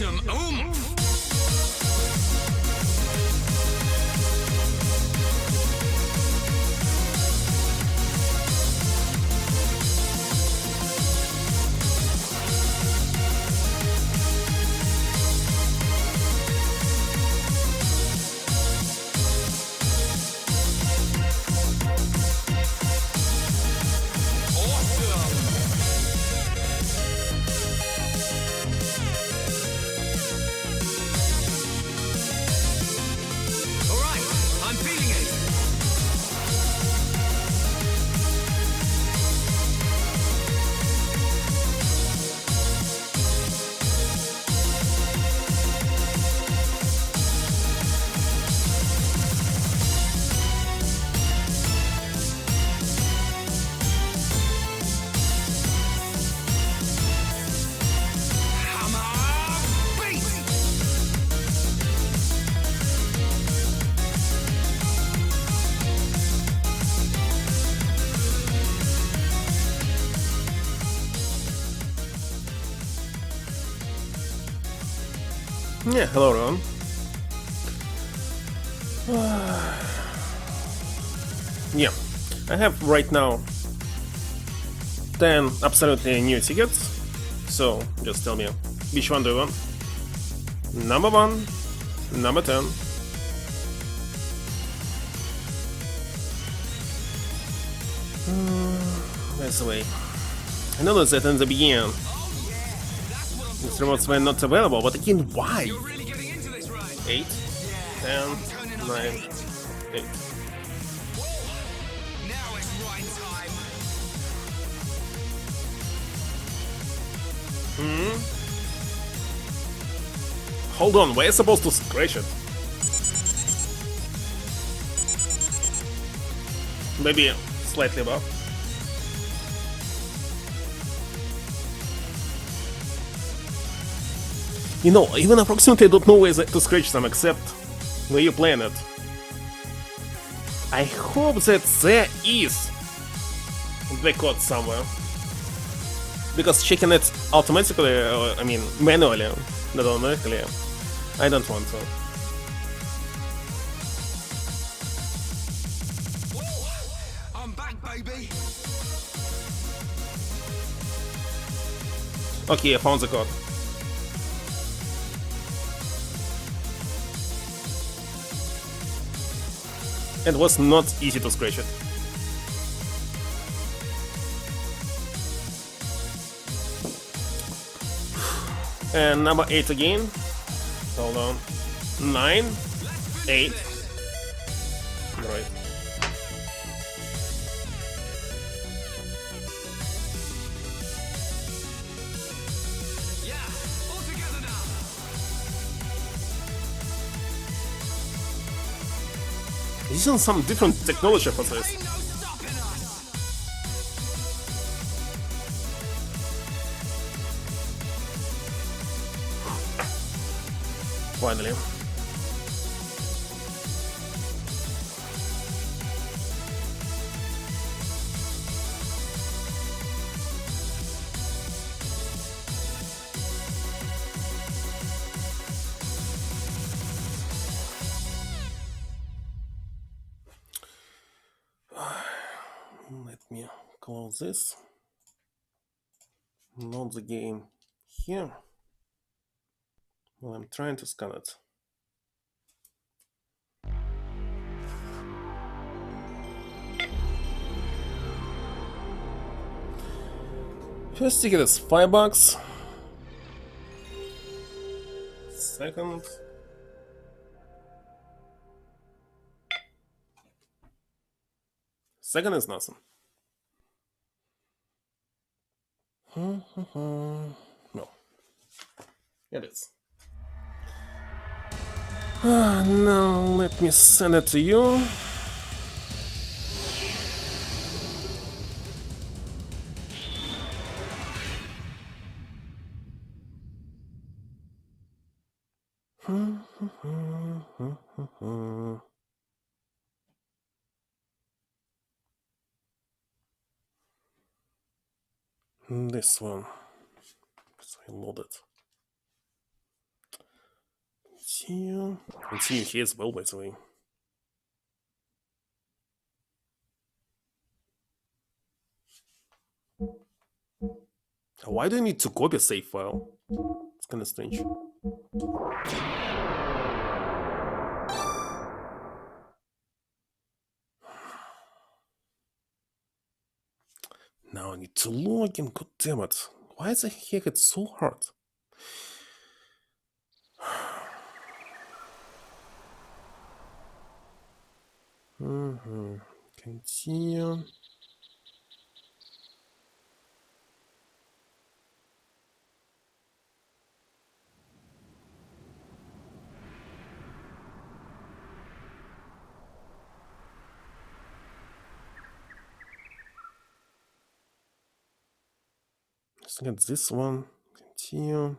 some oomph. Yeah, hello everyone. Yeah, I have right now 10 absolutely new tickets, so just tell me which one do you want? Number 1, number 10. That's the way. I noticed that in the beginning these remotes were not available, but again, why? 8, 10, 9, 8. Hold on, we're supposed to scratch it. Maybe slightly above. You know, even approximately I don't know where to scratch them except where you plan it. I hope that there is the code somewhere. Because checking it automatically, or, I mean manually, not automatically, I don't want to. I'm back, baby. Okay, I found the code. It was not easy to scratch it. And number 8 again. Hold on. 9, 8. Right. This is some different technology for this. Finally. Let me close this. Load the game here. Well, I'm trying to scan it. First ticket is $5. Second. Second is nothing. No. It is. Now let me send it to you. This one. So I load it. Continue. Continue here as well, by the way. Why do I need to copy a save file? It's kind of strange. Now I need to log in, god damn it. Why the heck it's so hard? Continue. Let's look at this one. Continue.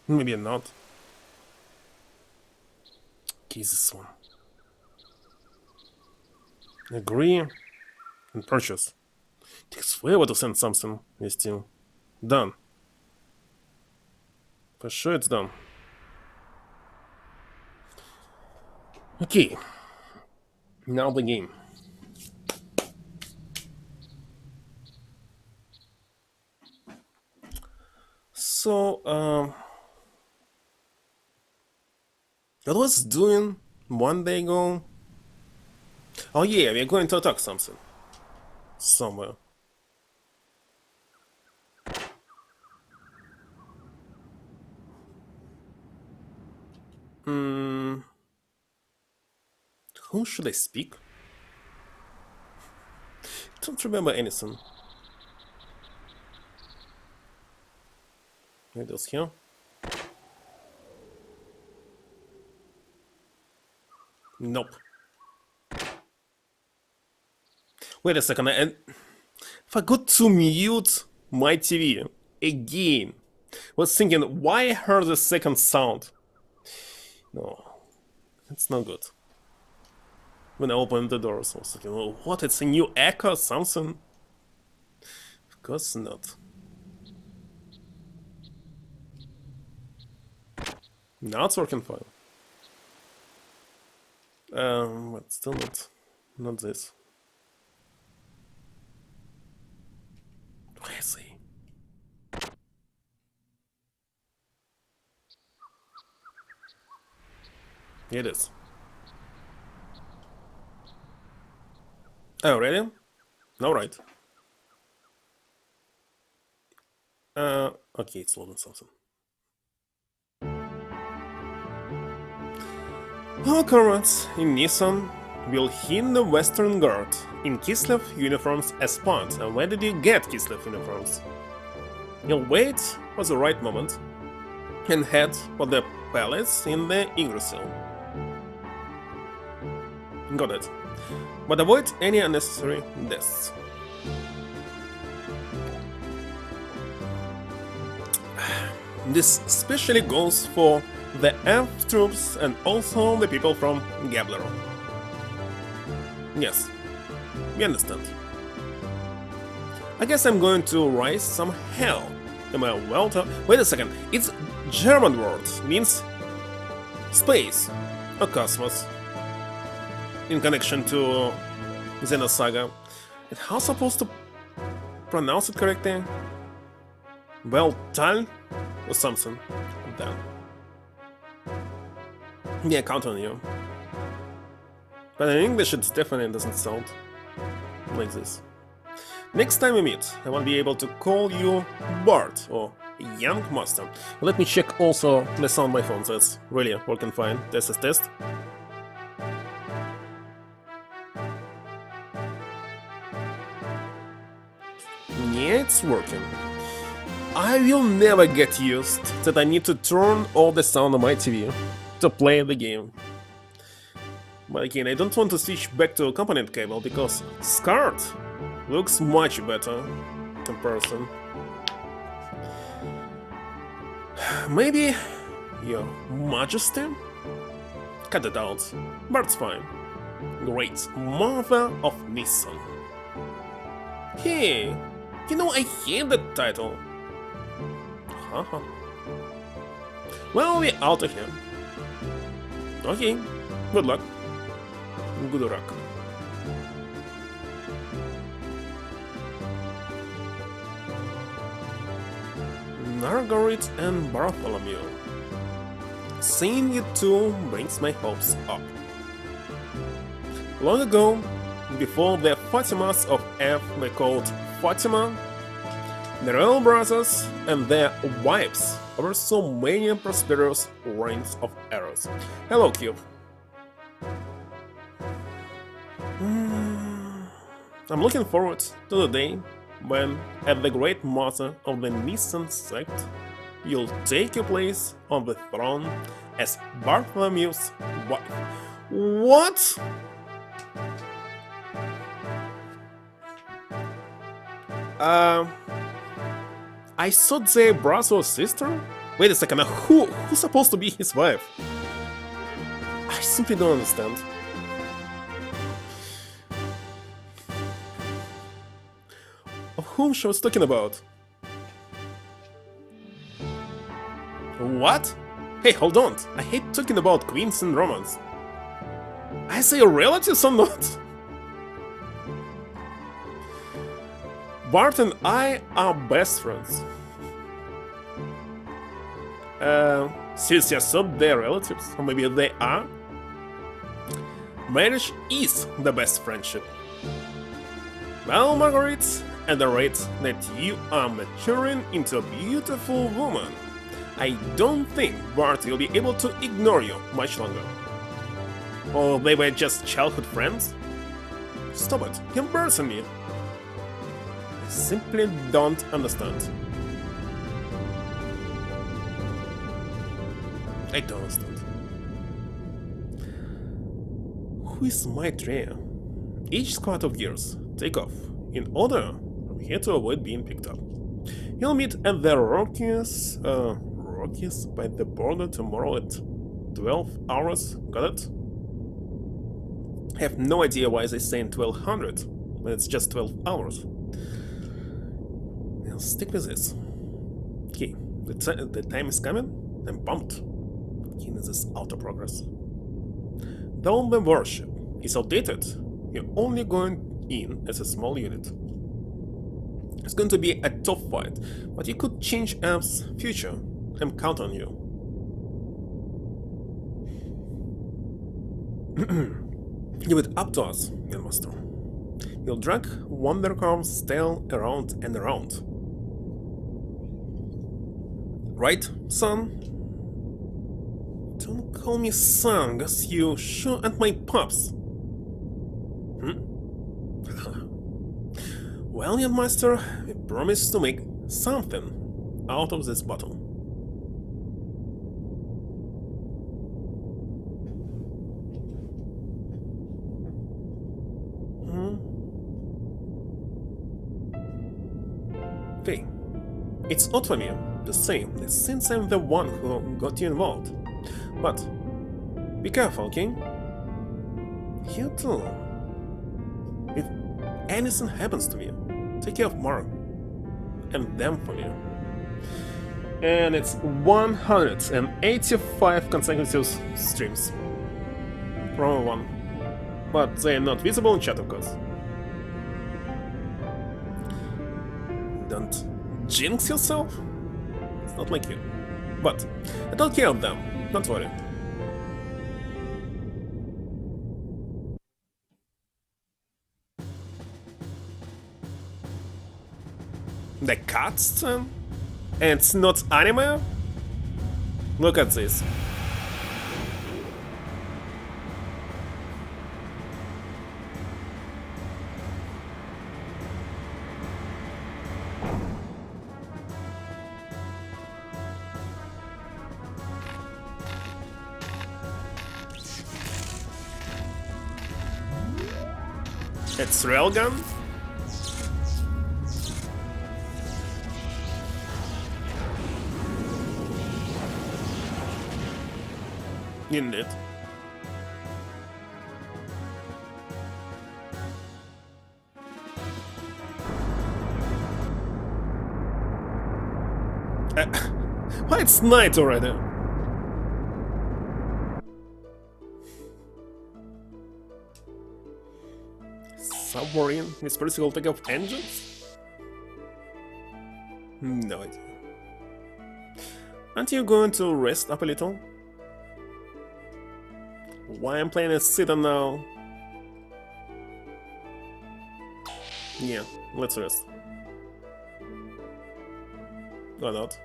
Maybe not. Okay, this one. Agree and purchase. Takes forever to send something. Yes, still done. For sure, it's done. Okay. Now the game. So, what was doing one day ago? Oh yeah, we're going to attack something. Somewhere. Who should I speak? Don't remember anything. It is here. Nope. Wait a second, I forgot to mute my TV again. Was thinking why I heard the second sound. No, it's not good. When I opened the doors, I was thinking, well, what? It's a new echo or something? Of course not. Now it's working fine. But still not this. Where is he? Here it is. Oh, ready? No, right. Okay, it's loading something. Our comrades in Nissan will hit the Western Guard in Kislev uniforms as planned. And where did you get Kislev uniforms? You'll wait for the right moment and head for the palace in the Yggdrasil. Got it. But avoid any unnecessary deaths. This especially goes for the elf troops and also the people from Gabler. Yes, we understand. I guess I'm going to rise some hell. Am I well to... Wait a second, it's German word, means space or cosmos. In connection to Xenosaga. And how supposed to pronounce it correctly? Well, Tal or something like that. Yeah, count on you. But in English it definitely doesn't sound like this. Next time we meet, I won't be able to call you Bart or Young Master. Let me check also the sound by phone, so it's really working fine. Test is test. Yeah, it's working. I will never get used that I need to turn all the sound on my TV to play the game. But again, I don't want to switch back to a component cable because SCART looks much better in comparison. Maybe Your Majesty? Cut it out, but it's fine. Great Mother of Nissan. Hey, you know I hate that title. Haha. Well, we're out of here. Okay, good luck. Good luck. Margaret and Bartholomew. Seeing you two brings my hopes up. Long ago, before the Fatimas of F were called Fatima, the royal brothers and their wives oversaw many prosperous reigns of errors. Hello, Cube. I'm looking forward to the day when, as the great mother of the Nissan sect, you'll take your place on the throne as Bartholomew's wife. What? I thought they brother or sister? Wait a second, who's supposed to be his wife? I simply don't understand. Of whom she was talking about? What? Hey, hold on. I hate talking about queens and romance. I say relatives or not? Bart and I are best friends. Since you thought they're relatives, or maybe they are? Marriage is the best friendship. Well, Margaret, at the rate that you are maturing into a beautiful woman, I don't think Bart will be able to ignore you much longer. Or they were just childhood friends? Stop it, you're embarrassing me. I simply don't understand. I don't understand. Who is Maitreya? Each squad of gears take off, in order from here to avoid being picked up. You'll meet at the Rockies by the border tomorrow at 12 hours, got it? I have no idea why they say 1200, when it's just 12 hours. I'll stick with this. Okay, the time is coming, I'm pumped. Keen is this auto progress. Though the warship is outdated, you're only going in as a small unit. It's going to be a tough fight, but you could change Earth's future. I'm counting on you. Give it up to us, Master. You'll drag Wondercar's tail around and around. Right, son? Don't call me son, cause you sure at my pups. Well, young master, we promise to make something out of this bottle. Hey, it's odd for me to say that since I'm the one who got you involved. But be careful, okay? You too. If anything happens to me, take care of Mark and them for me. And it's 185 consecutive streams from one, but they're not visible in chat, of course. Don't jinx yourself. It's not like you. But I don't care of them. Don't worry. The cutscene? And it's not anime? Look at this. It's railgun? Indeed. It's night already. Submarine with vertical takeoff engines? No idea. Aren't you going to rest up a little? Why I'm playing a sitter now? Yeah, let's rest. Or not.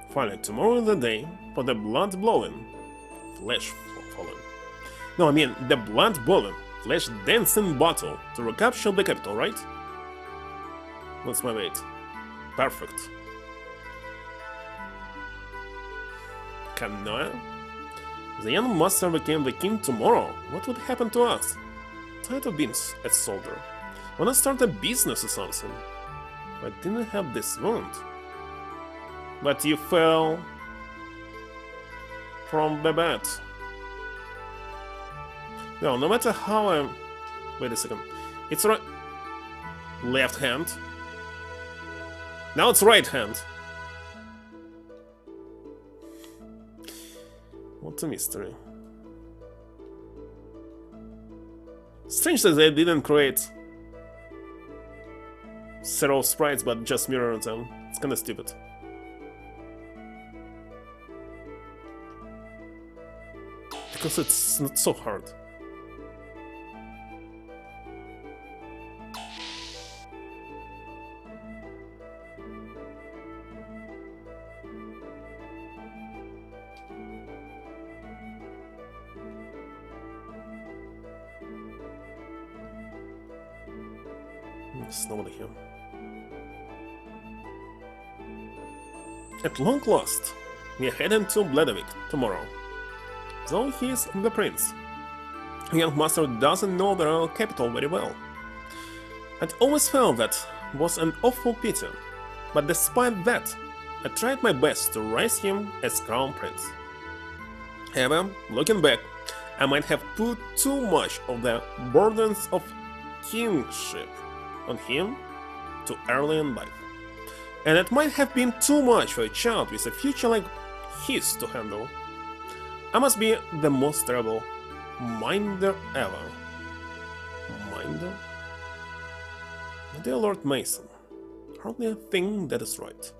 Finally, tomorrow is the day for the blood blowing, flesh falling. No, I mean the blood boiling, flesh dancing battle to recapture the capital, right? What's my weight? Perfect. Canoe? The young master became the king tomorrow. What would happen to us? Tired of being a soldier. Wanna start a business or something? I didn't have this wound. But you fell from the bed. No, no matter how I'm... Wait a second. It's right... Left hand. Now it's right hand. What a mystery. Strange that they didn't create several sprites but just mirror them. It's kinda stupid. Because it's not so hard. There's nobody here. At long last, we are heading to Bledavik tomorrow. Though he is the prince, the young master doesn't know the royal capital very well. I'd always felt that was an awful pity, but despite that, I tried my best to raise him as crown prince. However, looking back, I might have put too much of the burdens of kingship on him too early in life, and it might have been too much for a child with a future like his to handle. I must be the most terrible minder ever. Minder? My dear Lord Mason, hardly a thing that is right.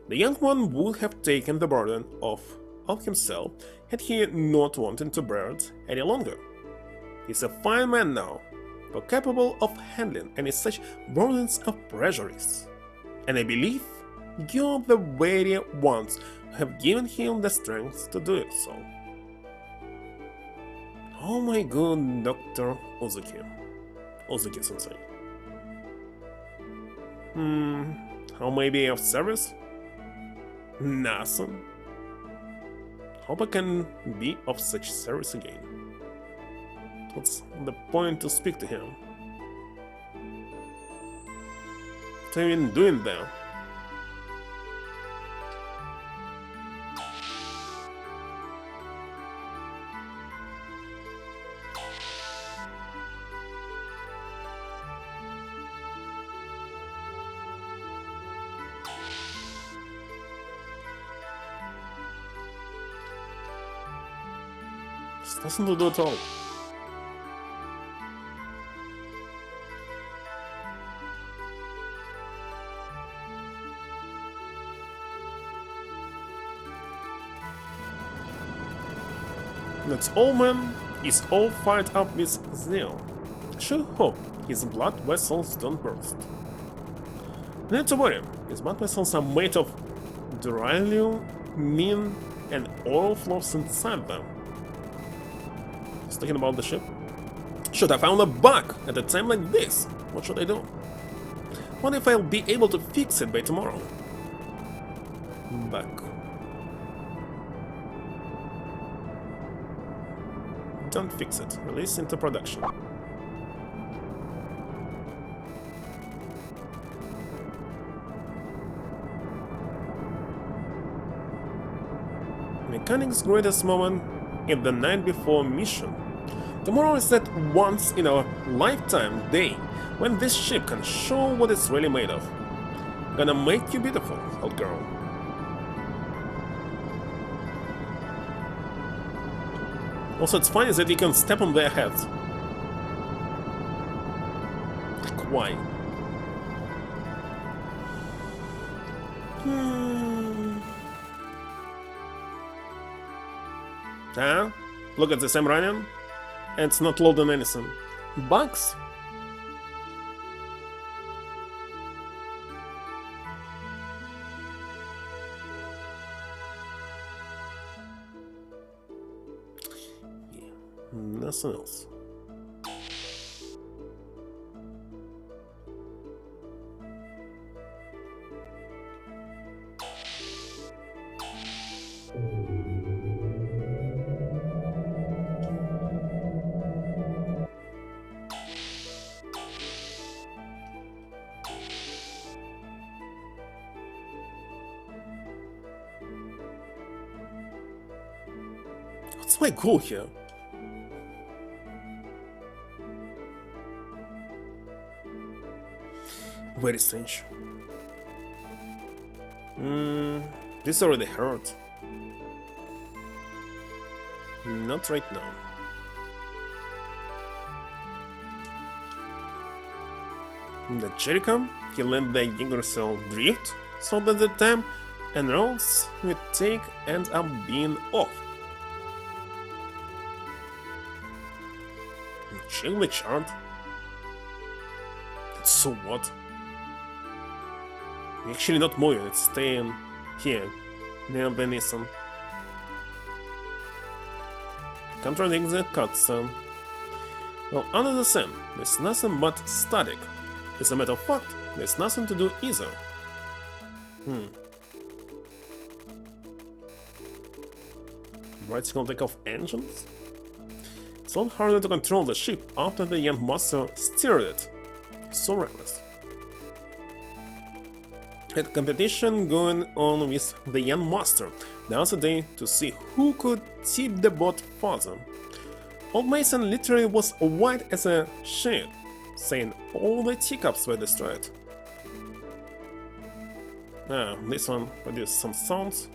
The young one would have taken the burden off of himself had he not wanted to bear it any longer. He's a fine man now, but capable of handling any such burdens of prejudice. And I believe you're the very ones who have given him the strength to do it so. Oh my good Dr. Uzuki. Uzuki-sensei. How may I be of service? Nothing. Hope I can be of such service again. What's the point to speak to him? What are you even doing there? It's nothing to do at all. That old man is all fired up with zeal. I should hope his blood vessels don't burst. Not to worry, his blood vessels are made of beryllium, mean, and oil flows inside them. He's talking about the ship. Should I found a bug at a time like this? What should I do? What if I'll be able to fix it by tomorrow? Bug. Don't fix it. Release into production. Mechanic's greatest moment in the night before mission. Tomorrow is that once in a lifetime day when this ship can show what it's really made of. Gonna make you beautiful, old girl. Also, it's funny that you can step on their heads. Like, why? Ah, look at this, I'm running. And it's not loading anything. Bugs? Yeah, nothing else. What's my goal here? Very strange. This already hurt. Not right now. The Jericho, he let the Xenogears drift, so that the time and roads we take end up being off. Chill the chart. So what? We're actually not moving, it's staying here, near the Nissan. Contradicts the cutscene. Well, under the sun, there's nothing but static. As a matter of fact, there's nothing to do either. Vertical takeoff engines? It's a lot harder to control the ship after the young master steered it. So reckless. Had competition going on with the young master the other day to see who could tip the boat further. Old Mason literally was white as a sheet, saying all the teacups were destroyed. Ah, this one produced some sounds.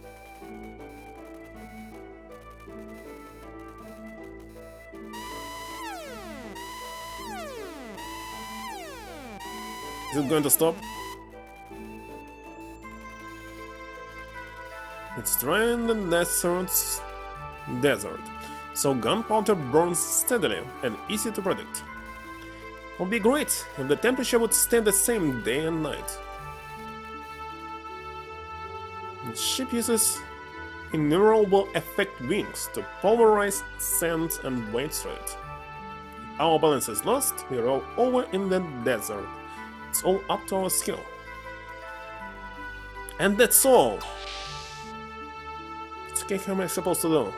Is it going to stop? It's dry in the desert, so gunpowder burns steadily and easy to predict. It would be great if the temperature would stay the same day and night. The ship uses innumerable effect wings to pulverize sand and wade through it. If our balance is lost, we roll over in the desert. It's all up to our skill. And that's all! It's okay, how am I supposed to do?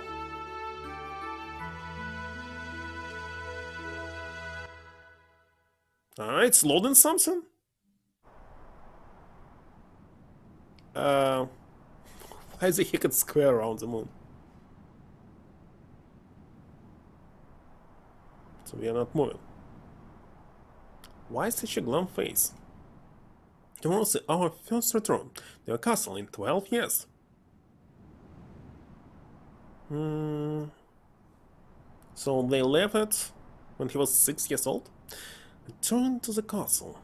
It's loading something? Why is the heck square around the moon? So we are not moving. Why such a glum face? Tomorrow's our first return to a castle in 12 years. So they left it when he was 6 years old? Return to the castle.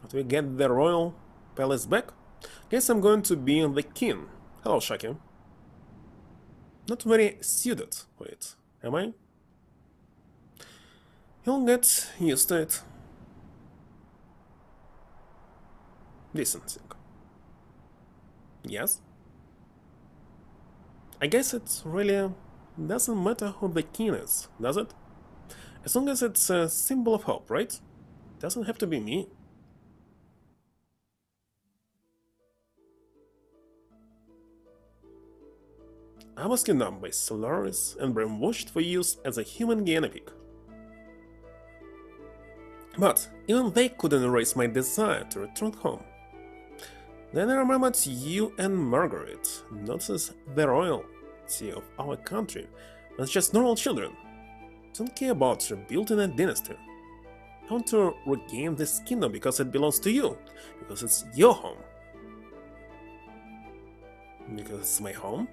But we get the royal palace back? Guess I'm going to be the king. Hello, Shaki. Not very suited for it, am I? You'll get used to it. Distancing. Yes? I guess it really doesn't matter who the king is, does it? As long as it's a symbol of hope, right? Doesn't have to be me. I was kidnapped by Solaris and brainwashed for use as a human guinea pig. But even they couldn't erase my desire to return home. Then I remembered you and Margaret, not as the royalty of our country, as just normal children. Don't care about rebuilding a dynasty. I want to regain this kingdom because it belongs to you, because it's your home. Because it's my home?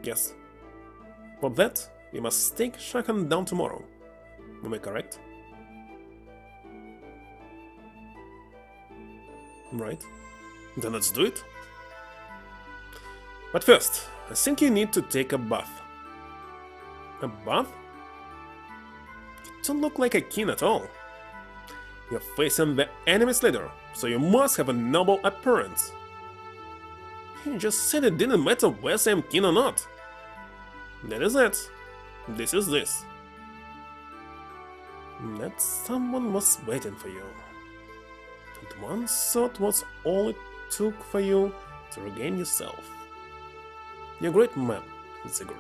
Yes. For that, we must take Shakan down tomorrow. Am I correct? Right. Then let's do it. But first, I think you need to take a bath. A bath? You don't look like a king at all. You're facing the enemy's leader, so you must have a noble appearance. You just said it didn't matter whether I'm king or not. That is it. This is this. That someone was waiting for you. And one thought was all it took for you to regain yourself. You're a great man, Sigurd.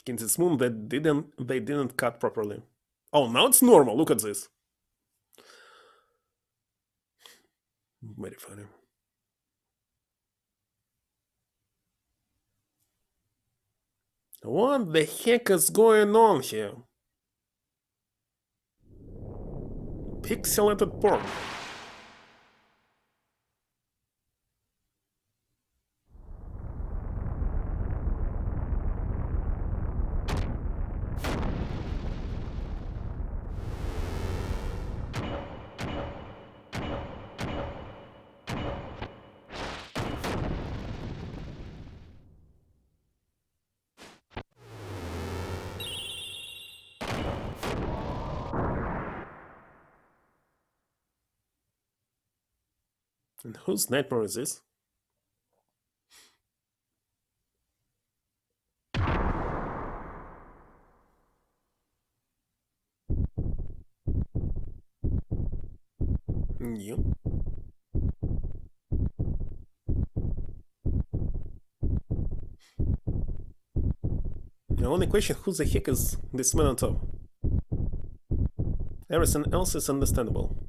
Kinsey's moon that they didn't cut properly. Oh, now it's normal. Look at this. Very funny. What the heck is going on here? Pixelated porn. And whose nightmare is this? You? The only question, who the heck is this man on top? Everything else is understandable.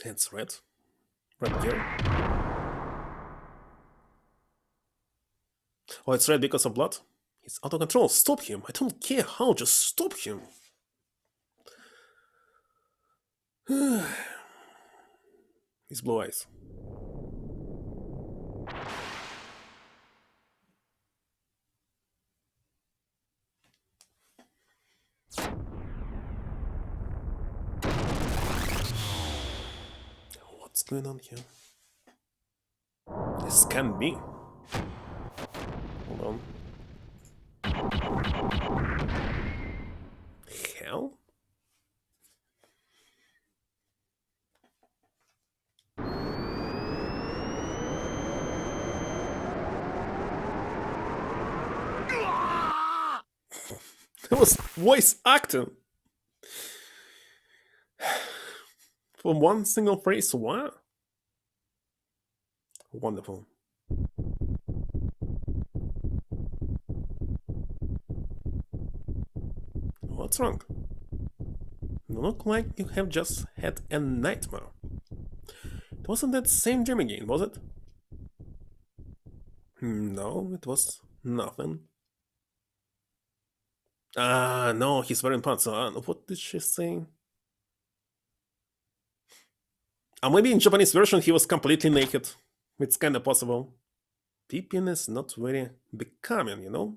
It's red. Red here. Oh, it's red because of blood? He's out of control. Stop him. I don't care how, just stop him. His blue eyes. What's going on here? This can't be. Hold on. Hell? That was voice acting. For one single phrase, what? Wonderful. What's wrong? You look like you have just had a nightmare. It wasn't that same dream again, was it? No, it was nothing. Ah, no, he's wearing pants. What did she say? Maybe in Japanese version he was completely naked. It's kinda possible. Pippin is not very becoming, you know?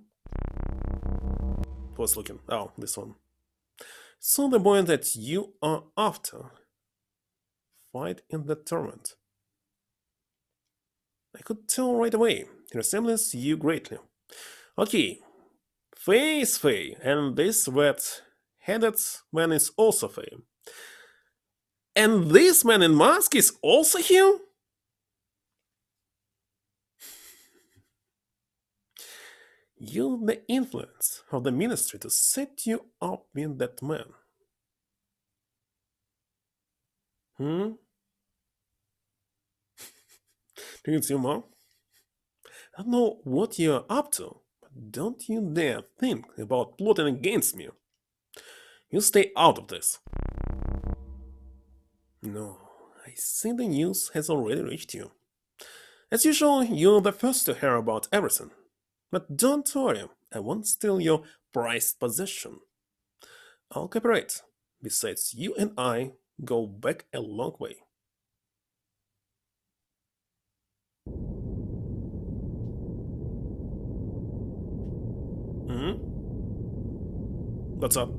Who's looking? Oh, this one. So the boy that you are after. Fight in the tournament. I could tell right away. He resembles you greatly. Okay. Faye is Faye, and this red-headed man is also Faye. And this man in mask is also him? Use the influence of the ministry to set you up with that man. It's humor. I don't know what you're up to, but don't you dare think about plotting against me. You stay out of this. No, I think the news has already reached you. As usual, you're the first to hear about everything. But don't worry, I won't steal your prized possession. I'll cooperate. Besides, you and I go back a long way. Hmm? What's up?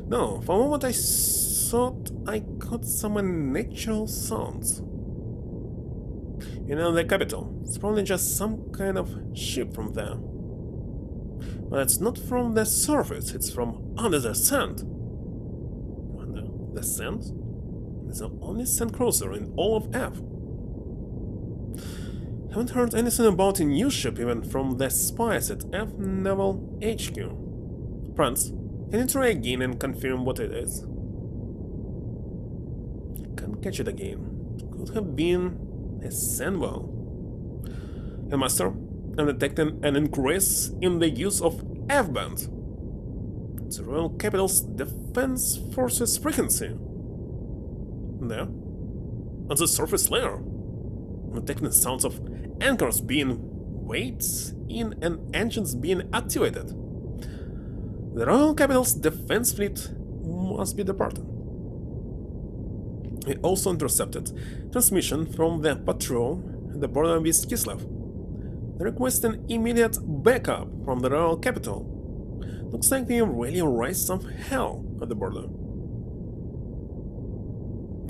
No, for a moment I thought I caught some unnatural sounds. You know, the capital. It's probably just some kind of ship from there. But it's not from the surface, it's from under the sand. Under the sand? It's the only sand cruiser in all of F. Haven't heard anything about a new ship even from the spies at F Naval HQ. Franz, can you try again and confirm what it is? Can't catch it again. Could have been a sandwell. Hey, Master, I'm detecting an increase in the use of F-band. The Royal Capital's Defense Forces frequency. There, on the surface layer, I'm detecting sounds of anchors being weighed in and engines being activated. The Royal Capital's defense fleet must be departing. We also intercepted transmission from the patrol at the border with Kislev, requesting immediate backup from the Royal Capital. Looks like they really raised some hell at the border.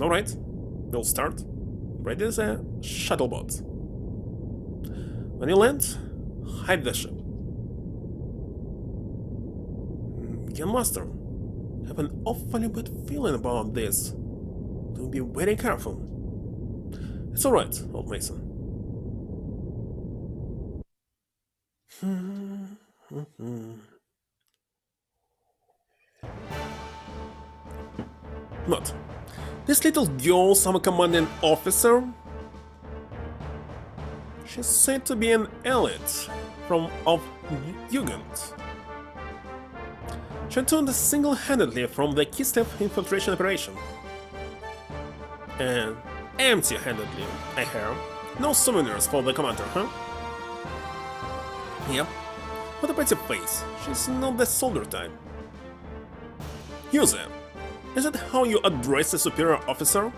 Alright, we'll start. Ready as a shuttlebot. When you land, hide the ship. Young Master, I have an awfully bad feeling about this. Do be very careful. It's alright, old Mason. What? This little girl's our commanding officer? She's said to be an elite of Jugend. She turned single-handedly from the Kislev infiltration operation. And empty-handedly, I hear. No souvenirs for the commander, huh? Yep. What a pretty face. She's not the soldier type. Use it. Is that how you address a superior officer?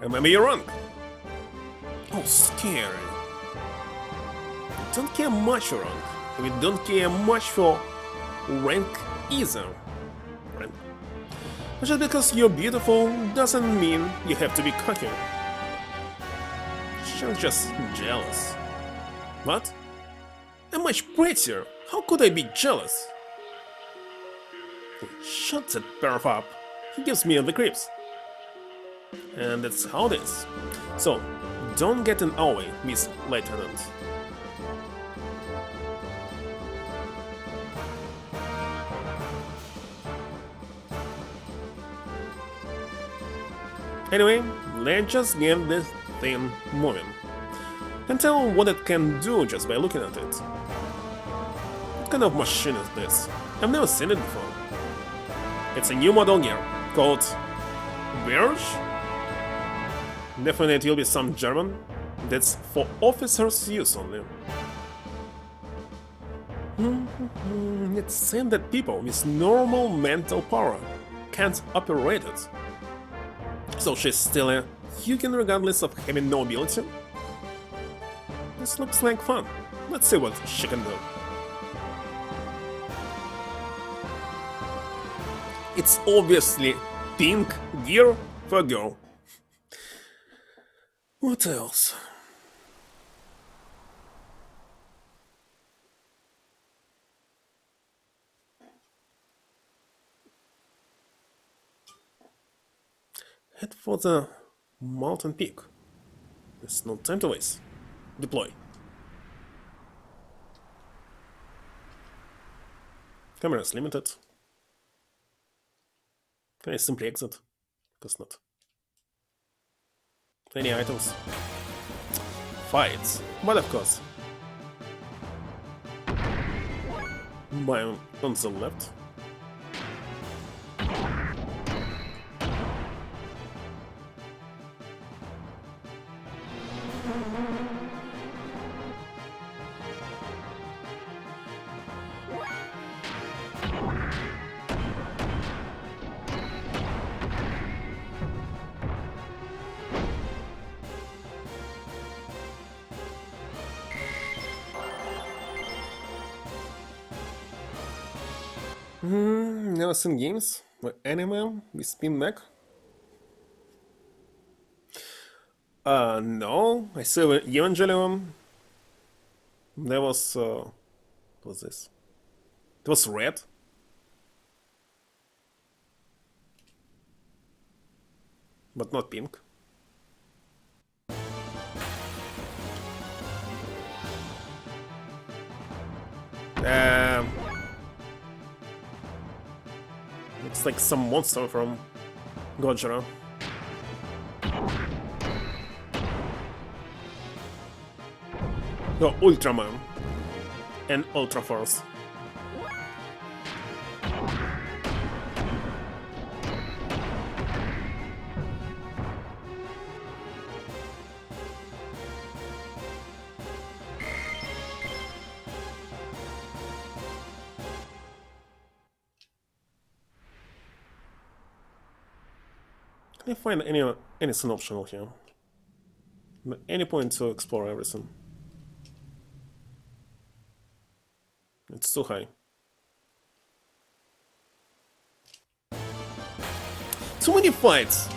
Remember your rank. Oh, scary. You don't care much for rank. And you don't care much for rank either. Right? But just because you're beautiful doesn't mean you have to be cocky. She's just jealous. What? I'm much prettier. How could I be jealous? Shut that perv up. He gives me the creeps. And that's how it is. So, don't get in our way, Miss Lieutenant. Anyway, let's just get this thing moving. Can tell what it can do just by looking at it. What kind of machine is this? I've never seen it before. It's a new model gear called Verge? Definitely it'll be some German. That's for officers' use only. It's saying that people with normal mental power can't operate it. So she's still a Hugen regardless of having no ability? This looks like fun. Let's see what she can do. It's obviously pink gear for a girl. What else? Head for the mountain peak. There's no time to waste. Deploy. Camera is limited. Can I simply exit? Guess not. Any items? fights, but of course. Biome on the left. Never seen games where anime with spin mech? No. I saw Evangelion. There was, what was this? It was red. But not pink. Looks like some monster from Gojira. No, Ultraman. And Ultra Force. Can I find anything optional here? Any point to explore everything? It's too high. Too many fights!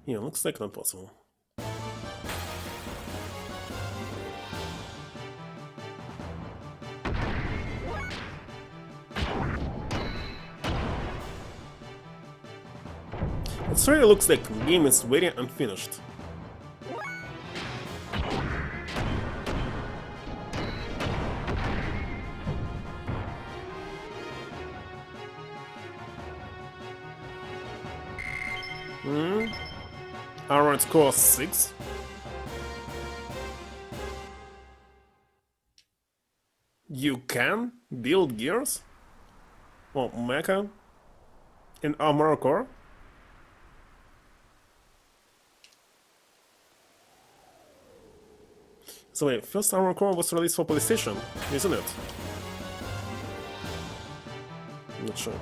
Yeah, looks like not possible. It really looks like the game is very unfinished. Alright, score 6. You can build gears? Or mecha? In Armor Core? So wait, first Armor Core was released for PlayStation, isn't it? I'm not sure.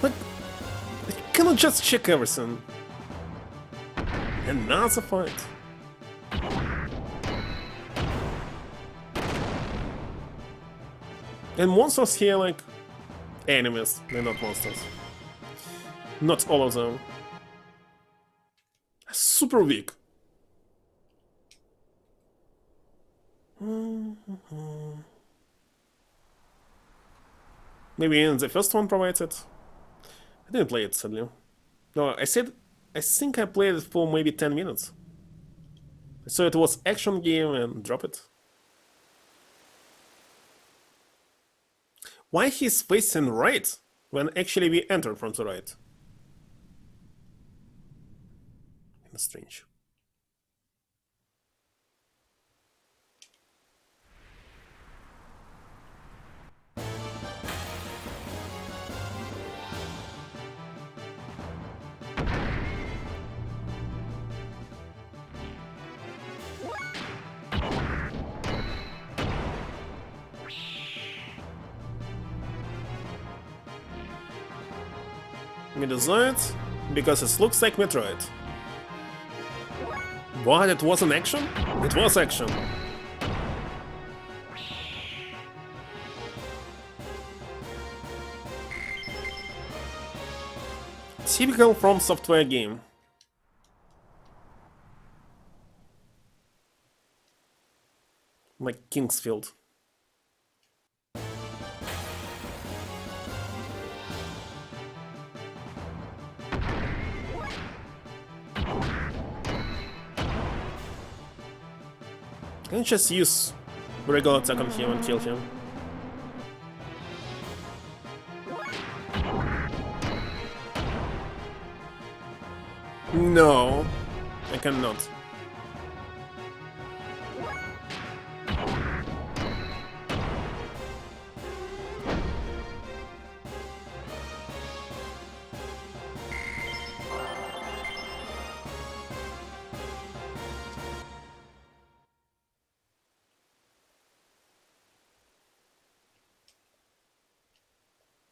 But I cannot just check everything. Another fight. And monsters here like enemies, they're not monsters. Not all of them. Super weak. Maybe the first one provides it. I didn't play it, sadly. No, I think I played it for maybe 10 minutes. So it was action game and drop it. Why he's facing right? when actually we entered from the right. Strange. Meduzoid, because it looks like Metroid. What? It wasn't action? It was action. Typical From Software game. Like Kingsfield. Can just use regular attack on him and kill him. No, I cannot.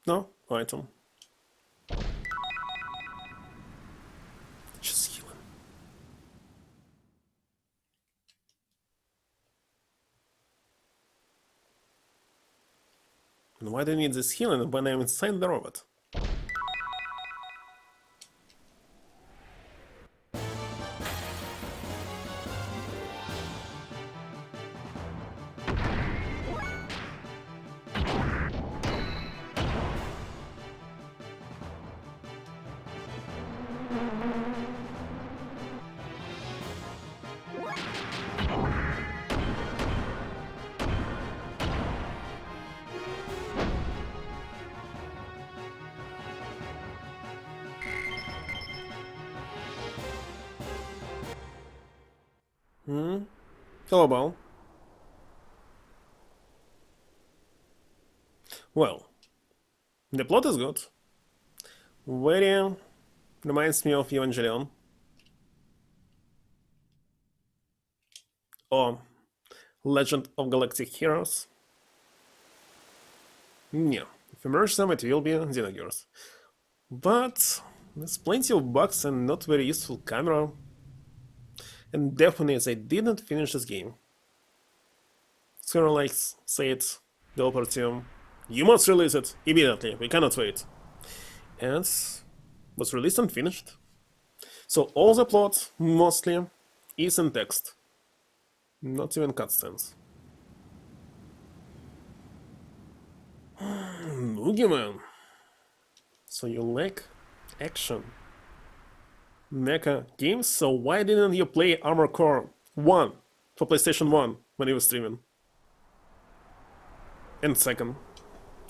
No, item. Just heal him. And why do I need this healing when I'm inside the robot? Hello, Ball. Well, the plot is good. Very reminds me of Evangelion. Or Legend of Galactic Heroes. Yeah, if you merge them, it will be Xenogears. But there's plenty of bugs and not very useful camera. And definitely they didn't finish this game. Square Enix said developer team, you must release it immediately, we cannot wait. And was released and finished. So all the plot, mostly, is in text. Not even cutscenes. Boogeyman. So you like action mecha games, so why didn't you play Armored Core 1 for PlayStation 1 when you were streaming? And second,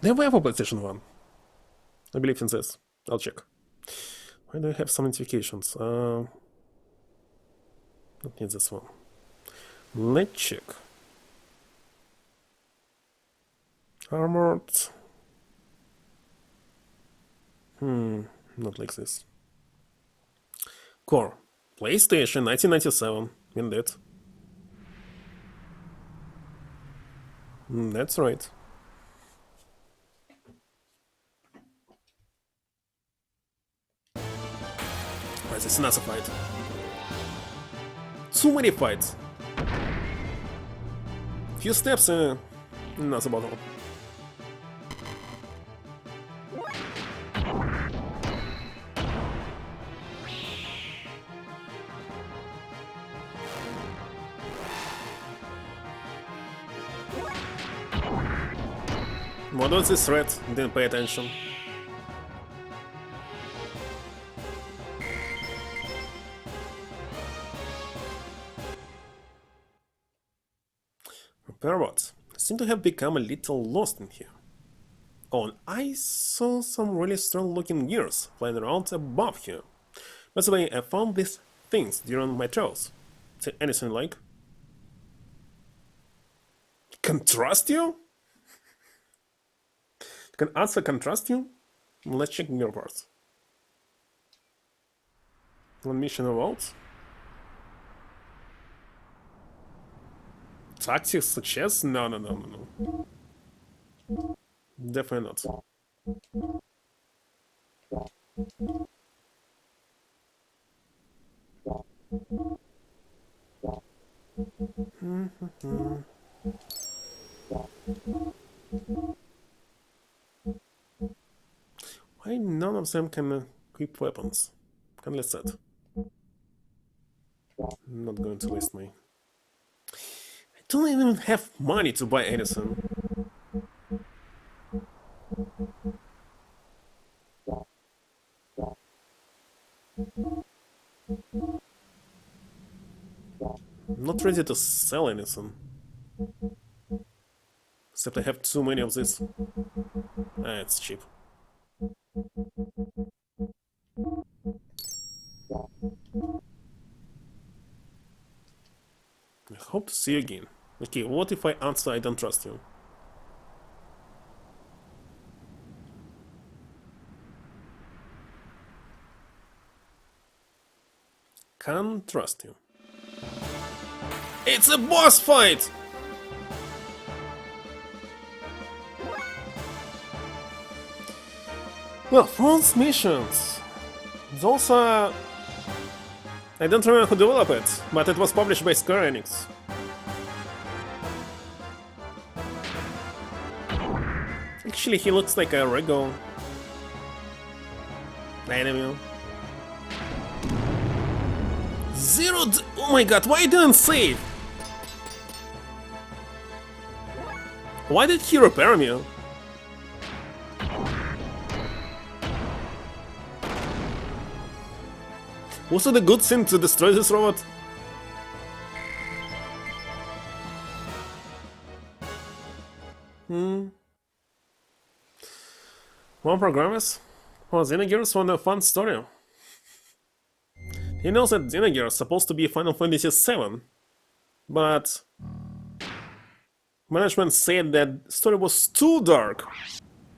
they were for PlayStation 1. I believe in this. I'll check. Why do I have some notifications? Don't need this one. Let's check. Armored. Not like this. Core. PlayStation 1997. Indeed. That's right. Right, it's another fight. Too many fights. Few steps, another battle. What was this threat? Didn't pay attention. Repair bots seem to have become a little lost in here. Oh, and I saw some really strong looking gears flying around above here. By the way, I found these things during my travels. Is it anything like? Can trust you? Can answer can trust you? Let's check your parts. One mission about. Tactics success? No, no, no, no, no. Definitely not. Why none of them can equip weapons? Can let's set. I'm not going to waste my. I don't even have money to buy anything. I'm not ready to sell anything. Except I have too many of this. Ah, it's cheap. I hope to see you again. Okay, what if I answer I don't trust you? Can't trust you. It's a boss fight! Well, France missions. Those are... I don't remember who developed it, but it was published by Square Enix. Actually, he looks like a regular enemy. Oh my god, why didn't save? Why did he repair me? Was it a good thing to destroy this robot? One programmers? Oh, Xenogears was a fun story. He knows that Xenogears is supposed to be Final Fantasy VII, but management said that story was too dark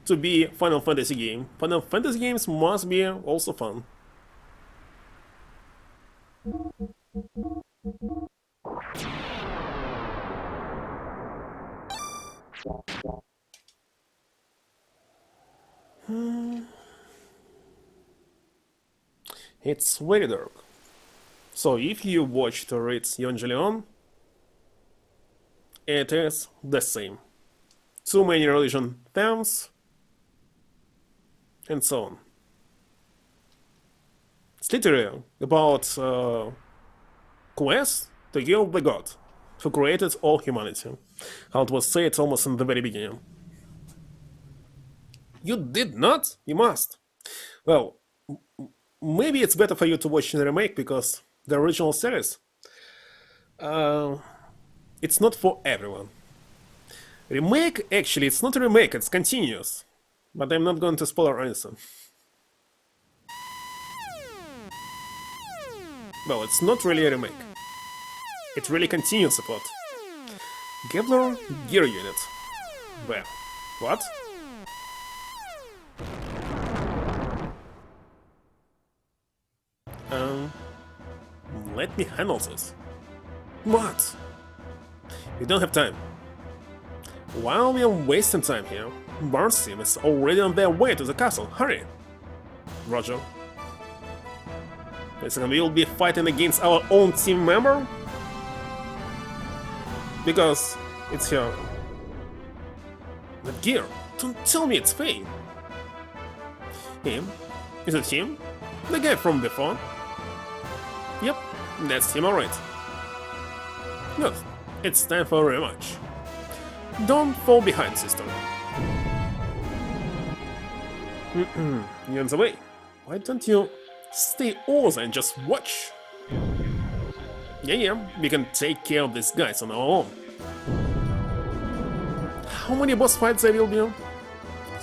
to be Final Fantasy game. Final Fantasy games must be also fun. It's very dark. So if you watched or read Evangelion, it is the same. Too many religion themes, and so on. It's literally about quest to kill the god who created all humanity. How it was said almost in the very beginning. You did not? You must. Well, maybe it's better for you to watch the remake because the original series, it's not for everyone. Remake, actually, it's not a remake, it's continuous. But I'm not going to spoil anything. Well, it's not really a remake. It really continues the plot. Gabler Gear Unit. Where? What? Let me handle this. What? We don't have time. While we are wasting time here, Barnes' team is already on their way to the castle. Hurry! Roger. Listen, we will be fighting against our own team member? Because it's here. But Gear, don't tell me it's Faye. Him? Is it him? The guy from before? Yep, that's him, alright. Good, it's time for a rematch. Don't fall behind, sister. You're on the way. Why don't you stay over and just watch? Yeah, we can take care of these guys on our own. How many boss fights there will be?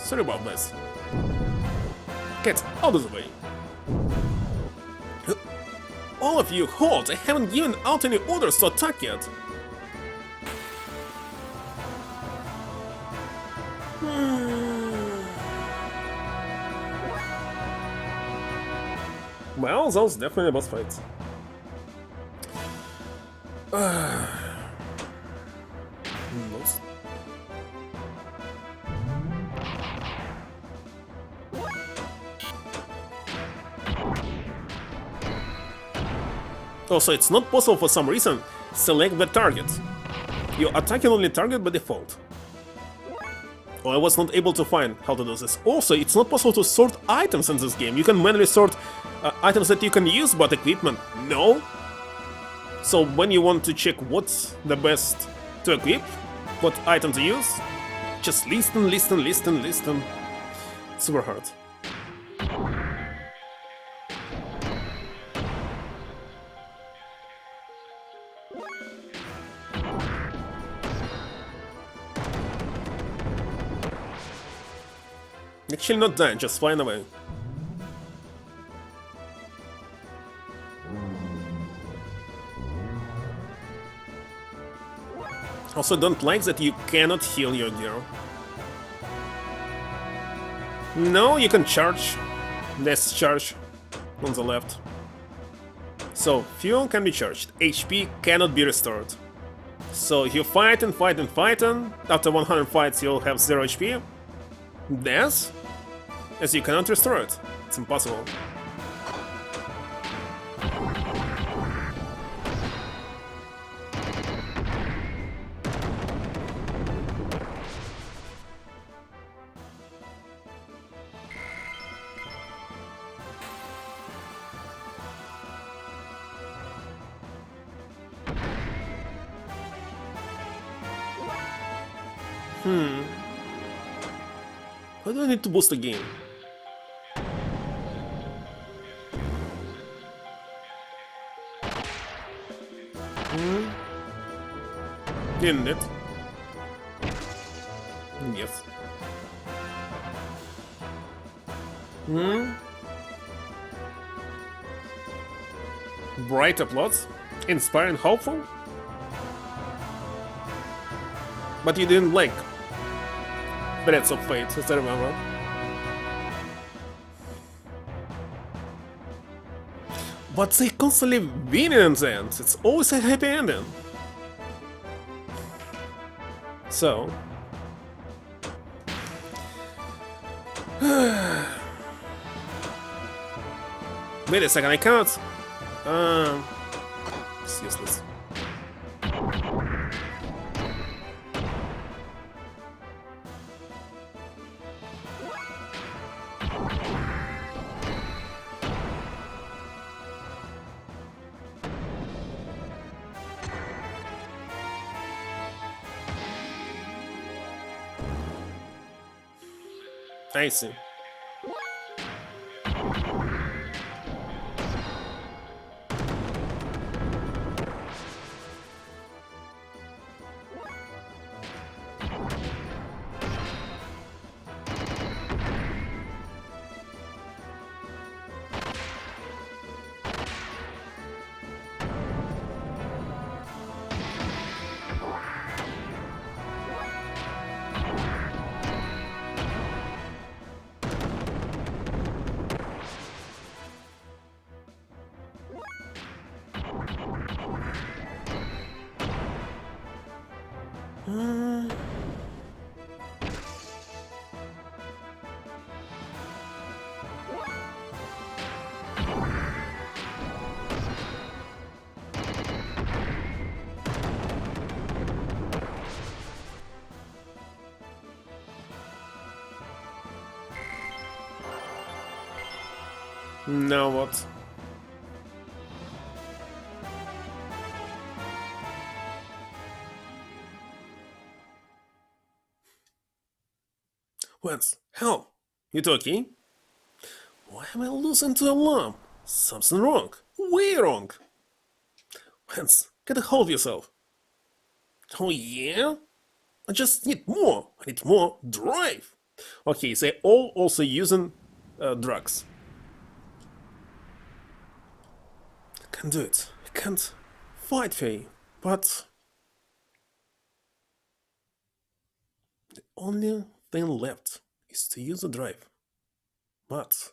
Sorry about this. Get out of the way. All of you, hold! I haven't given out any orders to attack yet. Well, that was definitely a boss fight. Lost. Also, it's not possible for some reason. Select the target. You're attacking only target by default. Oh, I was not able to find how to do this. Also, it's not possible to sort items in this game. You can manually sort items that you can use, but equipment, no. So when you want to check what's the best to equip, what item to use, just listen. It's super hard. Actually not dying, just flying away. Also don't like that you cannot heal your gear. No, you can charge. There's charge on the left. So, fuel can be charged. HP cannot be restored. So you fight and fight and fight, and after 100 fights you'll have 0 HP. Death? As you cannot restore it. It's impossible. Why do I need to boost the game? Didn't it? Yes. Bright applause? Inspiring, hopeful? But you didn't like Threats of Fate, as I remember. But they constantly win in the end. It's always a happy ending. So... Wait a second, I can't... It's useless. I see. Now what? Vance, help! You okay? Why am I losing to alarm? Something wrong. Way wrong. Vance, get a hold of yourself. Oh yeah? I just need more. I need more drive. Okay, they all also using drugs. I can't do it. I can't fight Faye, but the only thing left is to use the drive. But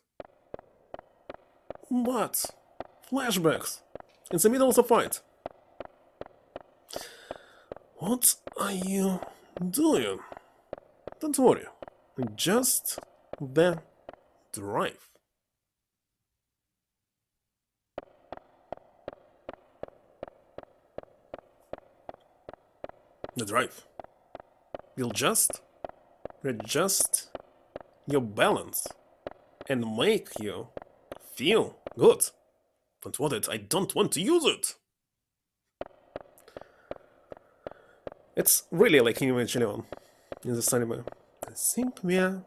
flashbacks in the middle of the fight. What are you doing? Don't worry, just the drive. The drive will just adjust your balance and make you feel good. Don't want it, I don't want to use it. It's really like Evangelion in this anime. I think we are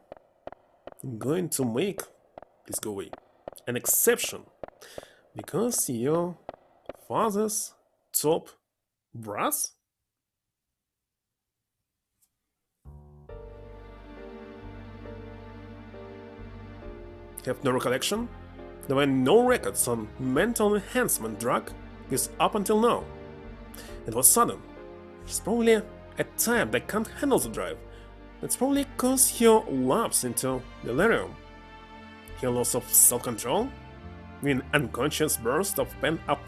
going to make this go away an exception because your father's top brass. Have no recollection? There were no records on mental enhancement drug use up until now. It was sudden. It's probably a type that can't handle the drive. It's probably cause he lapse into delirium. He loss of self-control? An unconscious burst of pent-up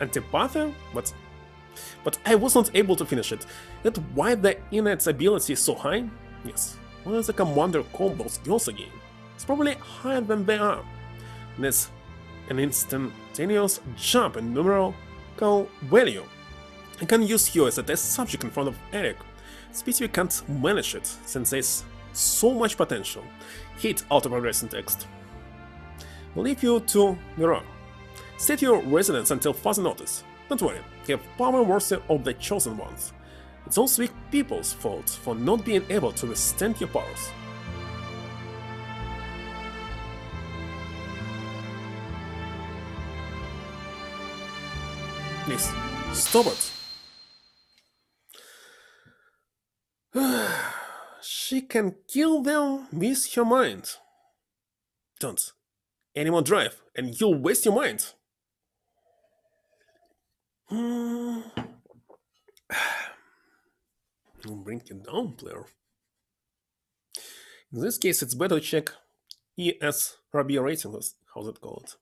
antipathy? But I wasn't able to finish it. Yet why the innate ability is so high? Yes, why the commander called those girls again? It's probably higher than they are. And it's an instantaneous jump in numerical value. I can use you as a test subject in front of Eric. Specific can't manage it, since there's so much potential. Hate auto-progressing text. We'll leave you to Mirror. Set your residence until further notice. Don't worry, you have power worthy of the chosen ones. It's those weak people's fault for not being able to withstand your powers. Please, stop it. She can kill them with her mind. Don't. Any more drive, and you'll waste your mind. I'll bring you down, player. In this case, it's better to check ESRB rating, how's it called?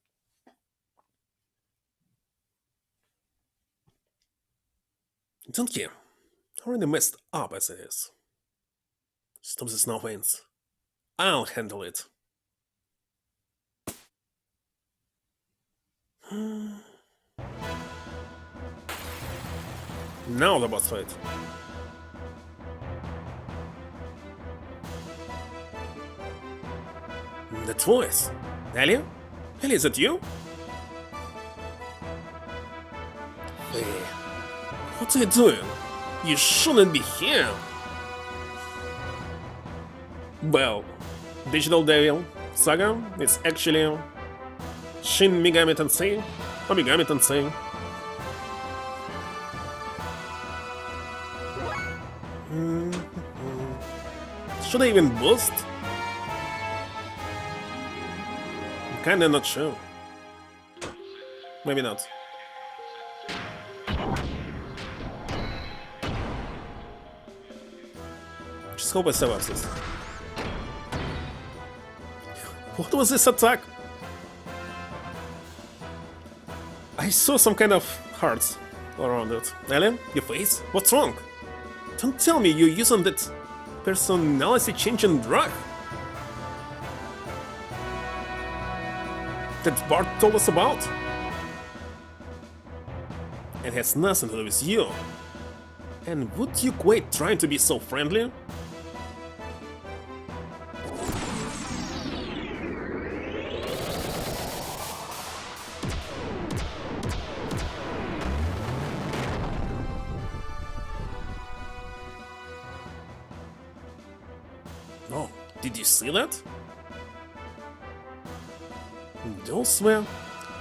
Don't care. Already messed up as it is. Stop this now, Vance. I'll handle it. Now the boss fight. That voice. Ellie? Ellie, is it you? Hey, what are you doing? You shouldn't be here. Well, Digital Devil Saga is actually Shin Megami Tensei or Megami Tensei. Should I even boost? I'm kinda not sure. Maybe not. Just hope I survive this. What was this attack? I saw some kind of hearts around it. Ellen, your face? What's wrong? Don't tell me you're using that personality-changing drug that Bart told us about. It has nothing to do with you. And would you quit trying to be so friendly? Oh, did you see that? Those were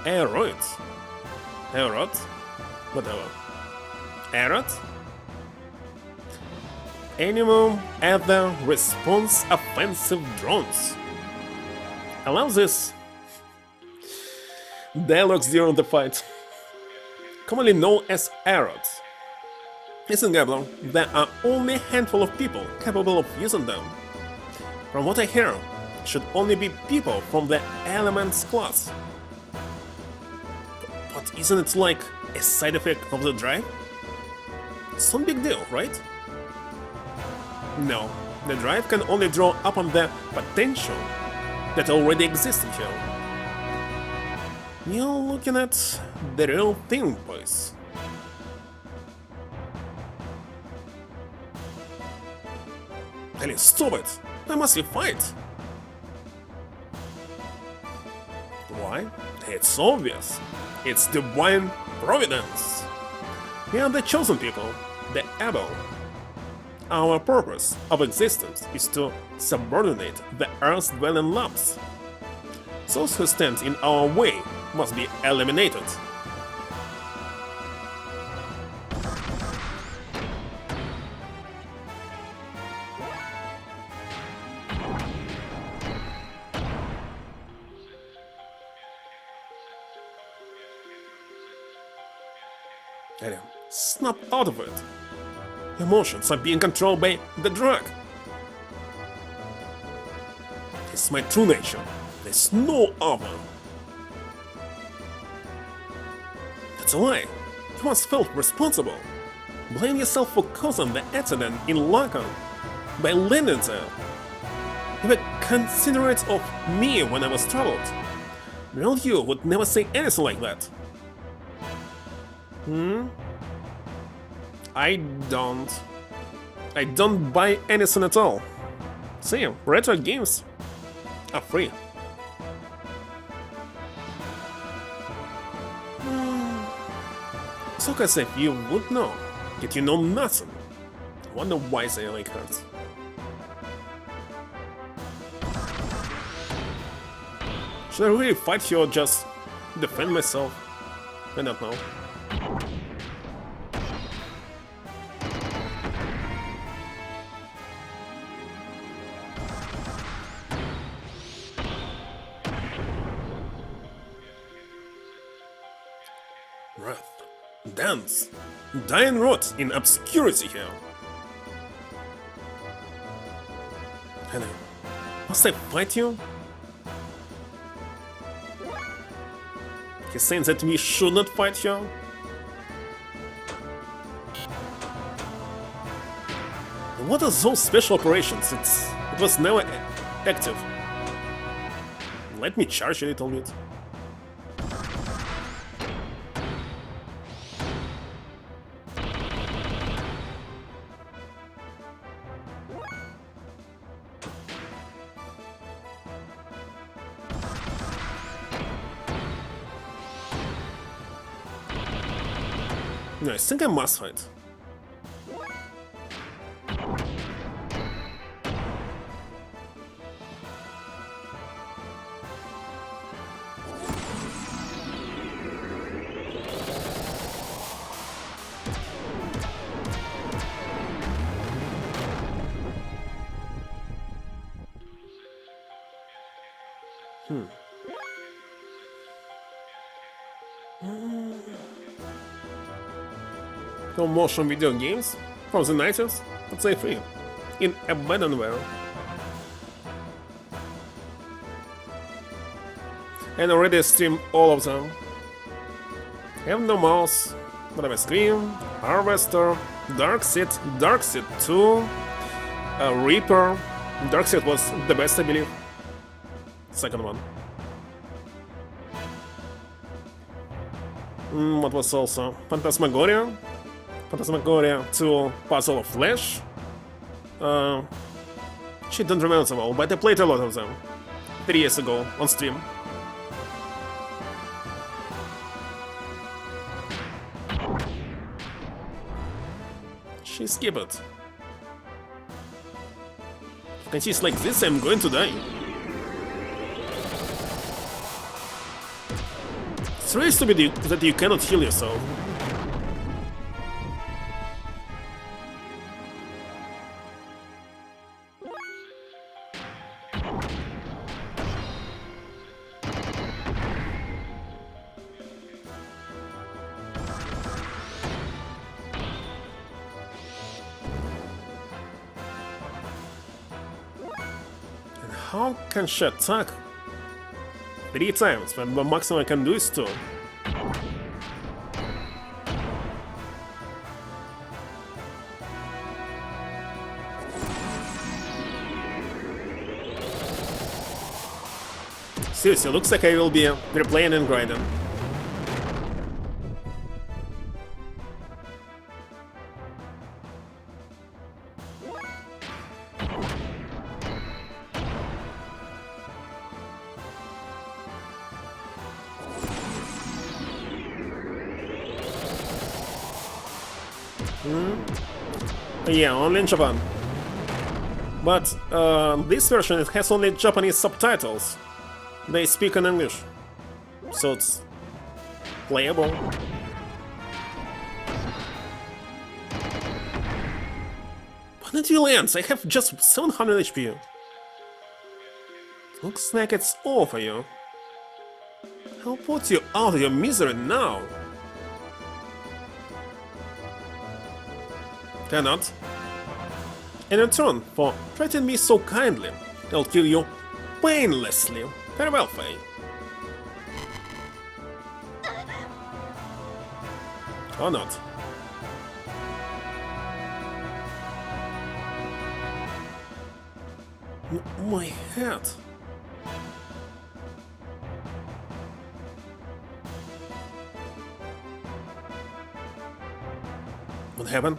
aeroids. Aerot? Whatever. Aerot? animal other response offensive drones. I love this. Dialogues during the fight. Commonly known as arrows. In Gabler, there are only a handful of people capable of using them. From what I hear, it should only be people from the Elements class. But isn't it like a side effect of the drive? Some big deal, right? No, the drive can only draw upon the potential that already existed here. You're looking at the real thing, boys. Ellie, stop it! I must be fight! Why? It's obvious. It's divine providence. We are the chosen people, the able. Our purpose of existence is to subordinate the Earth's dwelling labs. Those who stand in our way must be eliminated. Ellie, snap out of it. Emotions are being controlled by the drug. It's my true nature. There's no other. That's a lie. You once felt responsible. Blame yourself for causing the accident in Lacan by landing there. You were considerate of me when I was troubled. Real you would never say anything like that. I don't buy anything at all. See, retro games are free. So as if you would know, yet you know nothing. Wonder why they like hurts. Should I really fight here or just defend myself? I don't know. Wrath, dance, die and rot in obscurity here. Hello, must I fight you? He's saying that we should not fight here? What are those special operations? It was never active. Let me charge a little bit. No, I think I must fight. No motion video games from the 90s, but they free in abandonware. And already streamed all of them. Have no mouse, but I have a screen, Harvester, Darkseid 2, Reaper. Darkseid was the best, I believe. Second one. What was also Phantasmagoria 2, Puzzle of Flesh. She don't remember them all, but I played a lot of them 3 years ago on stream. She skipped it. If I she's like this, I'm going to die. It's really stupid that you cannot heal yourself. How can she attack 3 times when the maximum I can do is 2? Seriously, looks like I will be replaying and grinding. Yeah, only in Japan. But this version it has only Japanese subtitles. They speak in English, so it's playable. But until ends, I have just 700 HP. Looks like it's all for you. I'll put you out of your misery now. Cannot. In return for treating me so kindly, I'll kill you painlessly. Farewell, Faye. Or not. My head. What happened?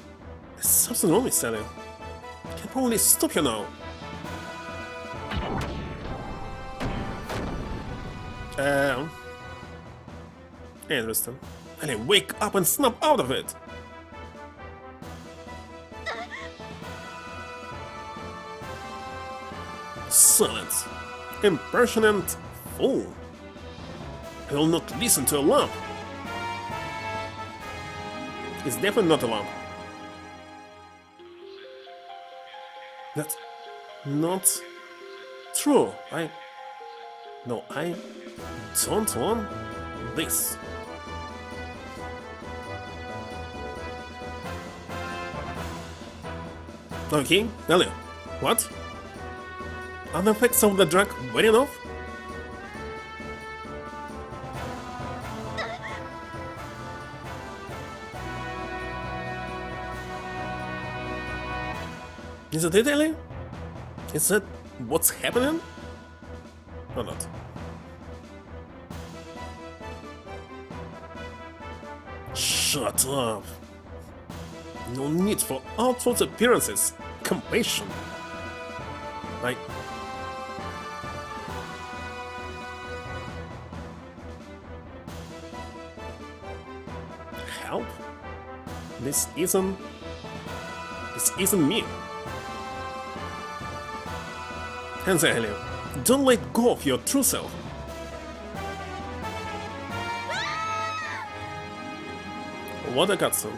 There's something wrong with Sally. I can probably stop you now. Interesting. Ellie, wake up and snap out of it! Silence! Impertinent fool! I will not listen to a lamp! It's definitely not a lamp. That's not true. No, I don't want this. Okay, Ellie, what? Are the effects of the drug good enough? Is it Ellie? Is that what's happening? Or not? Shut up! No need for outward appearances, compassion. Help? This isn't me. Ellie, don't let go of your true self. What a cutscene.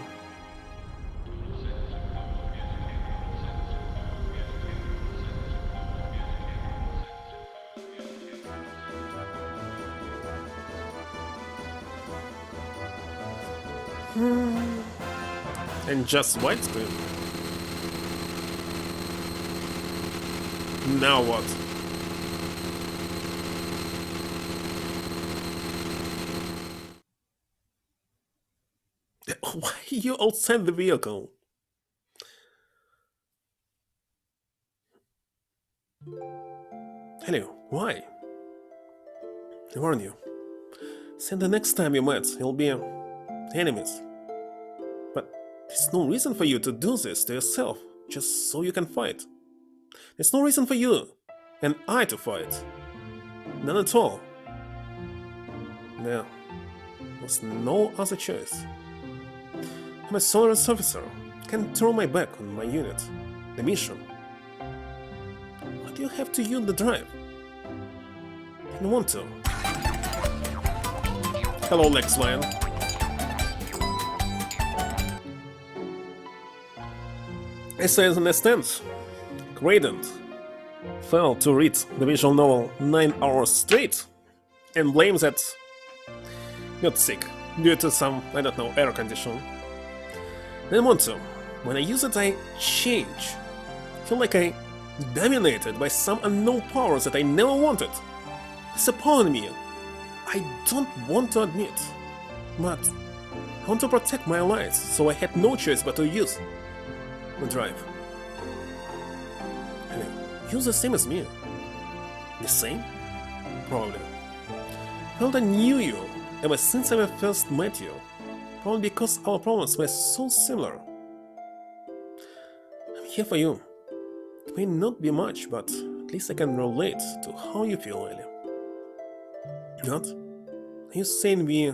And just widescreen. Now what? Why are you outside the vehicle? Hello, why? I warn you. Said the next time you met, you'll be enemies. But there's no reason for you to do this to yourself, just so you can fight. There's no reason for you and I to fight. None at all. There was no other choice. I'm a Solaris officer. Can't turn my back on my unit, the mission. Why do you have to use the drive? I don't want to. Hello, Lex Lion. As I understand, Gradient failed to read the visual novel 9 hours straight and blames that got sick due to some, I don't know, air condition. I don't want to. When I use it, I change. Feel like I dominated by some unknown powers that I never wanted. Disappointed me. I don't want to admit, but I want to protect my allies, so I had no choice but to use the drive. And you're the same as me. The same? Probably. Well, I knew you ever since I first met you. Probably because our problems were so similar. I'm here for you. It may not be much, but at least I can relate to how you feel, really. Not? Are you saying we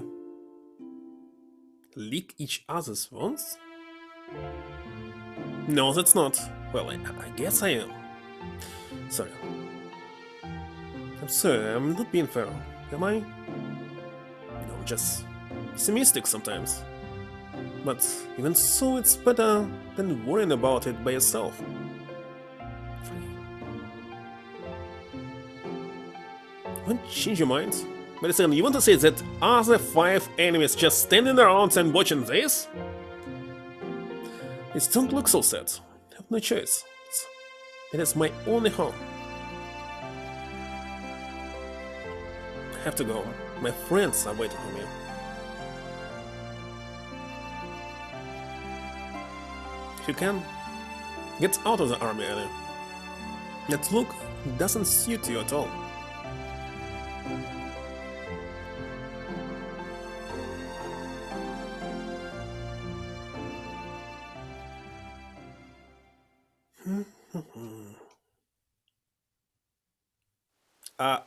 lick each other's wounds? No, that's not. Well, I guess I am. Sorry. I'm sorry, I'm not being fair. Am I? No, just pessimistic sometimes. But even so, it's better than worrying about it by yourself. Won't change your mind? Wait a second, you want to say that are the 5 enemies just standing around and watching this? It don't look so sad. I have no choice. It is my only home. I have to go. My friends are waiting for me. If you can, get out of the army, Ellie. That look doesn't suit you at all.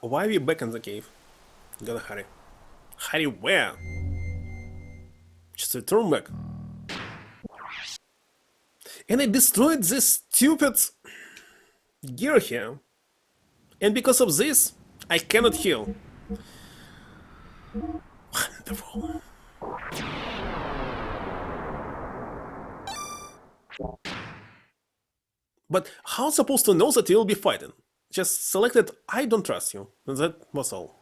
Why are we back in the cave? Gotta hurry. Hurry where? Just return back. And I destroyed this stupid gear here. And because of this, I cannot heal. Wonderful. But how am I supposed to know that you'll be fighting? Just selected I don't trust you. And that was all.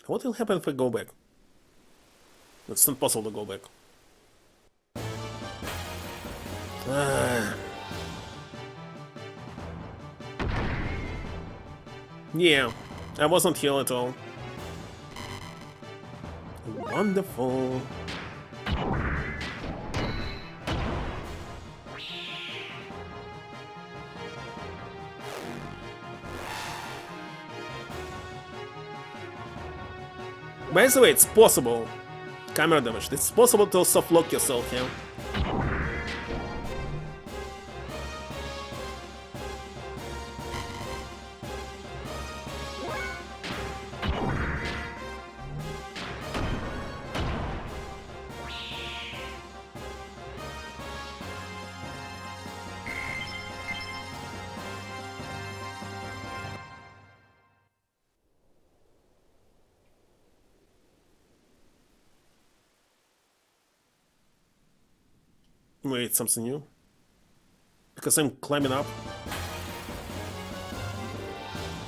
What will happen if I go back? It's not possible to go back. Yeah, I wasn't healed at all. Wonderful. By the way, it's possible. Camera damage. It's possible to soft-lock yourself here. Wait, something new? Because I'm climbing up?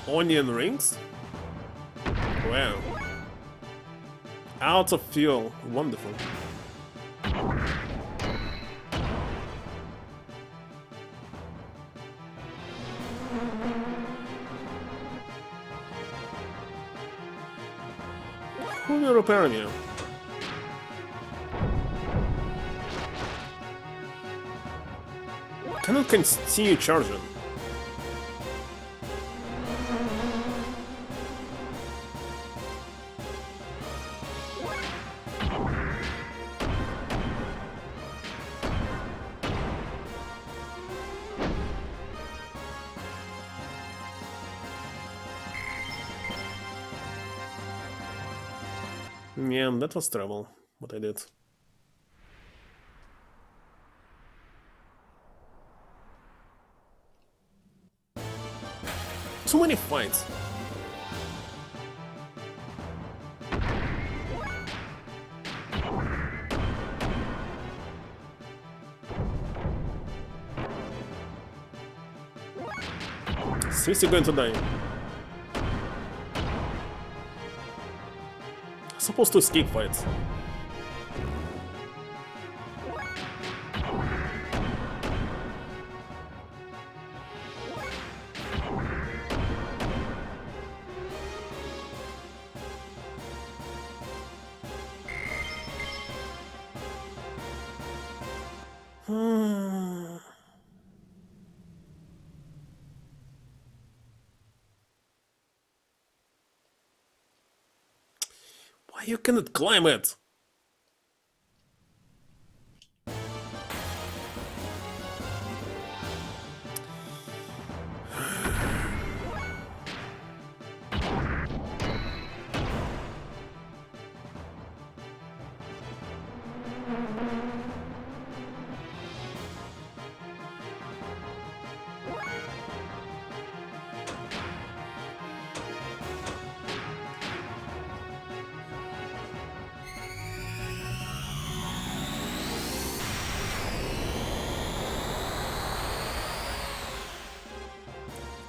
Onion rings? Wow. Out of fuel. Wonderful. Who will repair me? Cannot continue charging. Yeah, that was trouble, what I did. Too many fights. Seriously going to die. I'm supposed to escape fights. Why you cannot climb it?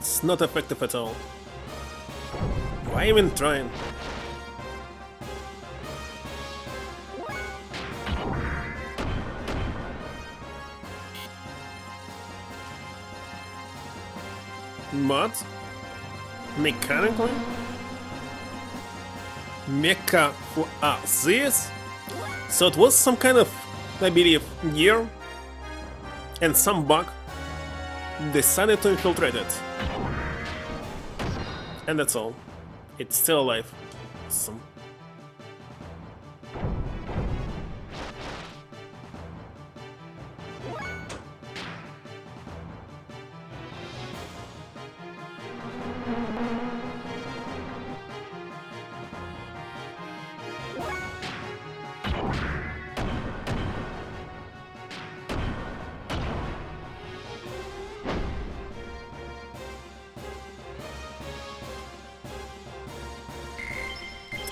It's not effective at all. Why even trying? But mechanically, mecha for this. So it was some kind of, I believe, gear and some bug decided to infiltrate it. And that's all. It's still alive. Awesome.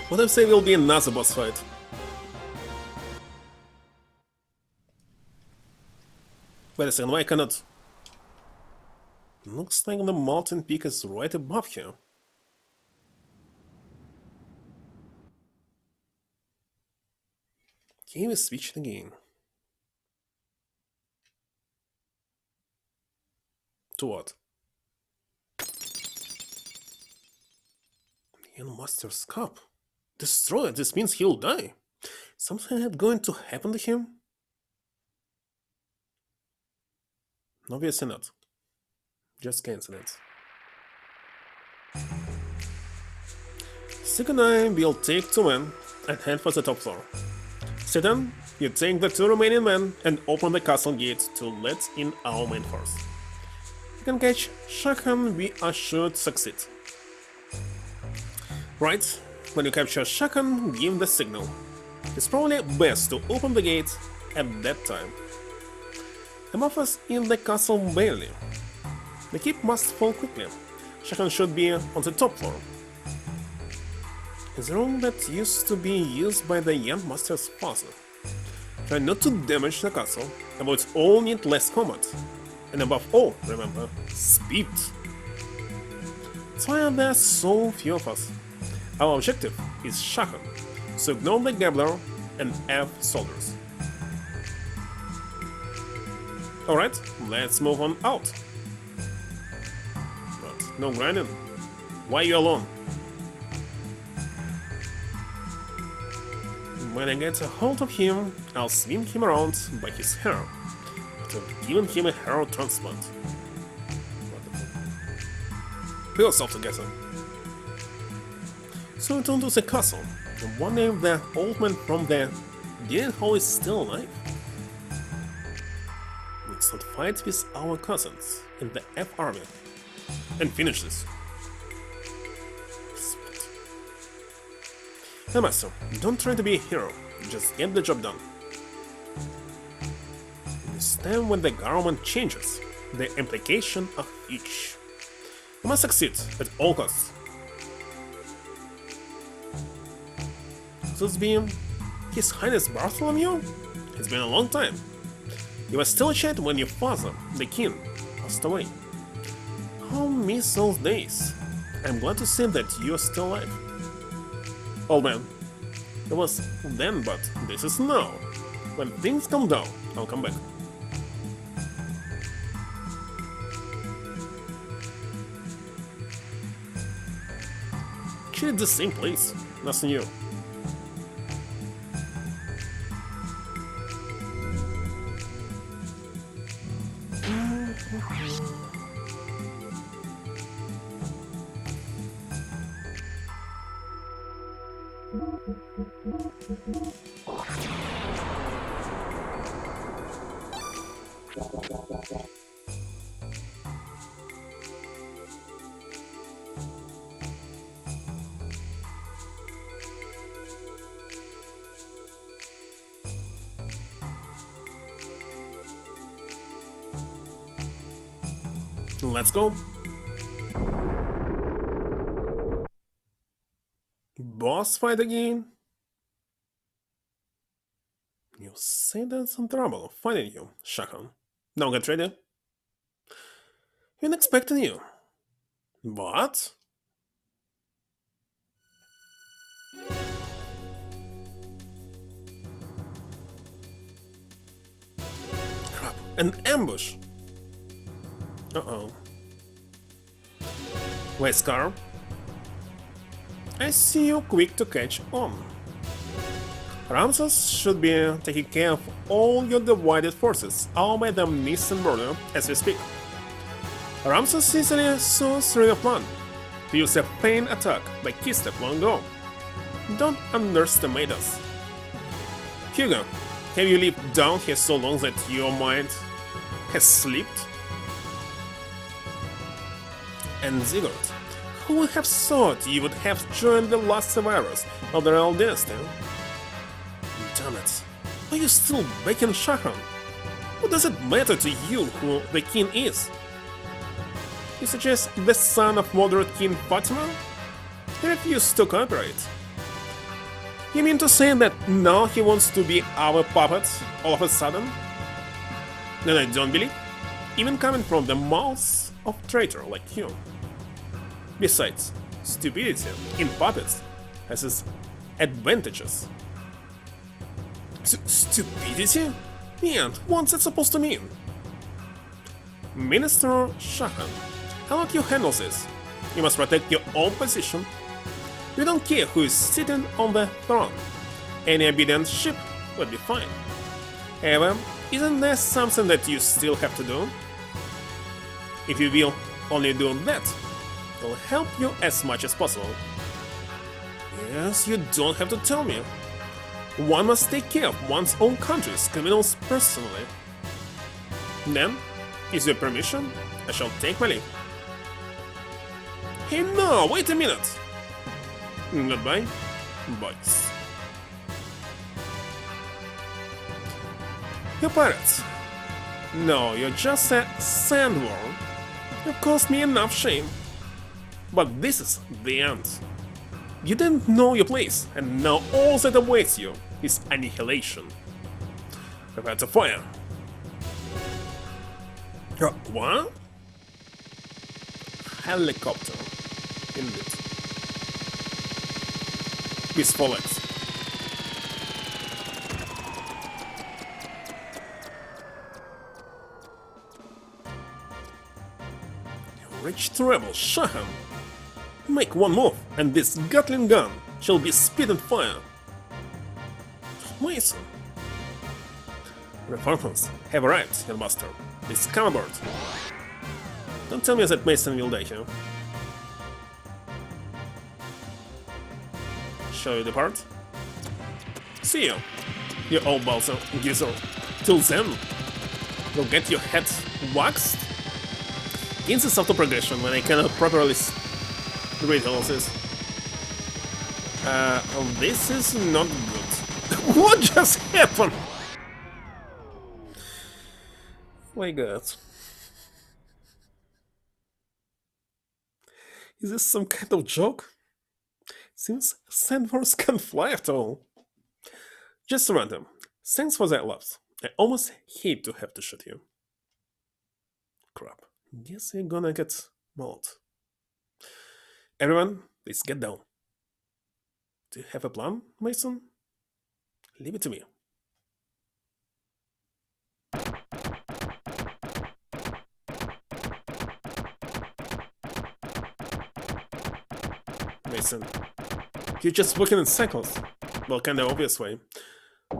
What if there will be another boss fight? Wait a second, why I cannot? Looks like the mountain peak is right above here. Can we switch again? To what? The Master's Cup. Destroy it, this means he'll die. Something is going to happen to him? Obviously not. Just coincidence. Sig and I will take 2 men and head for the top floor. Sitten, you take the 2 remaining men and open the castle gate to let in our main force. You can catch Shakan, we are sure to succeed. Right, when you capture Shakan, give the signal. It's probably best to open the gate at that time. Above us in the castle barely. The keep must fall quickly. Shakan should be on the top floor. It's a room that used to be used by the young master's father. Try not to damage the castle, avoid all needless combat. And above all, remember, speed. That's why there are so few of us. Our objective is Shakan, so ignore the Gambler and F soldiers. Alright, let's move on out. But no grinding. Why are you alone? When I get a hold of him, I'll swing him around by his hair, after giving him a hair transplant. Wonderful. Pull yourself together. So return to the castle, and wonder if the old man from the Dead Hall is still alive. Let's not fight with our cousins in the F army, and finish this. Hey Master, don't try to be a hero, just get the job done. Understand when the government changes, the implication of each. You must succeed at all costs. This being His Highness Bartholomew? It's been a long time. You were still a child when your father, the king, passed away. I'll miss those days. I'm glad to see that you are still alive. Old man, it was then, but this is now. When things calm down, I'll come back. Actually, it's the same place. Nothing new. Let's go. Boss fight again? You say there's some trouble finding you, Shahan. Now get ready. Been expecting you. What? Crap, an ambush! Uh-oh. Wait, Scar? I see you quick to catch on. Ramses should be taking care of all your divided forces all by the Nisan border as we speak. Ramses easily saw through your plan to use a feint attack by Keystep long ago. Don't underestimate us. Hugo, have you lived down here so long that your mind has slipped? And Sigurd, who would have thought you would have joined the last survivors of the Royal Dynasty? Damn it, are you still back in Shahan? What does it matter to you who the king is? You suggest the son of moderate King Fatima? He refused to cooperate. You mean to say that now he wants to be our puppet all of a sudden? Then I don't believe, even coming from the mouths of a traitor like you. Besides, stupidity in puppets has its advantages. Stupidity? And what's that supposed to mean? Minister Shahan, how about you handle this? You must protect your own position. We don't care who is sitting on the throne. Any obedient ship would be fine. However, isn't there something that you still have to do? If you will only do that, it will help you as much as possible. Yes, you don't have to tell me. One must take care of one's own country's criminals personally. Then, is your permission? I shall take my leave. Hey, no, wait a minute! Goodbye, boys. You're pirates. No, you're just a sandworm. You've caused me enough shame. But this is the end. You didn't know your place, and now all that awaits you is annihilation. Prepare to fire. What? Helicopter. Indeed. Peaceful legs. You rich rebel, Shahan. Make one move, and this Gatling gun shall be spit and fire. Mason. Reinforcements have arrived, Headmaster. Please come aboard. Don't tell me that Mason will die here. Shall we depart? See you, you old Balsa geezer. Till then, you'll get your head waxed? Instant auto-progression when I cannot properly read all this. This is not good. What just happened? My god. Is this some kind of joke? Since sandworms can't fly after all. Just random. Thanks for that laughs. I almost hate to have to shoot you. Crap. Guess you're gonna get mauled. Everyone, please get down. Do you have a plan, Mason? Leave it to me. Mason, you're just working in cycles. Well, kinda obvious way.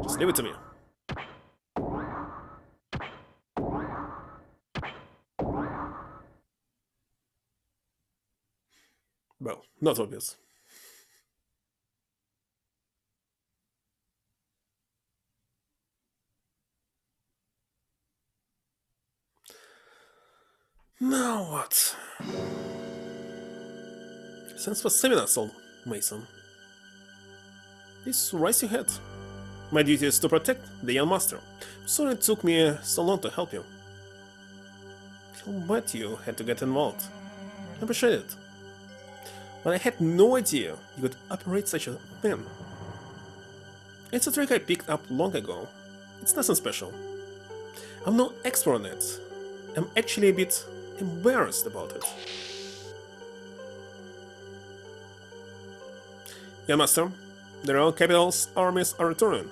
Just leave it to me. Well, not obvious. Now what? Thanks for saving us, old Mason. Please raise your head. My duty is to protect the young master. Sorry it took me so long to help you. I'll bet you had to get involved. I appreciate it. But I had no idea you could operate such a thing. It's a trick I picked up long ago. It's nothing special. I'm no expert on it. I'm actually a bit embarrassed about it. Yeah, Master. The Royal Capital's armies are returning.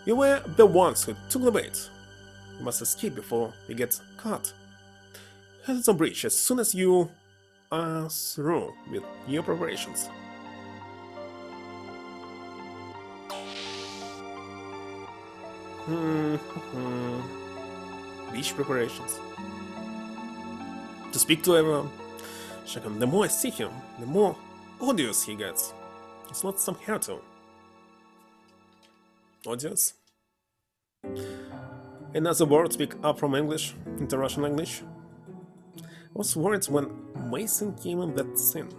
You were the ones who took the bait. You must escape before you get caught. Head to the bridge as soon as you are through with your preparations. Beach preparations. To speak to everyone. Shaken, the more I see him, the more odious he gets. It's not some hero. Odious? Another word pick up from English into Russian English. I was worried when Mason came in that scene.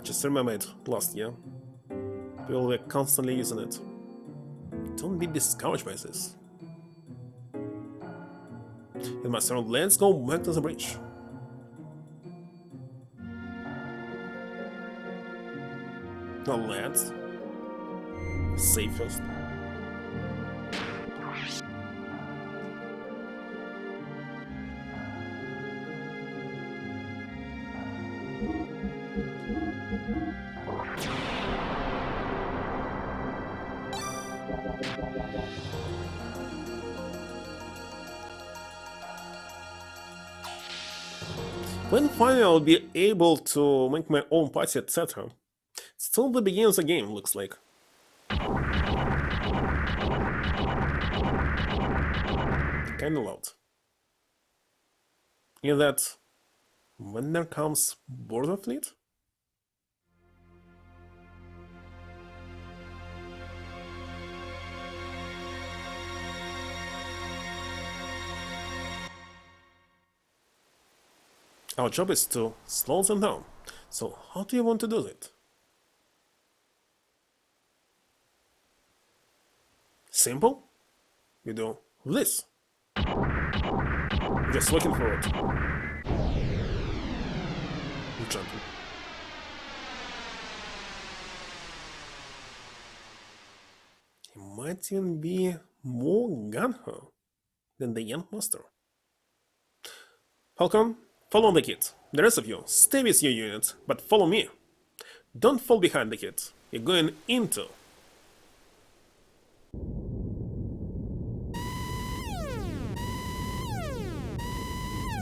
Just remember it last year. People were constantly using it. Don't be discouraged by this. Master, let's go back to the bridge. No, let's save first. When finally I'll be able to make my own party, etc. Still the beginning of the game, looks like. Kinda loud. Is that when there comes Border Fleet? Our job is to slow them down. So how do you want to do it? Simple? You do this. Just looking for it. You jumping. He might even be more gung-ho than the young master. Falcon, follow the kid. The rest of you, stay with your unit, but follow me. Don't fall behind the kid. You're going into.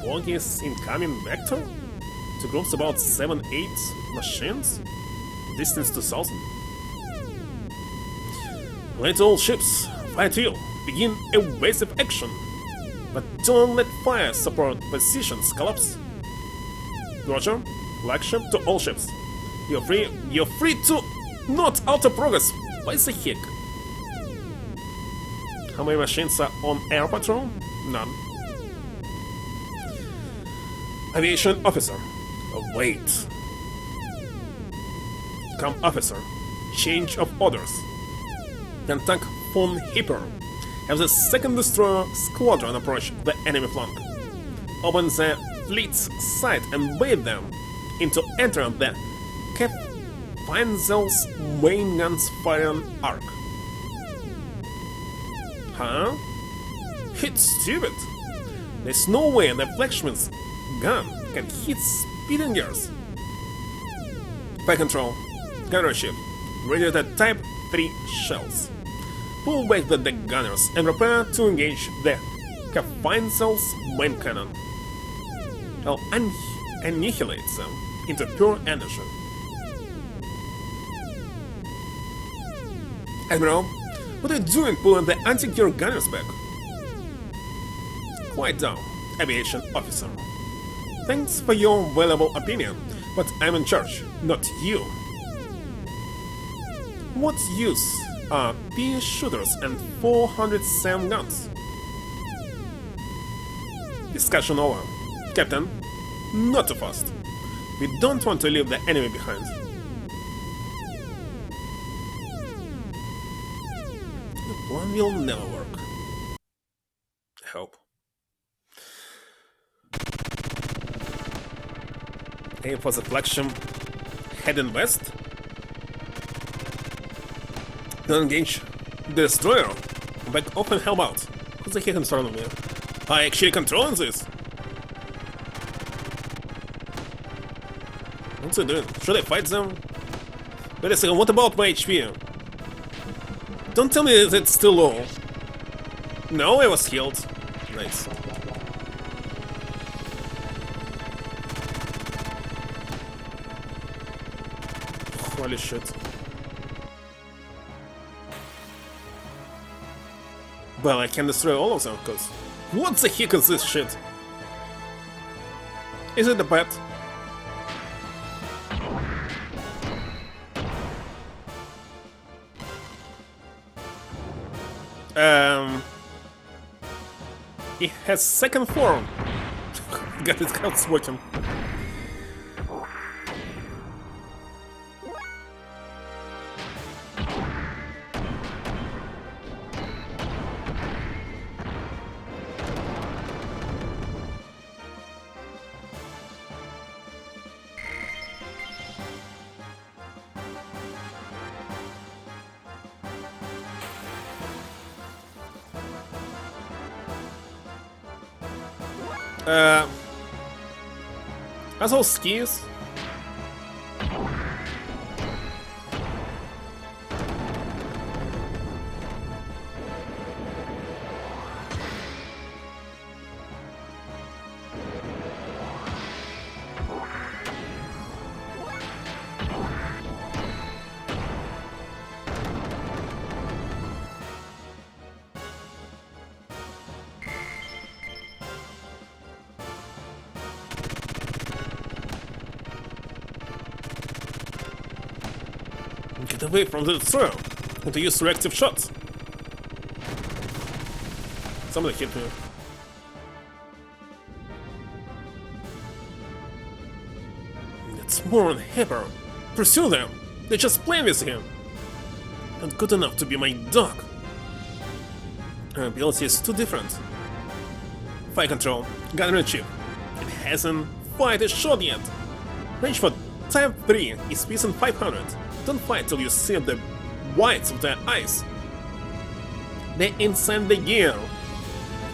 Bogey's incoming vector? Two groups about 7-8 machines? Distance 2000. Let all ships, fire to you, begin evasive action. But don't let fire support positions collapse. Roger, flag ship to all ships. You're free to not alter progress. Why the heck? How many machines are on air patrol? None. Aviation officer. Wait. Come officer. Change of orders. Contact von Hipper. Have the second destroyer squadron approach the enemy flank. Open the fleet's sight and bait them into entering the Cap Feinzel's main guns firing arc. Huh? It's stupid. There's no way the flagship's gun can hit Xenogears. Fire control. Gunner ship. Ready to Type 3 shells. Pull back the deck gunners and prepare to engage the Feinzel's main cannon. I'll annihilate them into pure energy. Admiral, what are you doing pulling the anti-gear gunners back? Quiet down, aviation officer. Thanks for your valuable opinion. But I'm in charge, not you. What use are pea shooters and 400 SAM guns? Discussion over. Captain, not too fast. We don't want to leave the enemy behind. The plan will never work. I hope. Aim for the flagship. Heading west. Engage the destroyer. Back off and help out. Who's the heck in front of me? I actually controlling this. What's he doing? Should I fight them? Wait a second, what about my HP? Don't tell me that it's still low. No, I was healed. Nice. Holy shit. Well, I can destroy all of them, cause... What the heck is this shit? Is it a pet? It has second form. God, it helps working. Are those skis? Get away from the destroyer and to use reactive shots. Somebody hit me. It's more on Hyper. Pursue them. They just play with him. Not good enough to be my dog. Her ability is too different. Fire control. Gunner chip. It hasn't fired a shot yet. Range for type 3 is PC 500. Don't fight till you see the whites of their eyes. They're inside the gear.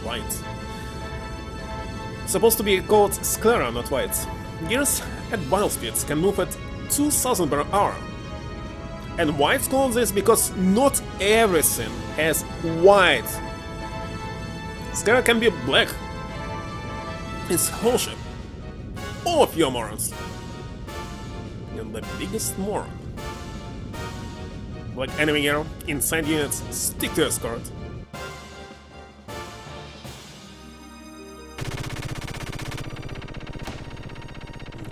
Right. Supposed to be called sclera, not whites. Gears at wild speeds can move at 2000 per hour. And whites call this because not everything has white. Sclera can be black. It's bullshit. All of you are morons. You're the biggest moron. Like enemy hero, inside units, stick to escort.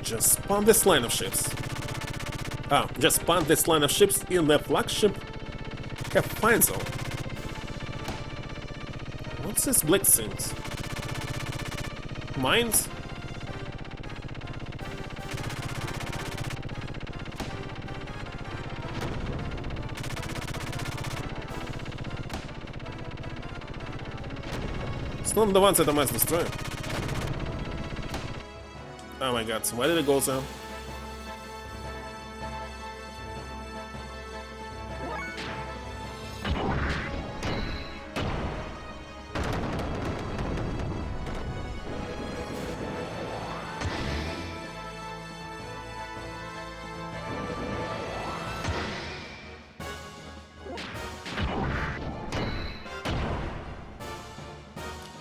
Just spawn this line of ships. Just spawn this line of ships in the flagship. Have fine zone. What's this black things? Mines? It's not the ones that I must destroy. Oh my god, so why did it go so?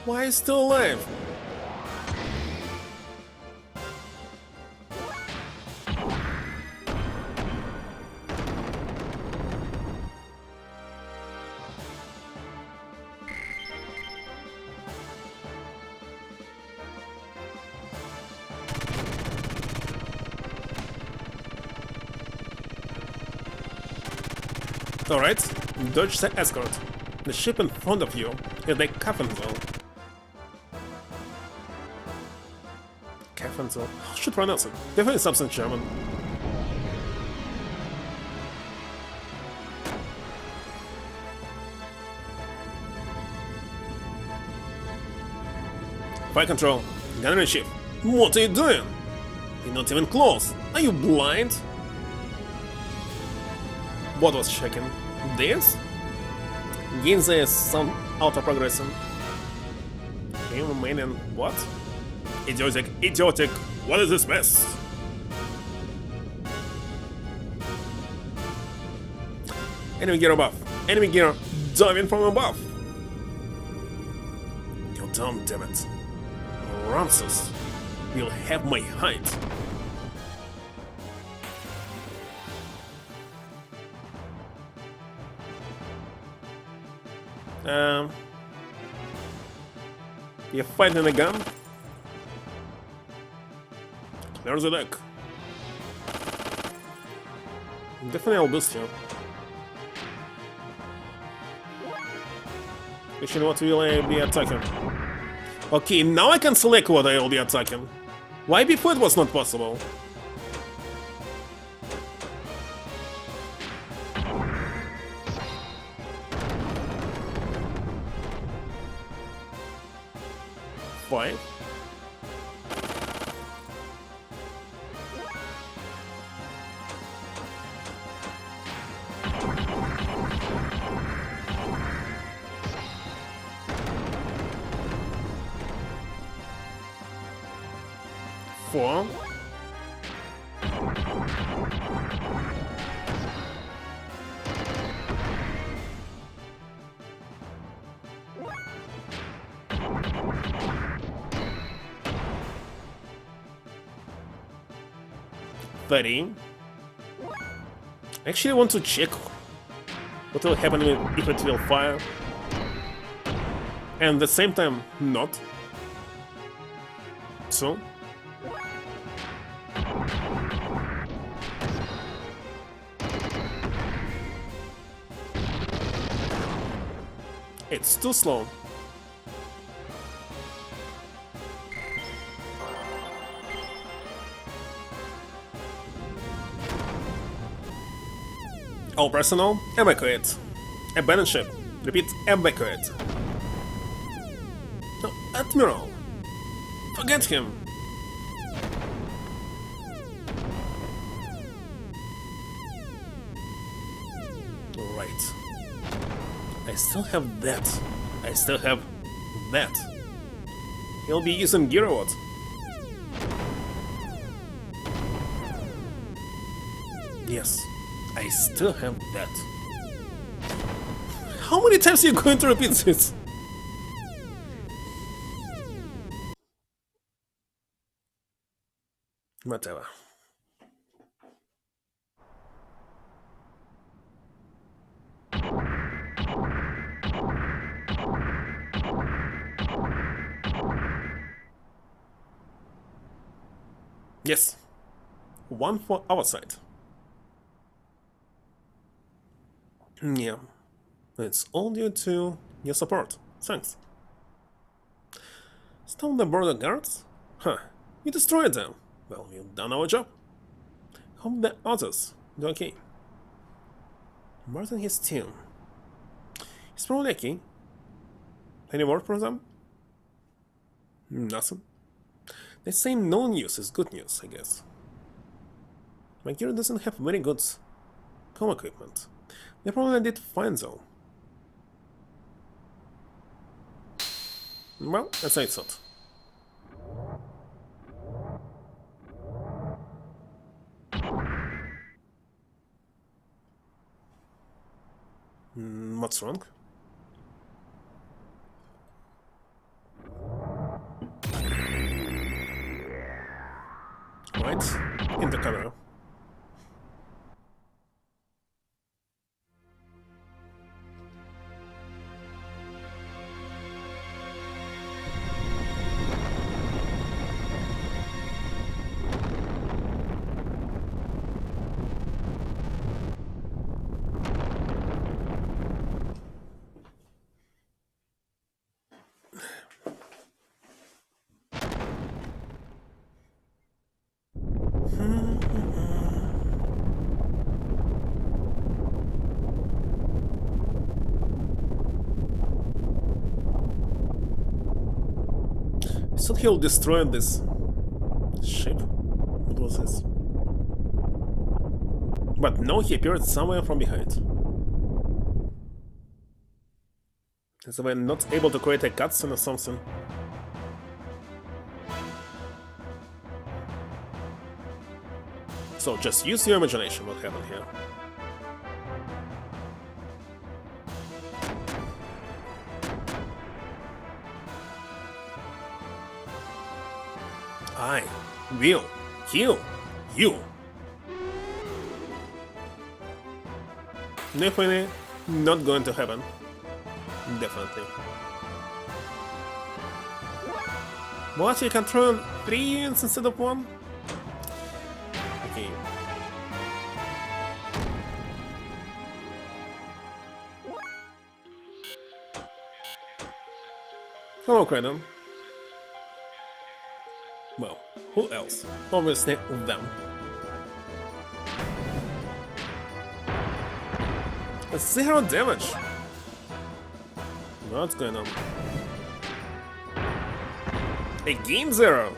Why is he still alive? Alright, dodge the escort. The ship in front of you is the Kaffensel. Kaffensel? How should I pronounce it? Definitely something German. Fire control. Gunnery ship. What are you doing? You're not even close. Are you blind? What was checking? This? Gains is some auto-progressing. Game remaining what? Idiotic, idiotic. What is this mess? Enemy gear above. Enemy gear diving from above. Go down, damn it. Ramses, you'll have my height. You're fighting a gun? Clear the deck. Definitely I'll boost you. Question, what will I be attacking? Okay, now I can select what I will be attacking. Why before it was not possible? Five. Four. I actually want to check what will happen if it will fire, and at the same time not. So it's too slow. All personnel, evacuate. Abandon ship. Repeat, evacuate. No, Admiral. Forget him. Right. I still have that. I still have that. He'll be using gear or what? Yes. I still have that. How many times are you going to repeat this? Whatever. Yes. One for our side. Yeah, it's all due to your support. Thanks. Stone the border guards? Huh, you destroyed them. Well, we've done our job. Hope the others do okay. Martin and his team. He's probably okay. Any word from them? Nothing. They say no news is good news, I guess. My gear doesn't have very good com equipment. They probably did fine though. Well, that's what I thought. What's wrong? Right, in the camera. So he'll destroy this ship. What was this? But no, he appeared somewhere from behind. So we're not able to create a cutscene or something. So just use your imagination what happened here. I will kill you. Definitely not going to happen. Definitely. What, you can throw 3 units instead of 1? Okay. Hello, Kraden. Well, who else? Obviously them. 0 damage. What's going on? Again 0.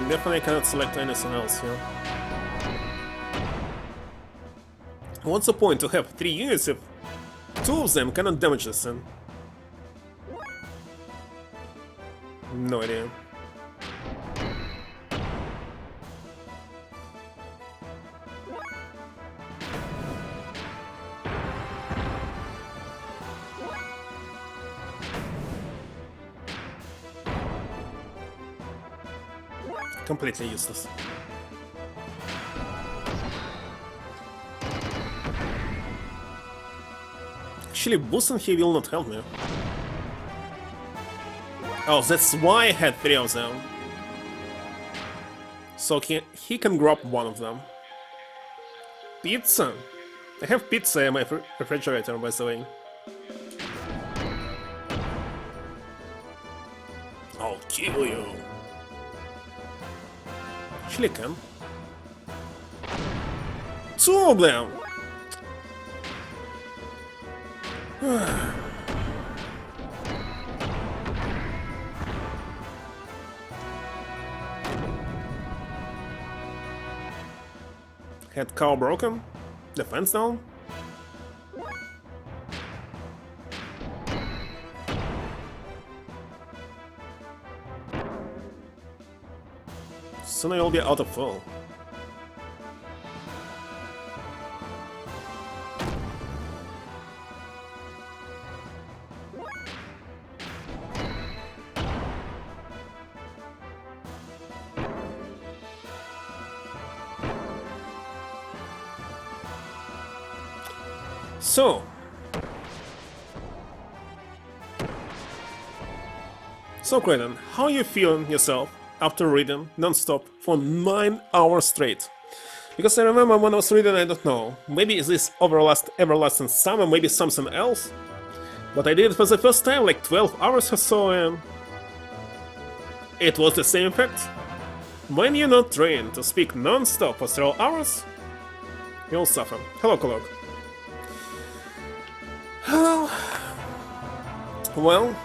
Definitely cannot select anything else here. What's the point to have 3 units if 2 of them cannot damage this thing? No idea. Completely useless. Actually, boosting he will not help me. Oh, that's why I had 3 of them. So he can grab 1 of them. Pizza? I have pizza in my refrigerator, by the way. I'll kill you. Actually can. 2 of them! Head cow broken? Defense down? Soon I'll be out of fuel. So Kraden, how you feeling yourself after reading non-stop for 9 hours straight? Because I remember when I was reading, I don't know, maybe is this Everlasting Summer, maybe something else? But I did it for the first time, like 12 hours or so, and it was the same effect. When you're not trained to speak non-stop for several hours, you'll suffer. Hello, Kolok. Well,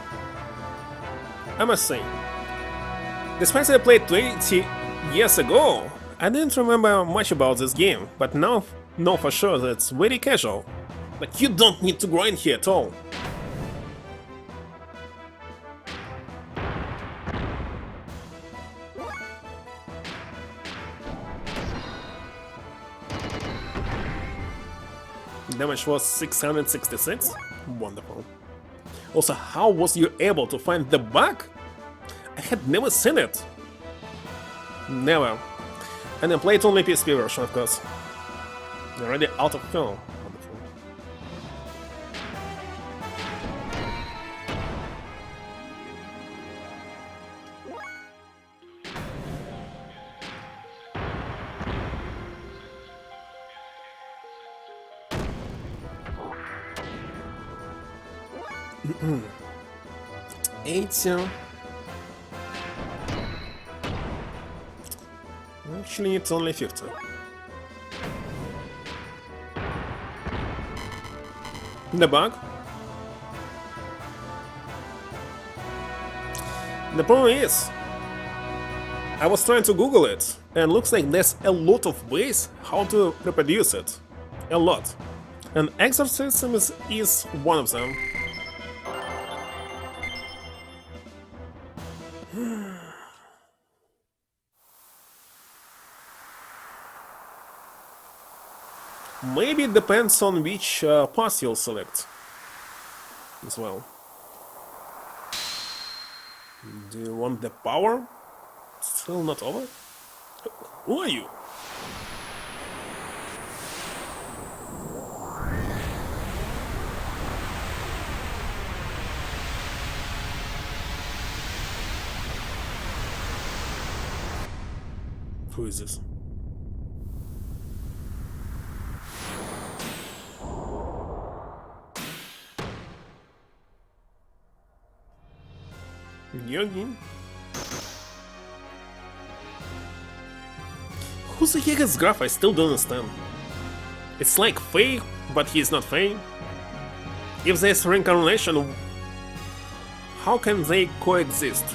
I must say, despite I played 20 years ago, I didn't remember much about this game, but now know for sure that it's very casual. Like, you don't need to grind here at all. Damage was 666? Wonderful. Also, how was you able to find the bug? I had never seen it. Never. And I played only PSP version, of course. Already out of film. Wonderful. 80. Actually, it's only 50. The bug? The problem is, I was trying to Google it, and looks like there's a lot of ways how to reproduce it. A lot. And exorcism is one of them. Maybe it depends on which pass you'll select as well. Do you want the power? Still not over? Who are you? Who is this? Yogi? Who the heck is Graf? I still don't understand. It's like Faye, but he's not Faye. If there's reincarnation, how can they coexist?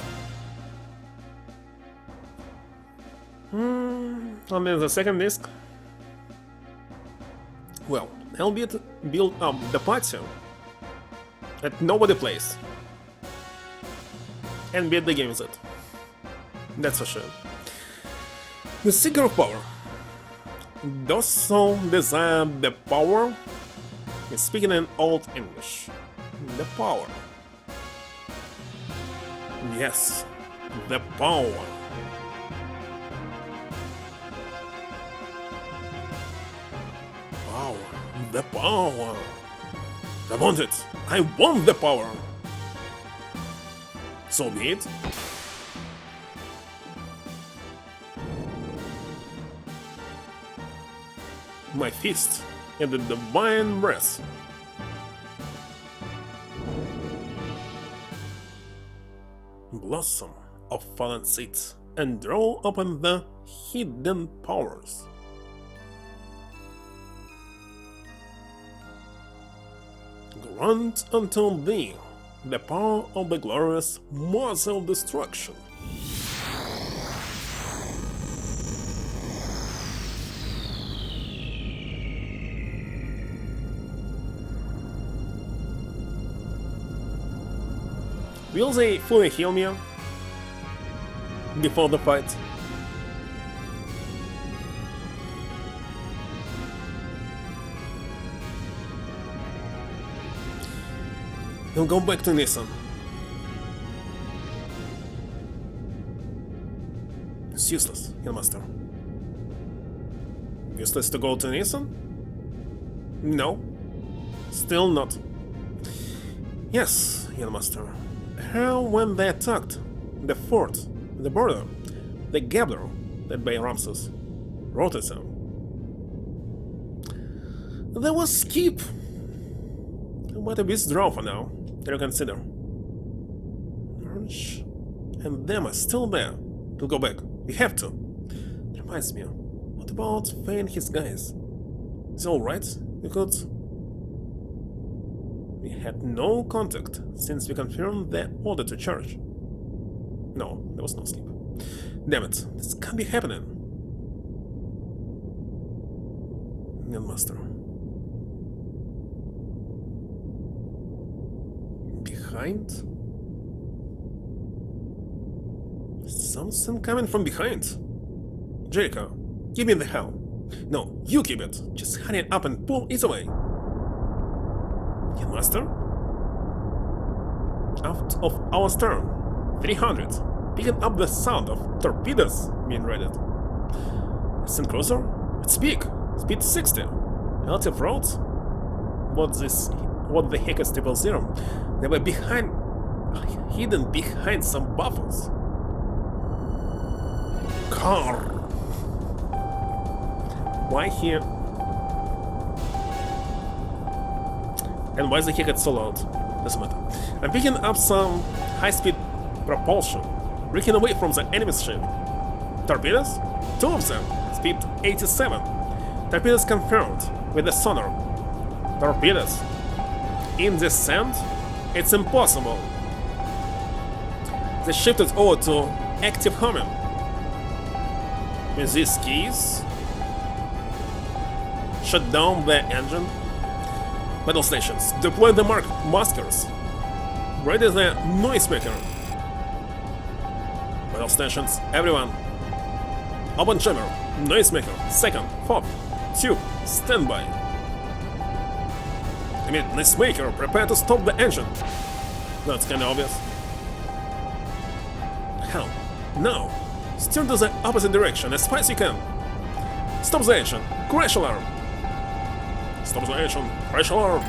Only the second disc? Well, I'll build up the party that nobody plays. And beat the game with it. That's for sure. The Seeker of Power. Those so desire the power. He's speaking in Old English. The power. Yes, the power. Power. The power. I want it. I want the power. So be it. My fist and the divine breath. Blossom of fallen seeds and draw open the hidden powers. Grant unto thee the power of the glorious Mother of Destruction. Will they fully heal me before the fight? He'll go back to Nissan. It's useless, Master. Useless to go to Nissan? No. Still not. Yes, Master. How when they attacked the fort, the border, the Gabler led by Ramses, Rotism. There was Skip. But a withdraw for now. Reconsider. Urge. And them are still there. We'll go back. We have to. Reminds me. What about Faye and his guys? Is it alright? We could. We had no contact since we confirmed the order to charge. No, there was no sleep. Damn it, this can't be happening. Master. Behind? Something coming from behind. Jericho, give me the helm. No, you keep it. Just hurry it up and pull it away. Master? Out of our stern, 300, picking up the sound of torpedoes being raided. Ascent cruiser? It's big, speed 60. Relative roads? What the heck is 000? They were hidden behind some buffers. Car. Why here? And why the heck it's so loud? Doesn't matter. I'm picking up some high-speed propulsion, breaking away from the enemy's ship. Torpedoes? Two of them, speed 87. Torpedoes confirmed with the sonar. Torpedoes? In descent? It's impossible. They shifted over to active homing. With these keys, shut down the engine. Battle stations, deploy the maskers. Ready the noisemaker. Battle stations, everyone. Open jammer, noisemaker, second, fob, tube, standby. I mean, noisemaker, prepare to stop the engine. That's kinda obvious. Hell, no. Steer to the opposite direction as fast as you can. Stop the engine, crash alarm. Stop the engine, crash alarm.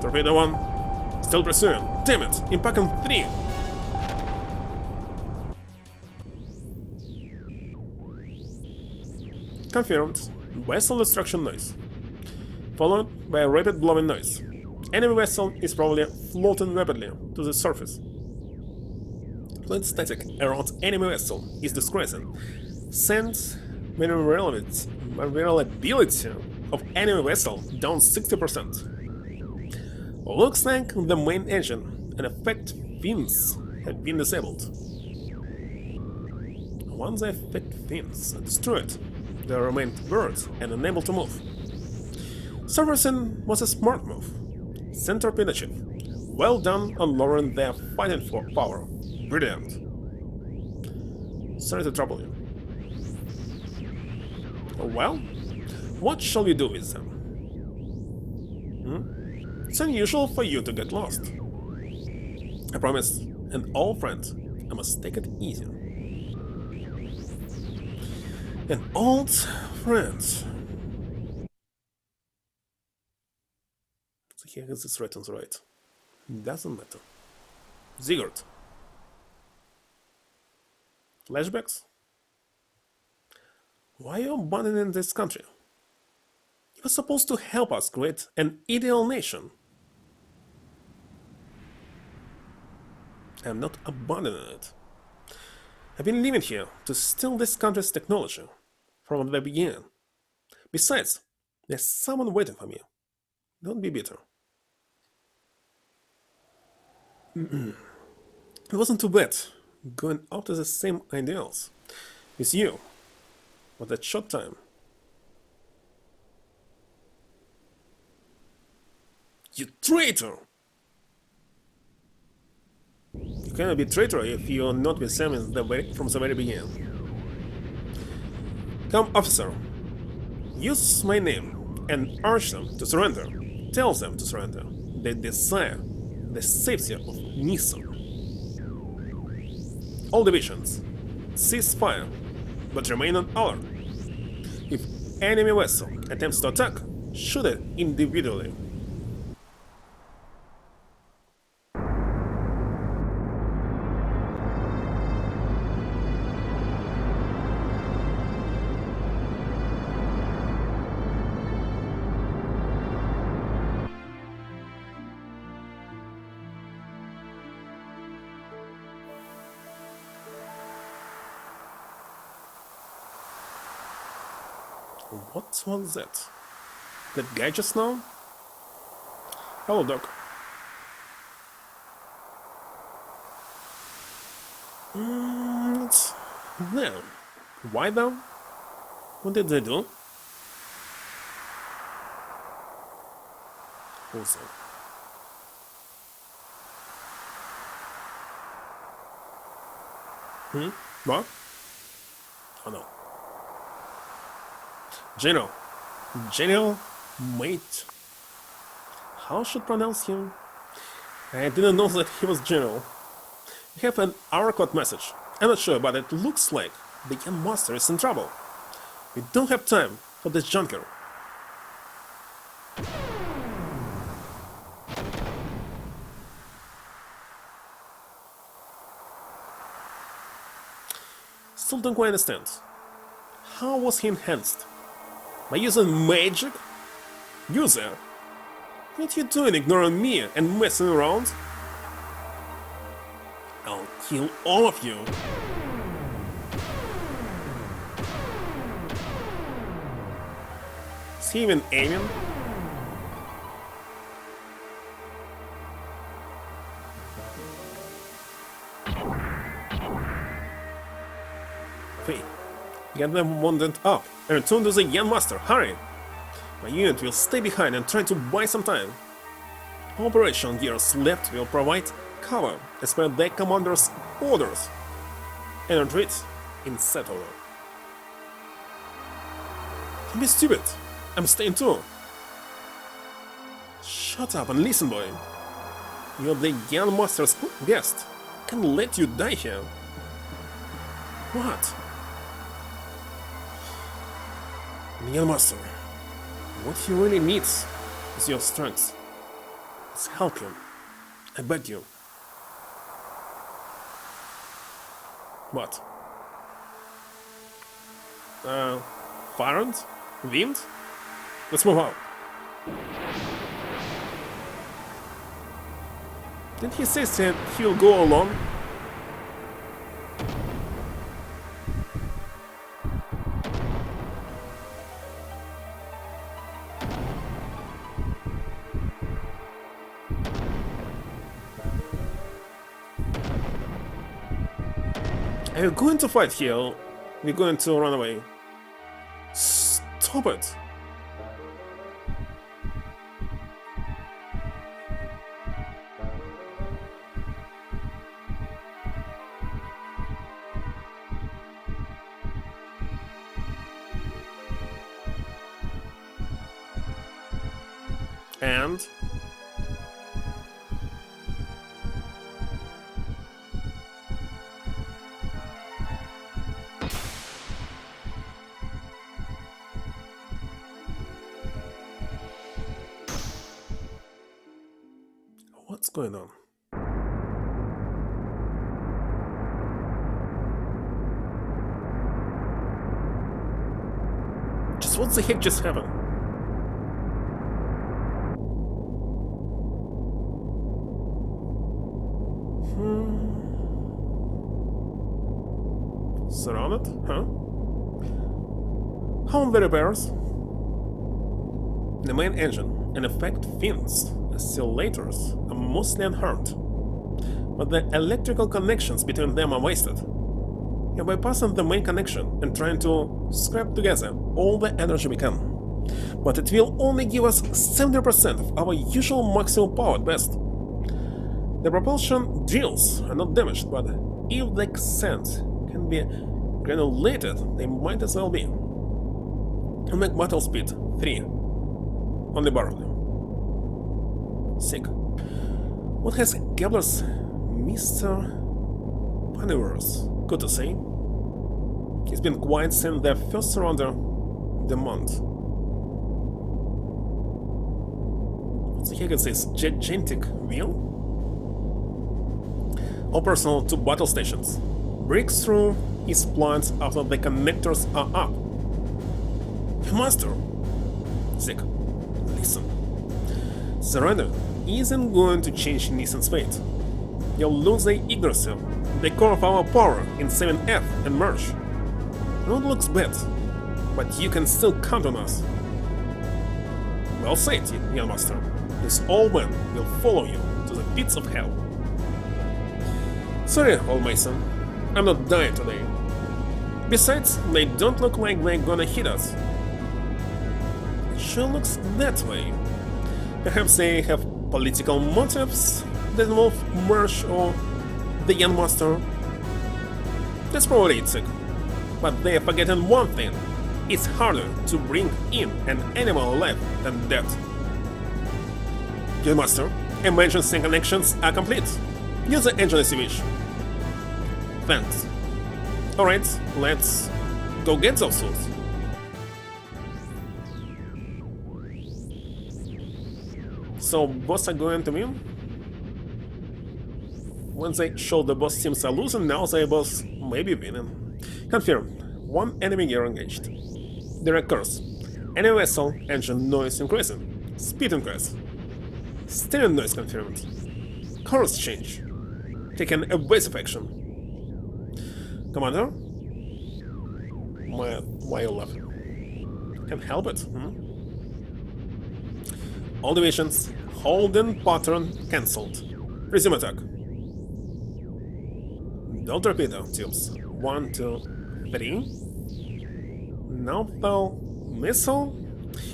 Torpedo 1, still pursuing. Damn it, impact on 3. Confirmed. Vessel destruction noise. Followed by a rapid blowing noise. Enemy vessel is probably floating rapidly to the surface. Fluid static around enemy vessel is decreasing. Sends maneuverability of enemy vessel down 60%. Looks like the main engine and effect fins have been disabled. Once the effect fins are destroyed, they remain birds and unable to move. Servicing was a smart move. Send torpedo chip. Well done on lowering their fighting power. Brilliant. Sorry to trouble you. Well, what shall we do with them? It's unusual for you to get lost. I promise an old friend, I must take it easy. An old friend. So here is this written right. Doesn't matter. Xenogears. Flashbacks? Why are you abandoning this country? You were supposed to help us create an ideal nation. I'm not abandoning it. I've been living here to steal this country's technology from the beginning. Besides, there's someone waiting for me. Don't be bitter. It wasn't too bad going after the same ideals with you for that short time. You traitor! You cannot be traitor if you're not with them from the very beginning. Come, officer. Use my name and urge them to surrender. Tell them to surrender. They desire the safety of Niso. All divisions, cease fire, but remain on alert. If enemy vessel attempts to attack, shoot it individually. What was that? That guy just now? Hello, Doc. It's them. Why though? What did they do? Who's that? What? Oh no. General Mate. How should I pronounce him? I didn't know that he was General. We have an hour code message. I'm not sure, but it looks like the young master is in trouble. We don't have time for this junker. Still don't quite understand. How was he enhanced? By using magic? User, what you doing ignoring me and messing around? I'll kill all of you. Is he even aiming? Wait, get them wounded up and return to the young master, hurry! My unit will stay behind and try to buy some time. Operation Gears left will provide cover as per their commander's orders and retreat in settler. Don't be stupid, I'm staying too. Shut up and listen, boy. You're the young master's guest. Can't let you die here. What? Young master, what he really needs is your strength. Let's help him. I beg you. What? Fire and wind? Let's move out. Didn't he say that he'll go alone? Are you going to fight here? Or we're going to run away? Stop it! And what's going on? Just what the heck just happened? Surrounded? Huh? How are the repairs? The main engine and effect fins oscillators are mostly unharmed, but the electrical connections between them are wasted. You're bypassing the main connection and trying to scrap together all the energy we can. But it will only give us 70% of our usual maximum power at best. The propulsion drills are not damaged, but if the sand can be granulated, they might as well be. And make battle speed 3. Only barely. Sick. What has Gabler's Mr. Panivers got to say? He's been quiet since their first surrender the month. What the heck is this? Gigantic wheel? All personnel to battle stations. Breaks through his plans after the connectors are up. Master! Sick. Listen. Surrender isn't going to change Nissan's fate. You'll lose the Yggdrasil, the core of our power in 7F and merge. Road looks bad, but you can still count on us. Well said, young master. This old man will follow you to the pits of hell. Sorry, old mason. I'm not dying today. Besides, they don't look like they're gonna hit us. It sure looks that way. Perhaps they have political motives that involve Merch or the young master. That's probably it, Sick. But they're forgetting one thing. It's harder to bring in an animal alive than that. Young master, emergency connections are complete. Use the engine as you wish. Thanks. Alright, let's go get those suits. So, boss are going to win? When they showed the boss teams are losing, now the boss may be winning. Confirm. One enemy gear engaged. Direct course. Any vessel engine noise increasing. Speed increase. Steering noise confirmed. Course change. Taking evasive action. Commander? Why are you laughing? Can't help it, All divisions, holding pattern cancelled. Resume attack. No torpedo tubes. 1, 2, 3. No though. Missile?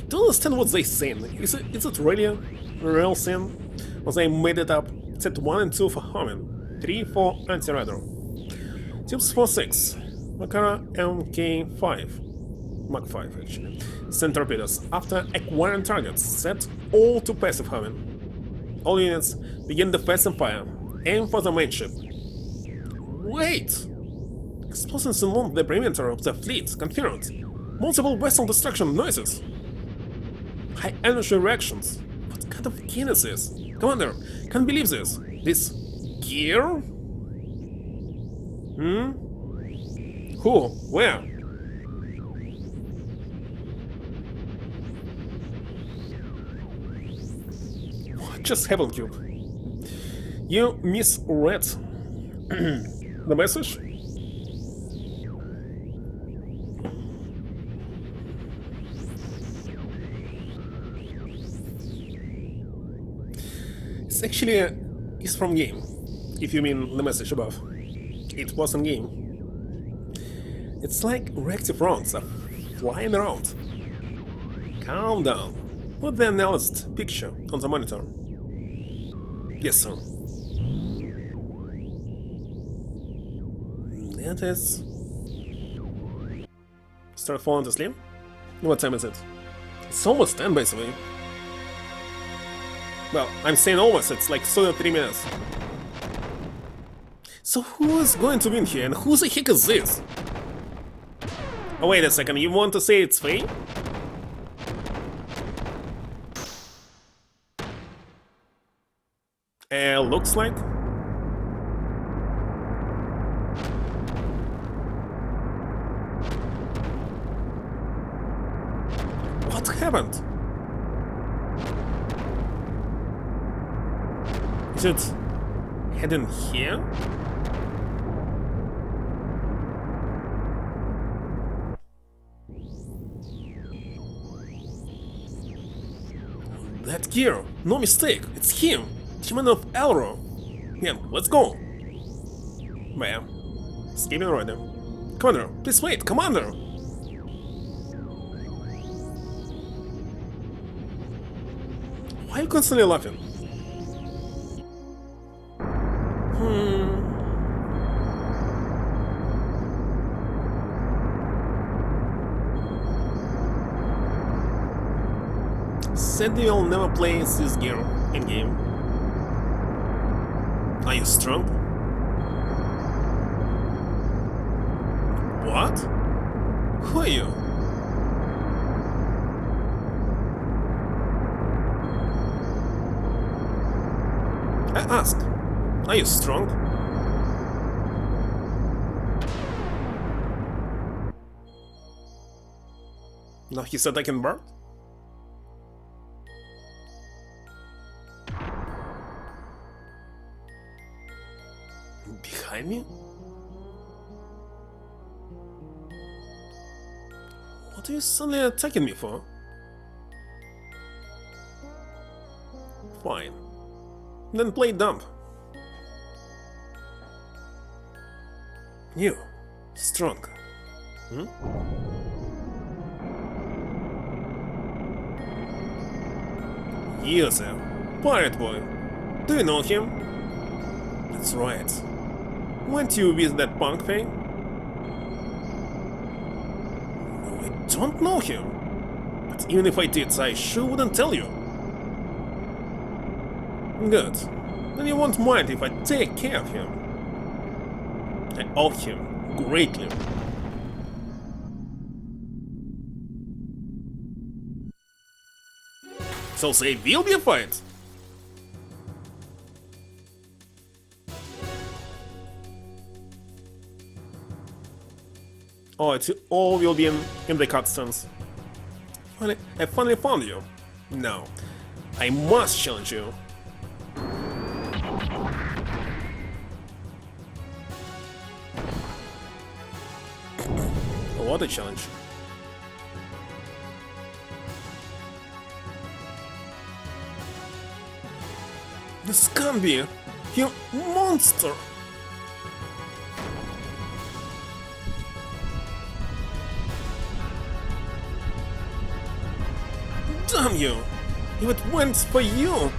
Don't understand what they saying. Is it really a real thing? Or they made it up? Set 1 and 2 for homing. 3 for anti-radar. Tubes for 6. Makara MK5. Mach 5 actually. Send torpedoes. After acquiring targets, set all to passive homing. All units begin defensive fire. Aim for the main ship. Wait! Explosions along the perimeter of the fleet confirmed. Multiple vessel destruction noises. High energy reactions. What kind of gear is this? Commander, can't believe this. This gear? Who? Where? What just happened, Cube? You misread the message? It's actually is from game, if you mean the message above. It wasn't game. It's like reactive rounds are flying around. Calm down. Put the analyzed picture on the monitor. Yes, sir. That is... Start falling asleep? What time is it? It's almost 10, by the way. Well, I'm saying almost, it's like 3 minutes. So who is going to win here, and who the heck is this? Oh, wait a second, you want to say it's Faye? Looks like. What happened? Is it heading here? That gear, no mistake, it's him, Chairman of Elro. Yeah, let's go. Bam. Escaping already. Commander, please wait, Commander! Why are you constantly laughing? Said you'll never play this gear in-game. Are you strong? What? Who are you? I ask, are you strong? No, he said I can burn? Behind me? What are you suddenly attacking me for? Fine. Then play dumb. You, strong. You, sir. Pirate boy. Do you know him? That's right. Weren't you with that punk thing? No, I don't know him. But even if I did, I sure wouldn't tell you. Good. Then you won't mind if I take care of him. I owe him greatly. So say will be a fight. Oh, it all will be in the cutscenes. I finally found you. Now, I must challenge you. What a challenge. This can't be! You monster! Damn you! If it went for you!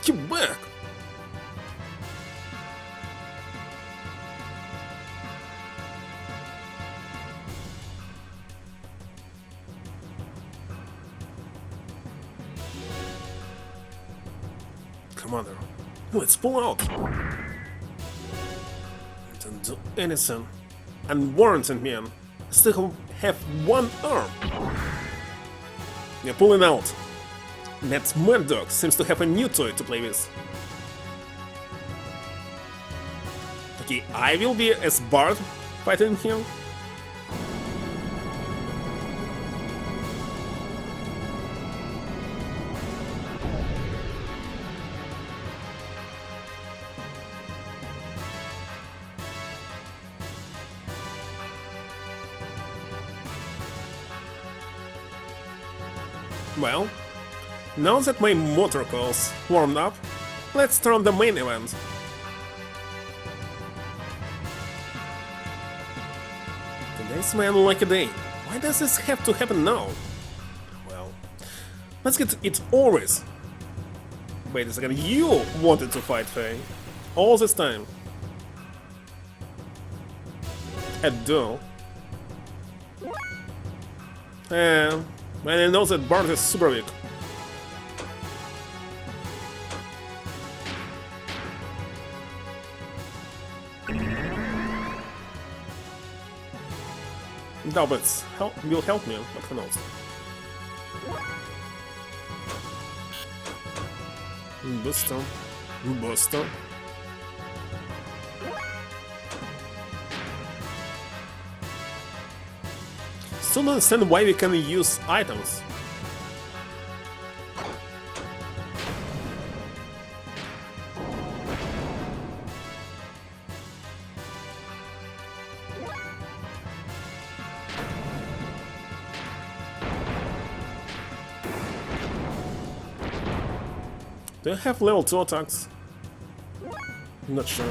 Get back! Commander, let's pull out! Don't do anything. Unwarranted, man. Still have one arm. You're pulling out. That Mad Dog seems to have a new toy to play with. Okay, I will be as Bard fighting him. Well, now that my motor coils warmed up, let's start the main event. Today's my unlucky day. Why does this have to happen now? Well, let's get it over with. Wait a second, you wanted to fight Faye all this time. A duel. And I know that Bart is super weak. Doubles will help me, but who knows? Buster. Buster. Still don't understand why we can use items. Do I have level 2 attacks? I'm not sure.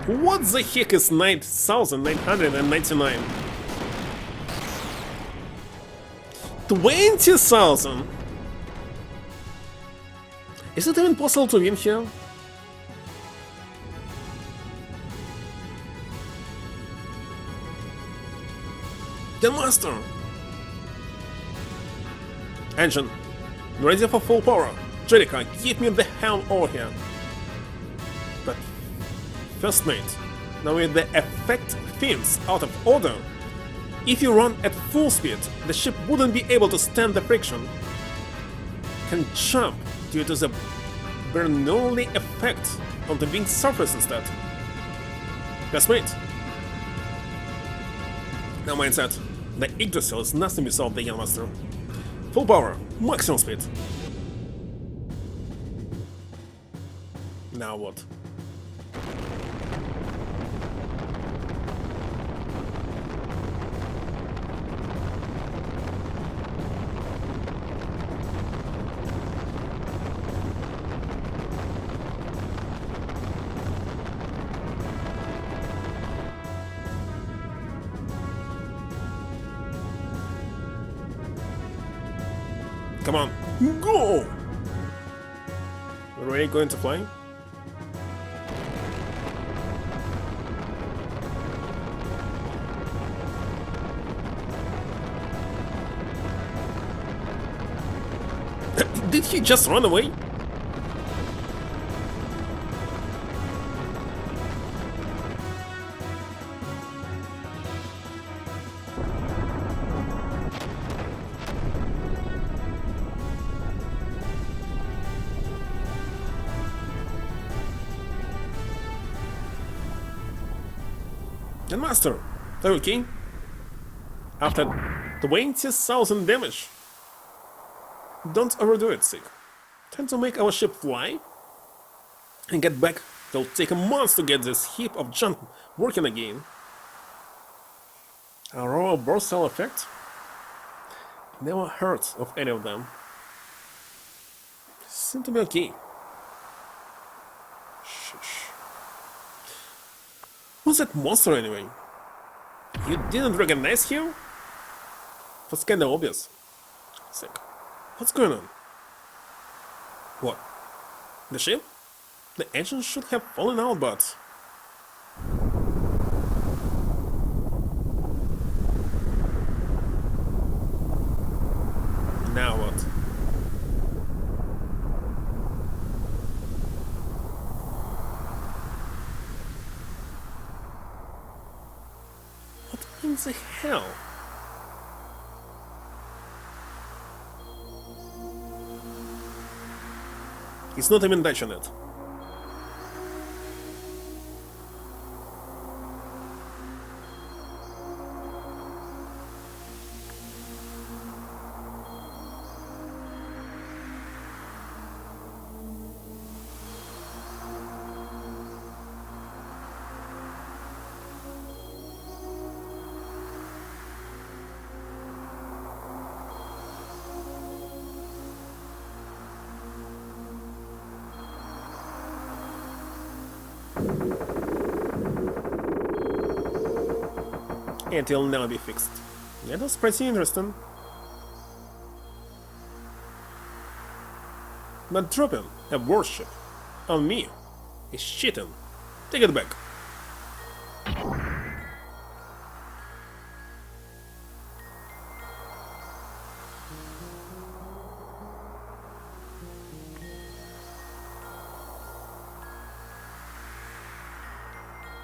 What the heck is 9,999? 20,000! Is it even possible to win here? The master! Engine, ready for full power. Jericho, give me the hell over here. But first mate, now with the effect fins out of order, if you run at full speed, the ship wouldn't be able to stand the friction. Can jump due to the Bernoulli effect on the wing surface instead. First mate. Now mindset. The Yggdrasil is nothing without the Master. Full power, maximum speed. Now what? Come on, go! We're really going to fly? Did he just run away? Master, are you okay? After 20,000 damage? Don't overdo it, Sig. Trying to make our ship fly and get back. It'll take a month to get this heap of junk working again. Aurora burst cell effect? Never heard of any of them. Seem to be okay. Shush. Who's that monster anyway? You didn't recognize him? That's kinda obvious. Sick. What's going on? What? The ship? The engine should have fallen out, but... Now what? What in the hell? He's not even touching it. And it'll now be fixed. Yeah, that's pretty interesting. But dropping a warship on me is cheating. Take it back.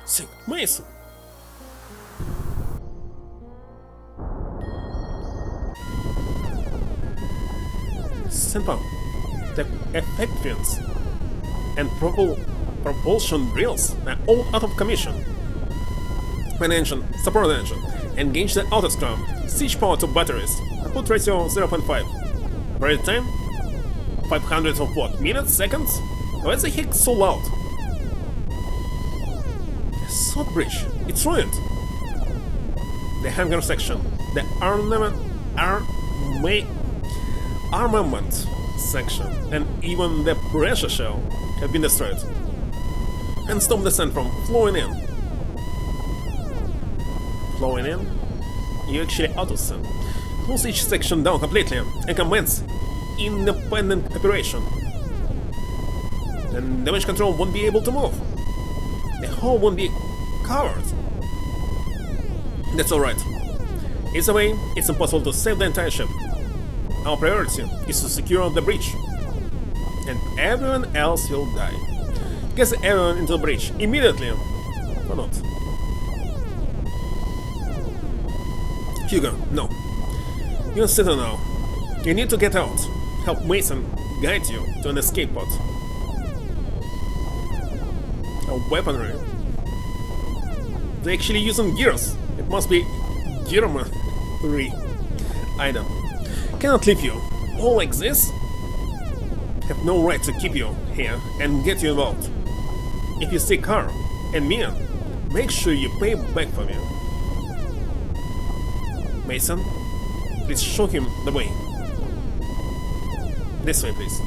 Sick, Mason. Simple. The effect fins and propulsion drills are all out of commission. Main engine, support engine, engage the auto scrum, switch power to batteries, output ratio 0.5. Ready time? 500 of what? Minutes? Seconds? Why is the heck so loud? The sword bridge, it's ruined. The hangar section, the armament section, and even the pressure shell have been destroyed. And stop the sand from flowing in. Flowing in? You actually auto-send. Close each section down completely and commence independent operation. Then damage control won't be able to move. The hull won't be covered. That's alright. Either way, it's impossible to save the entire ship. Our priority is to secure the breach, and everyone else will die. Get everyone into the breach immediately, or not? Hugo, no. You're sitting now. You need to get out. Help Mason guide you to an escape pod. A weaponry. They're actually using gears. It must be gearmanry item. Cannot leave you. All like this? Have no right to keep you here and get you involved. If you see Carl and Mia, make sure you pay back for me. Mason, please show him the way. This way, please.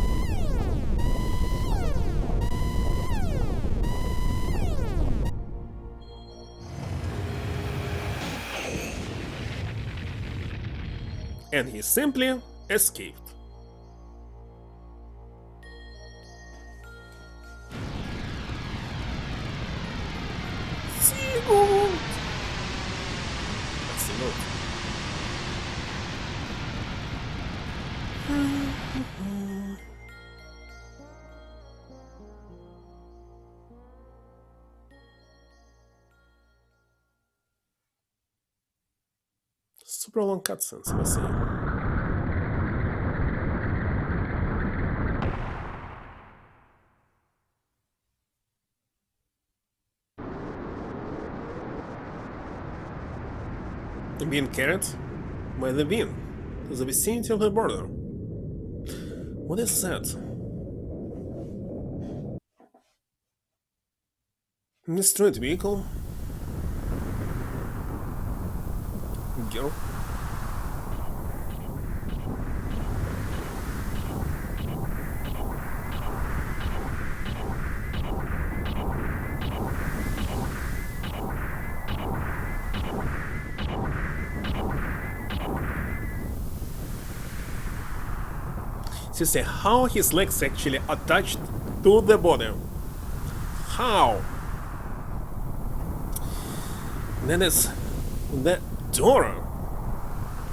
And he simply escaped. Sigurd! That's the note. Super long cutscenes, let's see. being carried by the wind to the vicinity of the border. What is that? Destroyed vehicle? Girl? See how his legs actually attached to the body. How? That is the door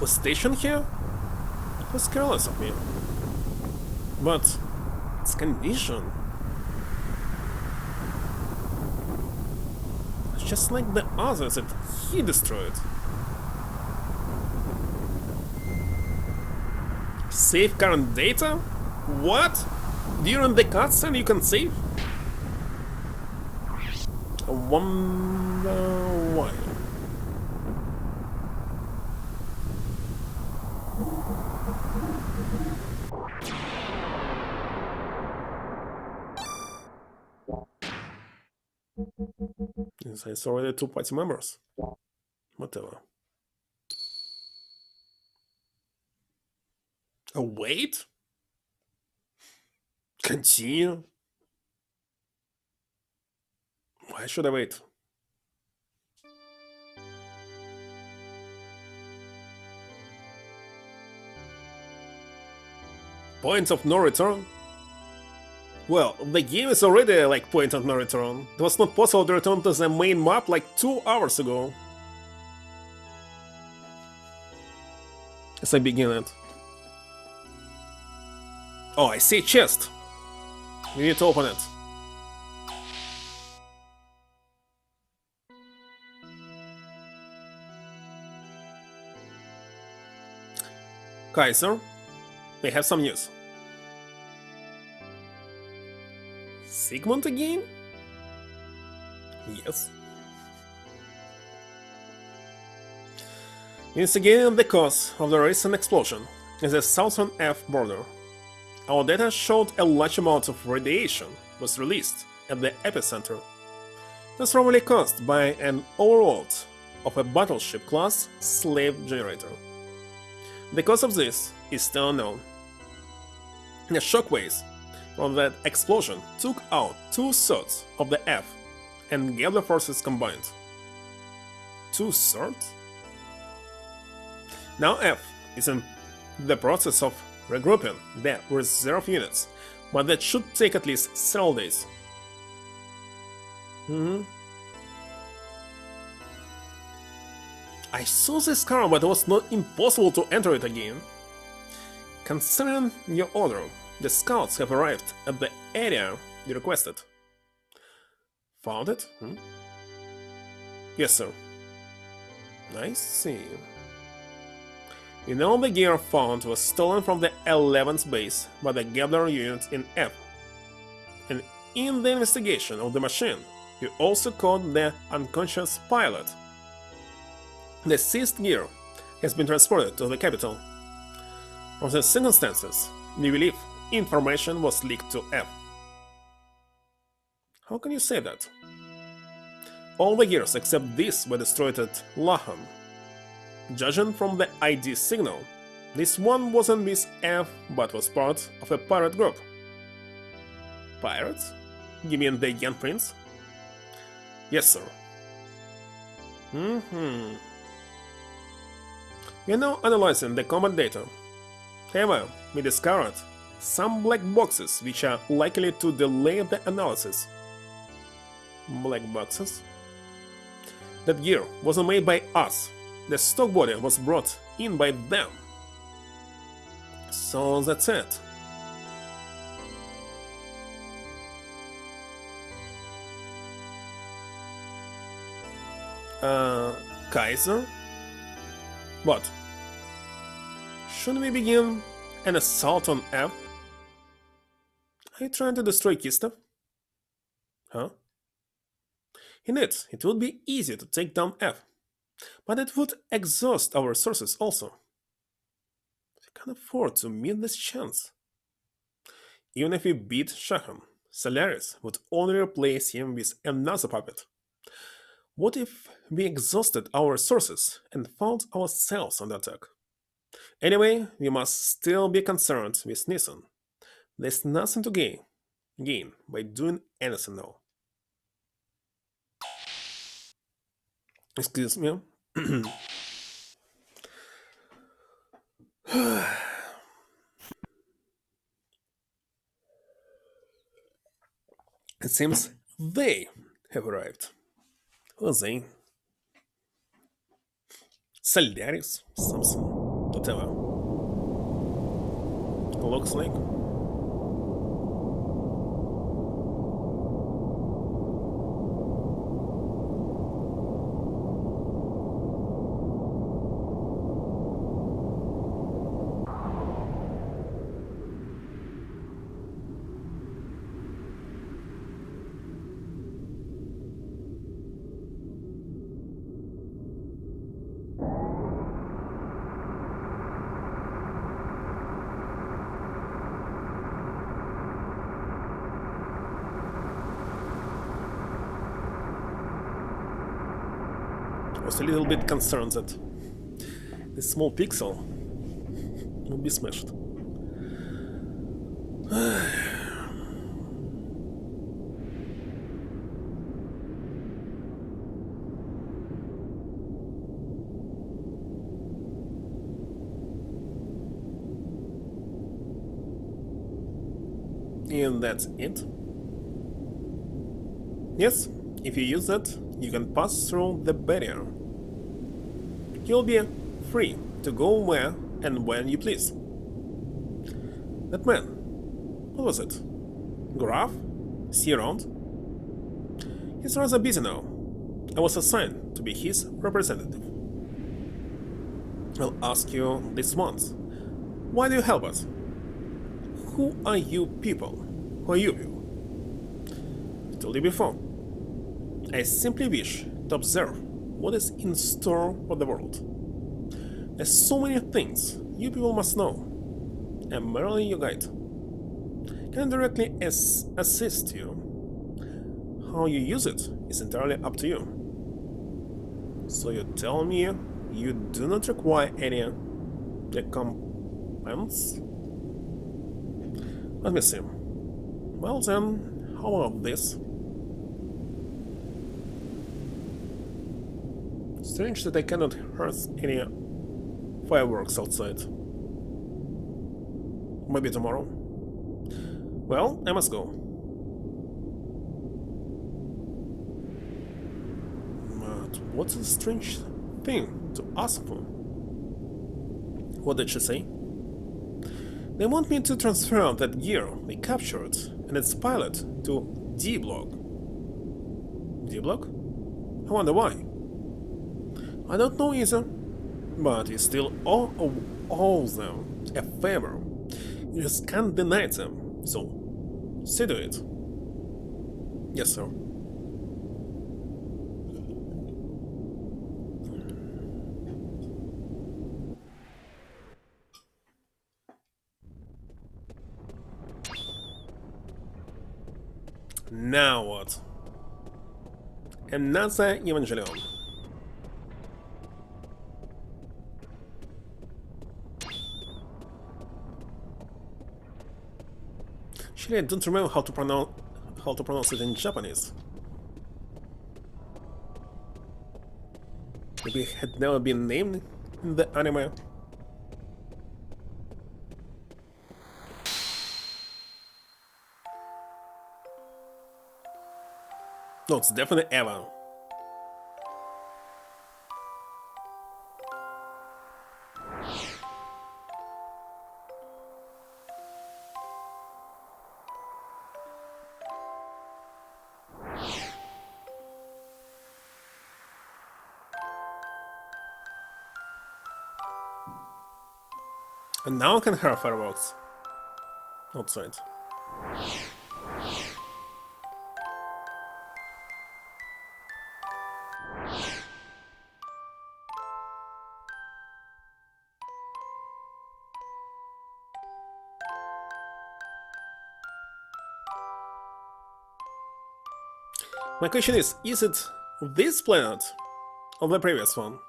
was stationed here? It was careless of me. But its condition, it's just like the others that he destroyed. Save current data? What? During the cutscene you can save? I wonder why. Yes, it's already 2 party members. Whatever. Oh, wait? Continue? Why should I wait? Points of no return? Well, the game is already like point of no return. It was not possible to return to the main map like 2 hours ago. As I begin it. Oh, I see a chest. We need to open it. Kaiser, we have some news. Sigmund again? Yes. Investigating the cause of the recent explosion in the southern F border. Our data showed a large amount of radiation was released at the epicenter. It was probably caused by an overload of a battleship-class slave generator. The cause of this is still unknown. The shockwaves from that explosion took out 2/3 of the F and Gabler forces combined. 2/3? Now F is in the process of regrouping the reserve units, but that should take at least several days. I saw this car, but it was not impossible to enter it again. Considering your order, the scouts have arrived at the area you requested. Found it? Yes, sir. I see. You know the gear found was stolen from the 11th base by the Gabler unit in F. And in the investigation of the machine, you also caught the unconscious pilot. The seized gear has been transported to the capital. From the circumstances, we believe information was leaked to F. How can you say that? All the gears except this were destroyed at Lahan. Judging from the ID signal, this one wasn't Miss F, but was part of a pirate group. Pirates? You mean the young prince? Yes, sir. We are now analyzing the combat data. However, we discovered some black boxes which are likely to delay the analysis. Black boxes? That gear wasn't made by us. The stock body was brought in by them. So that's it. Kaiser? What? Shouldn't we begin an assault on F? Are you trying to destroy Kistov? Huh? Indeed, it would be easy to take down F. But it would exhaust our resources also. We can't afford to miss this chance. Even if we beat Shahan, Solaris would only replace him with another puppet. What if we exhausted our resources and found ourselves under attack? Anyway, we must still be concerned with Nissan. There's nothing to gain by doing anything now. Excuse me. It seems they have arrived. Who are they? Solaris? Something. Whatever. Looks like. Was a little bit concerned that this small pixel will be smashed. And that's it. Yes, if you use that, you can pass through the barrier. You'll be free to go where and when you please. That man, what was it? Graf? See around? He's rather busy now. I was assigned to be his representative. I'll ask you this once. Why do you help us? Who are you people? Who are you people? I told you before. I simply wish to observe what is in store for the world. There's so many things you people must know. I'm merely your guide. Can I directly assist you? How you use it is entirely up to you. So you tell me you do not require any recompense? Let me see. Well then, how about this? Strange that I cannot hear any fireworks outside. Maybe tomorrow. Well, I must go. But what's a strange thing to ask for? What did she say? They want me to transfer that gear they captured and its pilot to D-Block. D-Block? I wonder why. I don't know either, but we still owe them a favor. You just can't deny them, so see to it. Yes, sir. Now what? Another Evangelion. Actually, I don't remember how to pronounce it in Japanese. Maybe it had never been named in the anime. No, it's definitely Eva. And now I can hear fireworks outside. My question is it this planet or the previous one?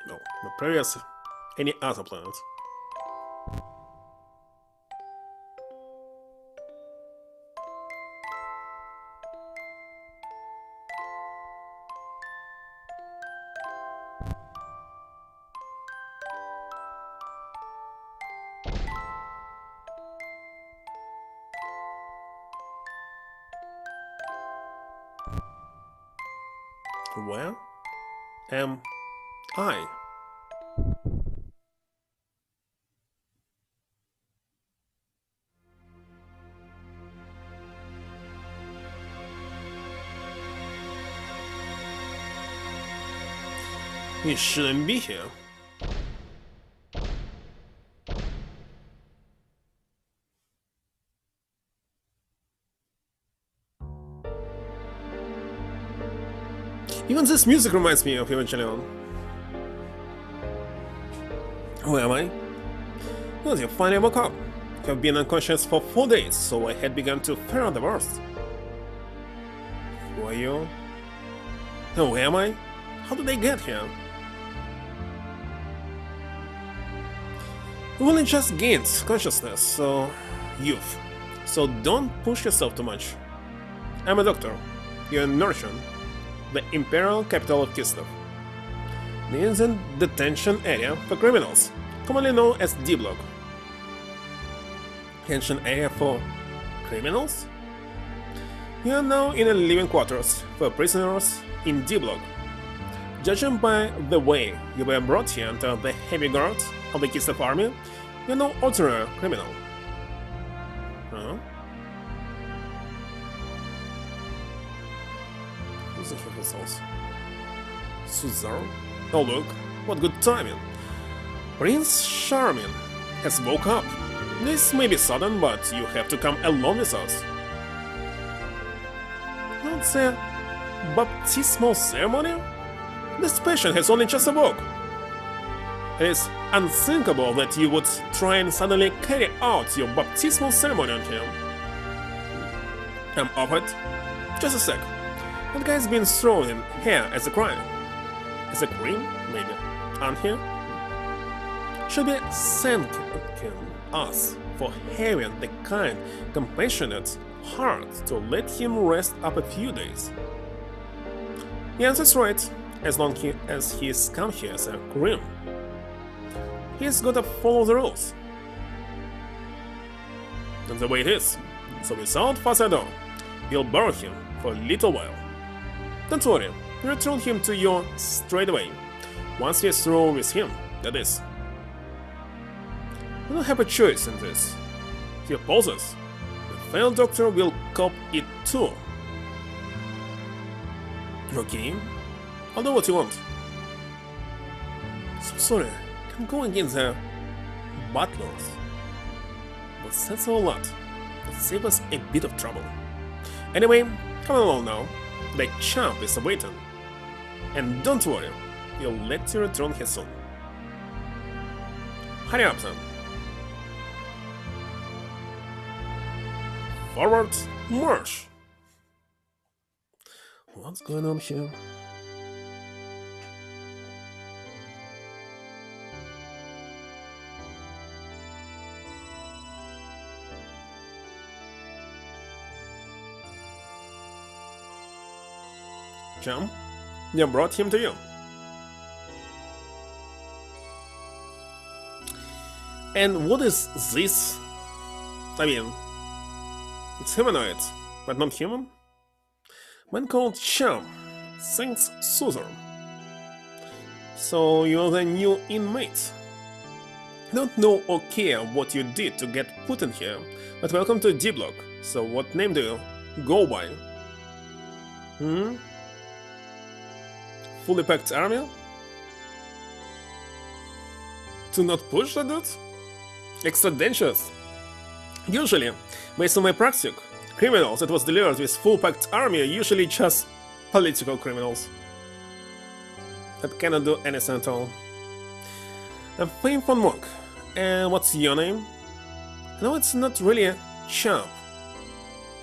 No, the previous, any other planet. Where am I? You shouldn't be here. Even this music reminds me of Evangelion. Where am I? Well, you finally woke up. Have been unconscious for 4 days, so I had begun to fear the worst. Who are you? And where am I? How did I get here? You only just gained consciousness, so youth. So don't push yourself too much. I'm a doctor. You're in Norchon, the imperial capital of Kislev. This is a detention area for criminals, commonly known as D-Block. Detention area for criminals? You are now in a living quarters for prisoners in D-Block. Judging by the way you were brought here under the heavy guard of the Kislev army, you're no ordinary criminal. Huh? Who's the results? Suzar? Oh look, what good timing! Prince Charming has woke up. This may be sudden, but you have to come along with us. Not the baptismal ceremony? This patient has only just awoke. It is unthinkable that you would try and suddenly carry out your baptismal ceremony on him. I'm offered. Just a sec. That guy's been thrown in here as a crime. As a cream, maybe. Aren't he? Should be thanking us for having the kind, compassionate heart to let him rest up a few days. Yes, that's right. As long as he's come here as a cream. He's gotta follow the rules. That's the way it is. So without further ado, you'll borrow him for a little while. Don't worry, return him to you straight away. Once we're through with him, that is. You don't have a choice in this. If he opposes, the failed doctor will cop it too. Okay, I'll do what you want. So sorry, I'm going against the butlers. But that's a lot. That save us a bit of trouble. Anyway, come along now. The champ is awaiting. And don't worry, you'll let you return here soon. Hurry up then. Forward, march! What's going on here? Jump, they brought him to you. And what is this? I mean, it's humanoid, but not human? Man called Cham, thanks Suzor. So you're the new inmate. I don't know or care what you did to get put in here, but welcome to D-Block. So what name do you go by? Fully packed army? To not push the dude? Extra dangerous. Usually, based on my practice, criminals that was delivered with full packed army are usually just political criminals that cannot do anything at all. I'm Faithful Monk. And what's your name? No, it's not really a champ.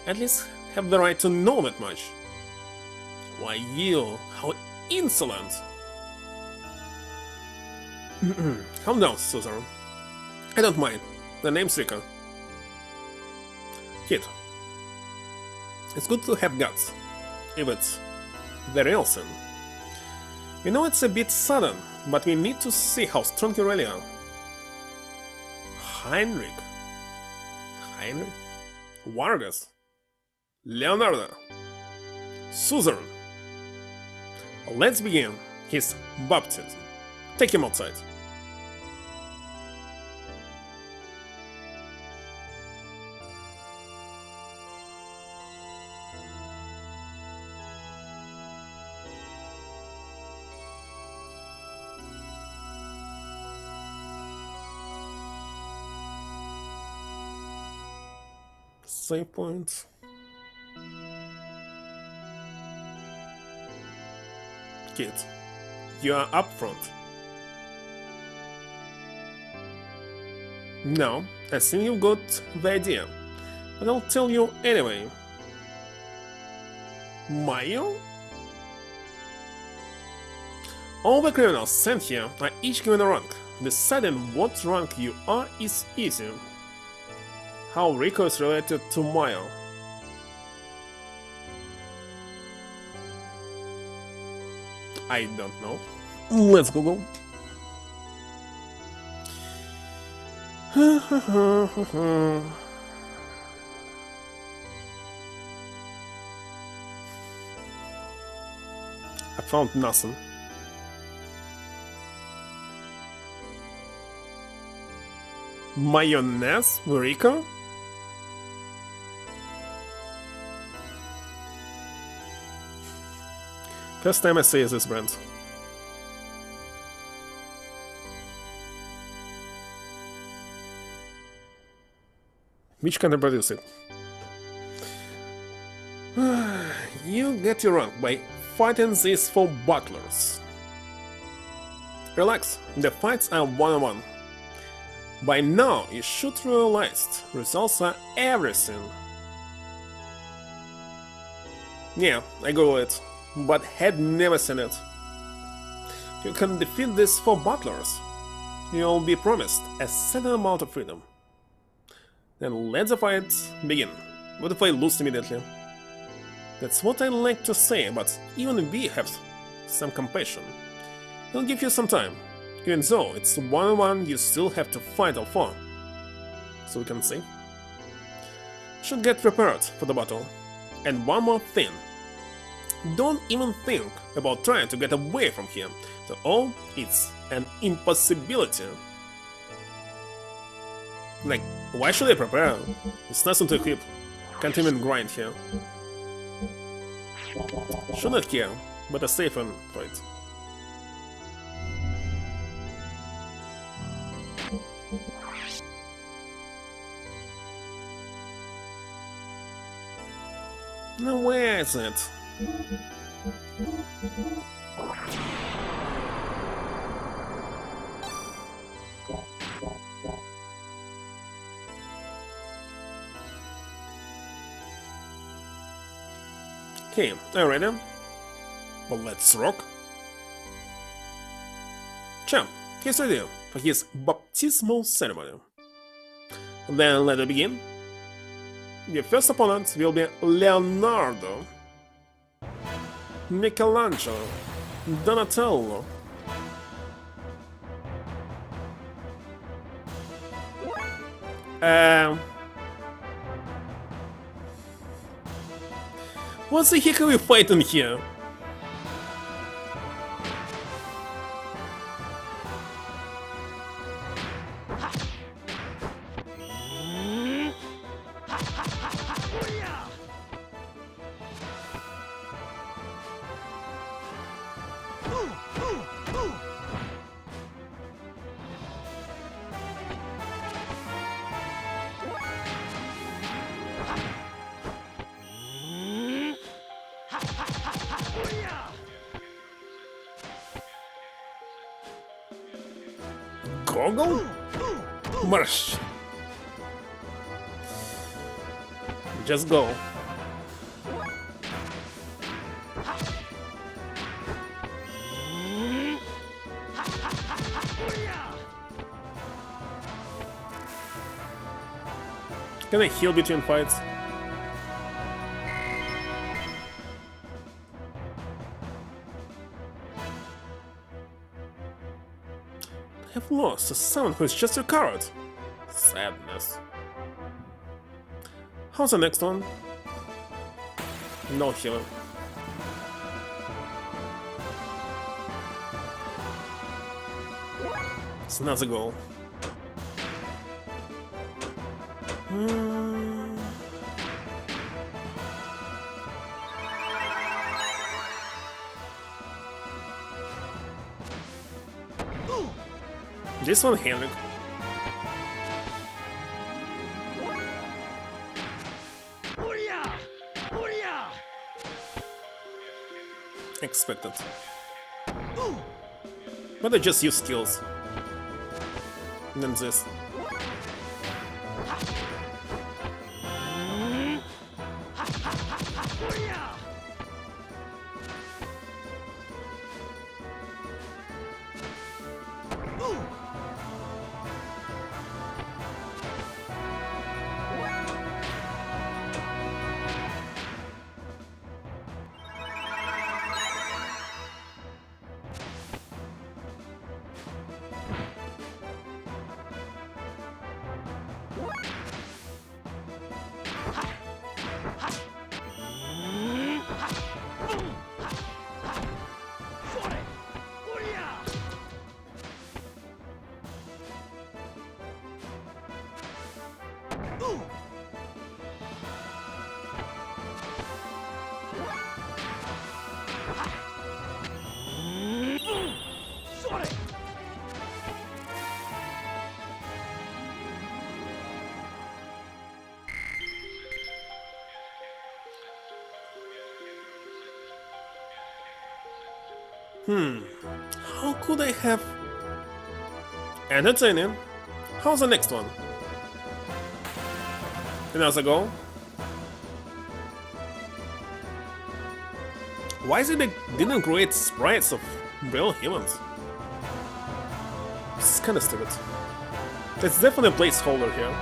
at least have the right to know that much. Why you? How insolent! Calm down, Susan. I don't mind. The name's Rika. Kid. It's good to have guts, if it's the real sin. We know it's a bit sudden, but we need to see how strong you really are. Heinrich. Vargas. Leonardo. Suzerain. Let's begin his baptism. Take him outside. Save points. Kid, you are up front. No, I think you got the idea, but I'll tell you anyway. Mayo? All the criminals sent here are each given a rank. Deciding what rank you are is easy. How Rico is related to Mayo? I don't know. Let's Google. I found nothing. Mayonnaise, Rico? First time I see this brand. Which can produce it? You get your rank by fighting these 4 butlers. Relax, the fights are one-on-one. By now you should realize results are everything. Yeah, I googled it, but had never seen it. You can defeat these 4 butlers. You'll be promised a certain amount of freedom. Then let the fight begin. What if I lose immediately? That's what I like to say, but even we have some compassion. I'll give you some time. Even though it's one-on-one, you still have to fight all 4. So we can see. Should get prepared for the battle. And one more thing. Don't even think about trying to get away from here. After all, it's an impossibility. Like, why should I prepare? It's nothing to equip. Can't even grind here. Should not care, but a safe and fight. Now where is it? Okay, are you ready? Well, let's rock. Champ, he's ready for his baptismal ceremony. Then let it begin. Your first opponent will be Leonardo, Michelangelo, Donatello, what the heck are we fighting here? Goggle? Marsh. Just go. Can I heal between fights? I have lost someone who is just recovered. Sadness. How's the next one? No healing. It's another goal. This one, Henrik. Expected. But I just use skills. And then this. How could I have... Entertaining. How's the next one? Another goal? Why is it they didn't create sprites of real humans? This is kinda stupid. It's definitely a placeholder here.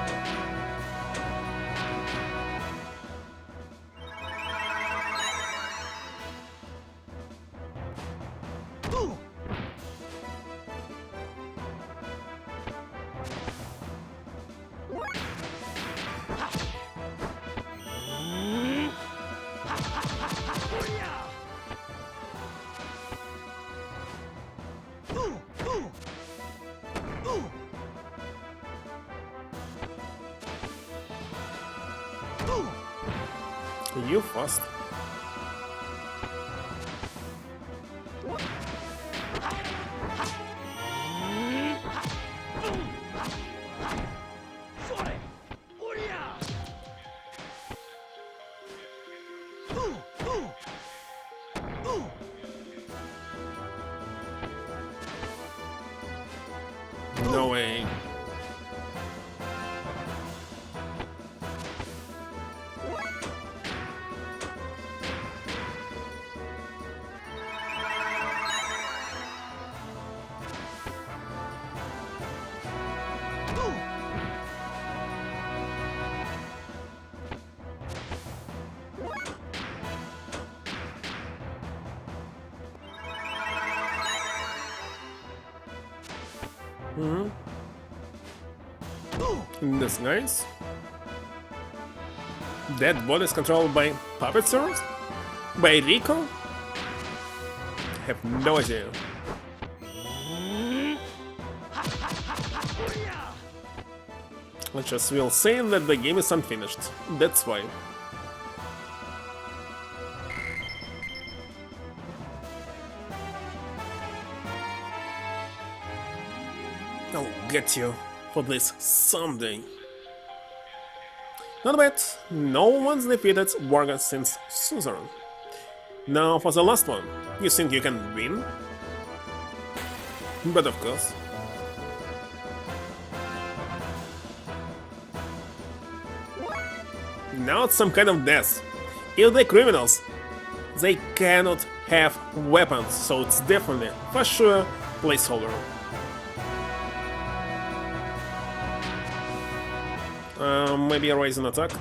You first. No way. That's nice. That bot is controlled by puppeters? By Rico? I have no idea. I just will say that the game is unfinished. That's why. I'll get you for this someday. Not bad. No one's defeated Warga since Suzerain. Now for the last one. You think you can win? But of course. Now it's some kind of death. If they're criminals, they cannot have weapons, so it's definitely, for sure, placeholder. Maybe raise an attack.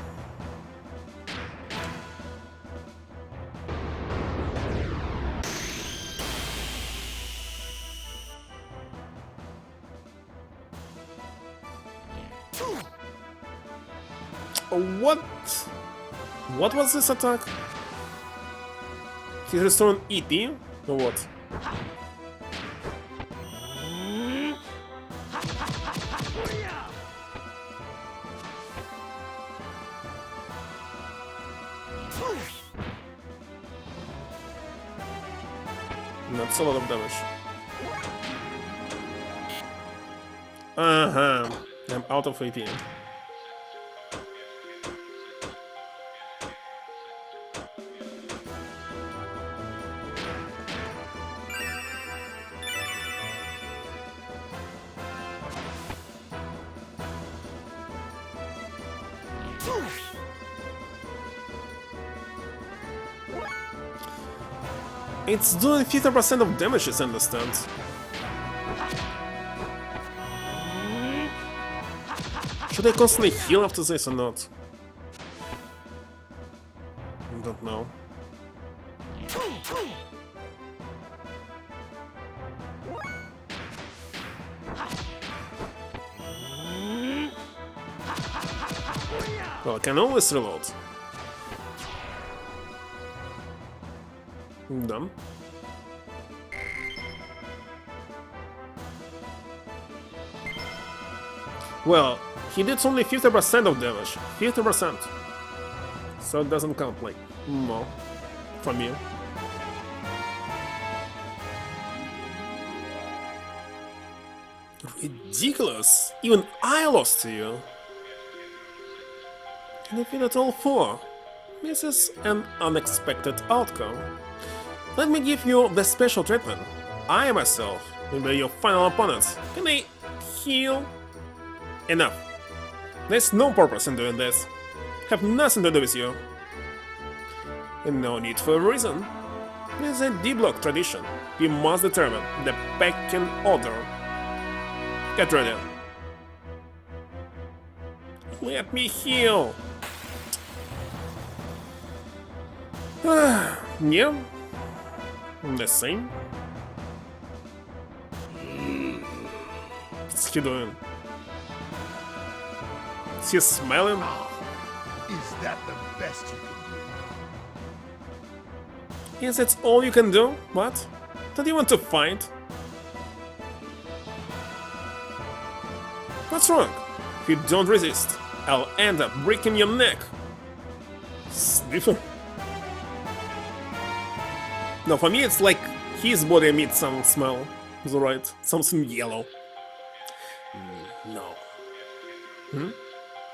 What? What was this attack? He's restoring EP? Or what? That's a lot of damage. I'm out of AP. It's doing 50% of damage, I understand. Should I constantly heal after this or not? I don't know. Well, I can always reload. Done. Well, he did only 50% of damage. 50%. So it doesn't count like more from you. Ridiculous! Even I lost to you. And I feel it all for. This is an unexpected outcome. Let me give you the special treatment. I myself will be your final opponent. Can I heal? Enough. There's no purpose in doing this. Have nothing to do with you. And no need for a reason. This is a D-block tradition. We must determine the pecking order. Get ready. Let me heal. Yeah. The same. What's he doing? Is he smiling? Is that the best you can do? Is that all you can do? What? Don't you want to fight? What's wrong? If you don't resist, I'll end up breaking your neck. Sniffer? No, for me it's like his body emits some smell. Is alright. Something yellow. No.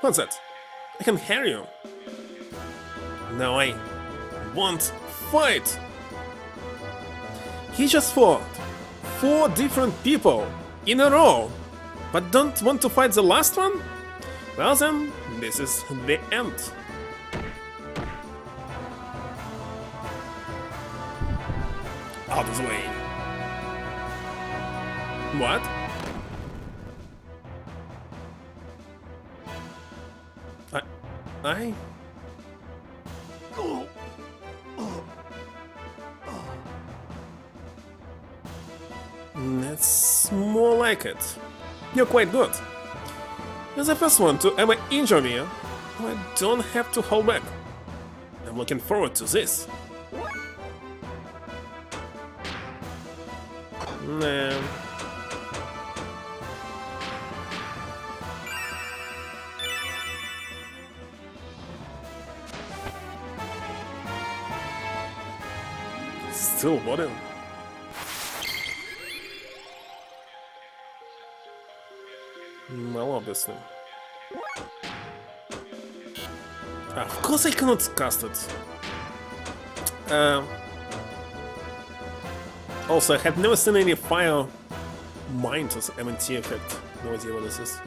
What's that? I can hear you. No, I won't fight. He just fought 4 different people in a row, but don't want to fight the last one? Well then, this is the end. Out of the way. What? I... That's more like it. You're quite good. You're the first one to ever injure me. I don't have to hold back. I'm looking forward to this. Nah. Still bottom. Well, obviously. Of course I cannot cast it. Also, I have never seen any fire mind as MNT effect. No idea what this is.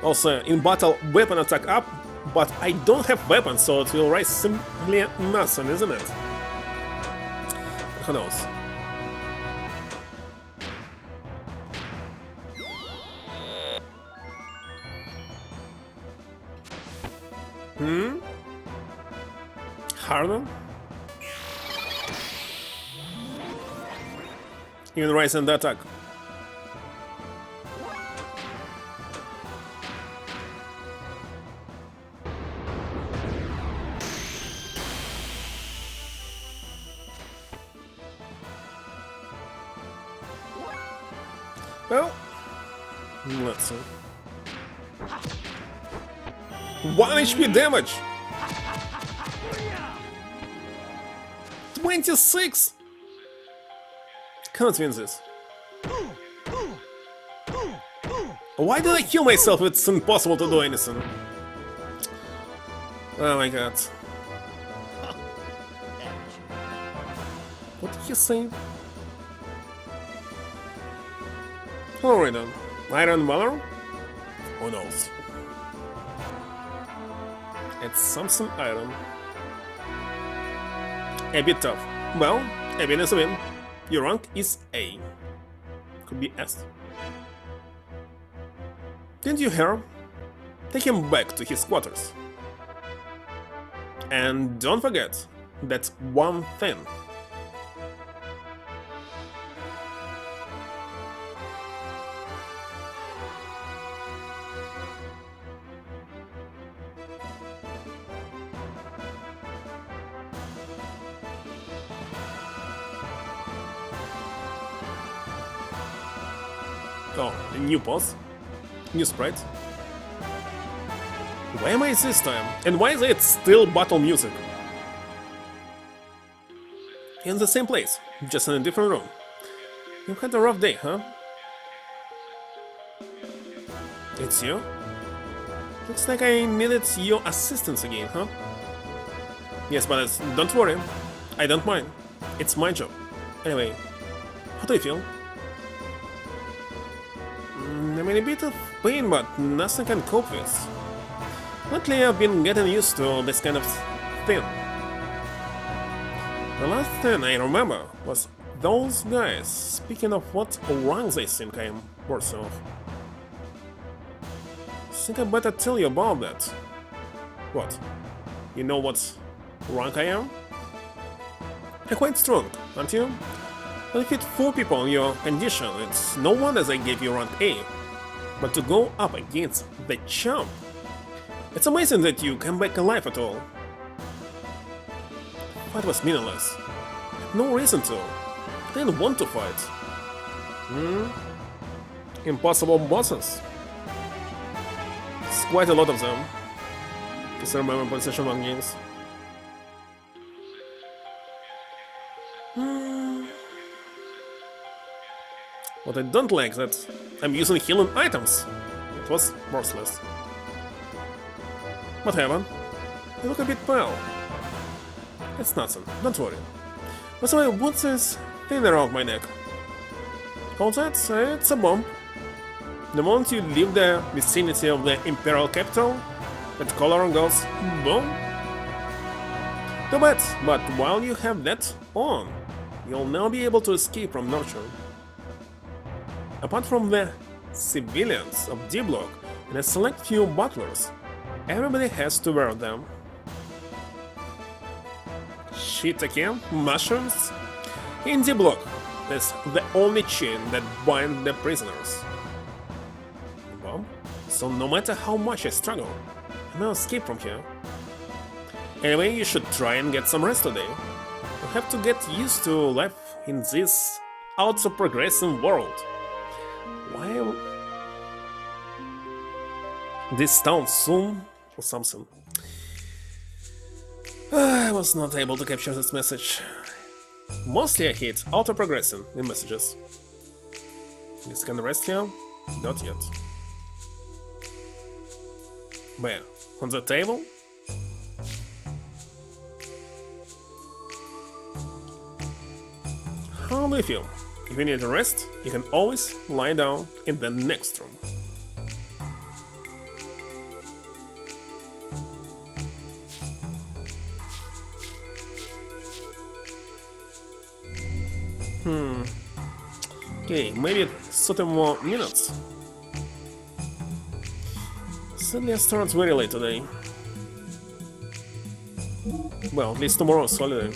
Also, in battle, weapon attack up, But I don't have weapons, so it will rise simply nothing, isn't it? Who knows? Harder? Even rise in the attack. Well, let's see. 1 HP damage! 26! Can't win this. Why did I kill myself? It's impossible to do anything. Oh my god. What did you say? Alright then. Iron Valor? Who knows? It's something iron. A bit tough. Well, a win is a win. Your rank is A. Could be S. Didn't you hear? Take him back to his quarters. And don't forget that one thing. Oh, a new boss? New sprite? Where am I this time? And why is it still battle music? In the same place, just in a different room. You had a rough day, huh? It's you? Looks like I needed your assistance again, huh? Yes, but don't worry. I don't mind. It's my job. Anyway, how do you feel? I'm in a bit of pain, but nothing I can cope with. Lately I've been getting used to this kind of thing. The last thing I remember was those guys speaking of what rank they think I am worth of. Think I better tell you about that. What? You know what rank I am? I'm quite strong, aren't you? But if it 4 people in your condition, it's no wonder they gave you rank A. But to go up against the champ, it's amazing that you come back alive at all. The fight was meaningless. No reason to. I didn't want to fight. Impossible bosses. It's quite a lot of them. Just remember PlayStation 1 games. What I don't like that I'm using healing items. It was worthless. Whatever. You look a bit pale. It's nothing, don't worry. By the way, what's this thing around my neck? Oh, that's it's a bomb. The moment you leave the vicinity of the Imperial capital, that color goes boom. Too bad, but while you have that on, you'll never be able to escape from nurture. Apart from the civilians of D-Block and a select few butlers, everybody has to wear them. Shiitake mushrooms? In D-Block, is the only chain that binds the prisoners. Well, so no matter how much I struggle, I may escape from here. Anyway, you should try and get some rest today. You have to get used to life in this ultra-progressive world. Why this town soon or something? I was not able to capture this message. Mostly I hate auto-progressing in messages. Is can rest here? Not yet. Where? On the table? How do you feel? If you need a rest, you can always lie down in the next room. Okay, maybe 30 more minutes. Sadly, I start very late today. Well, at least tomorrow's holiday.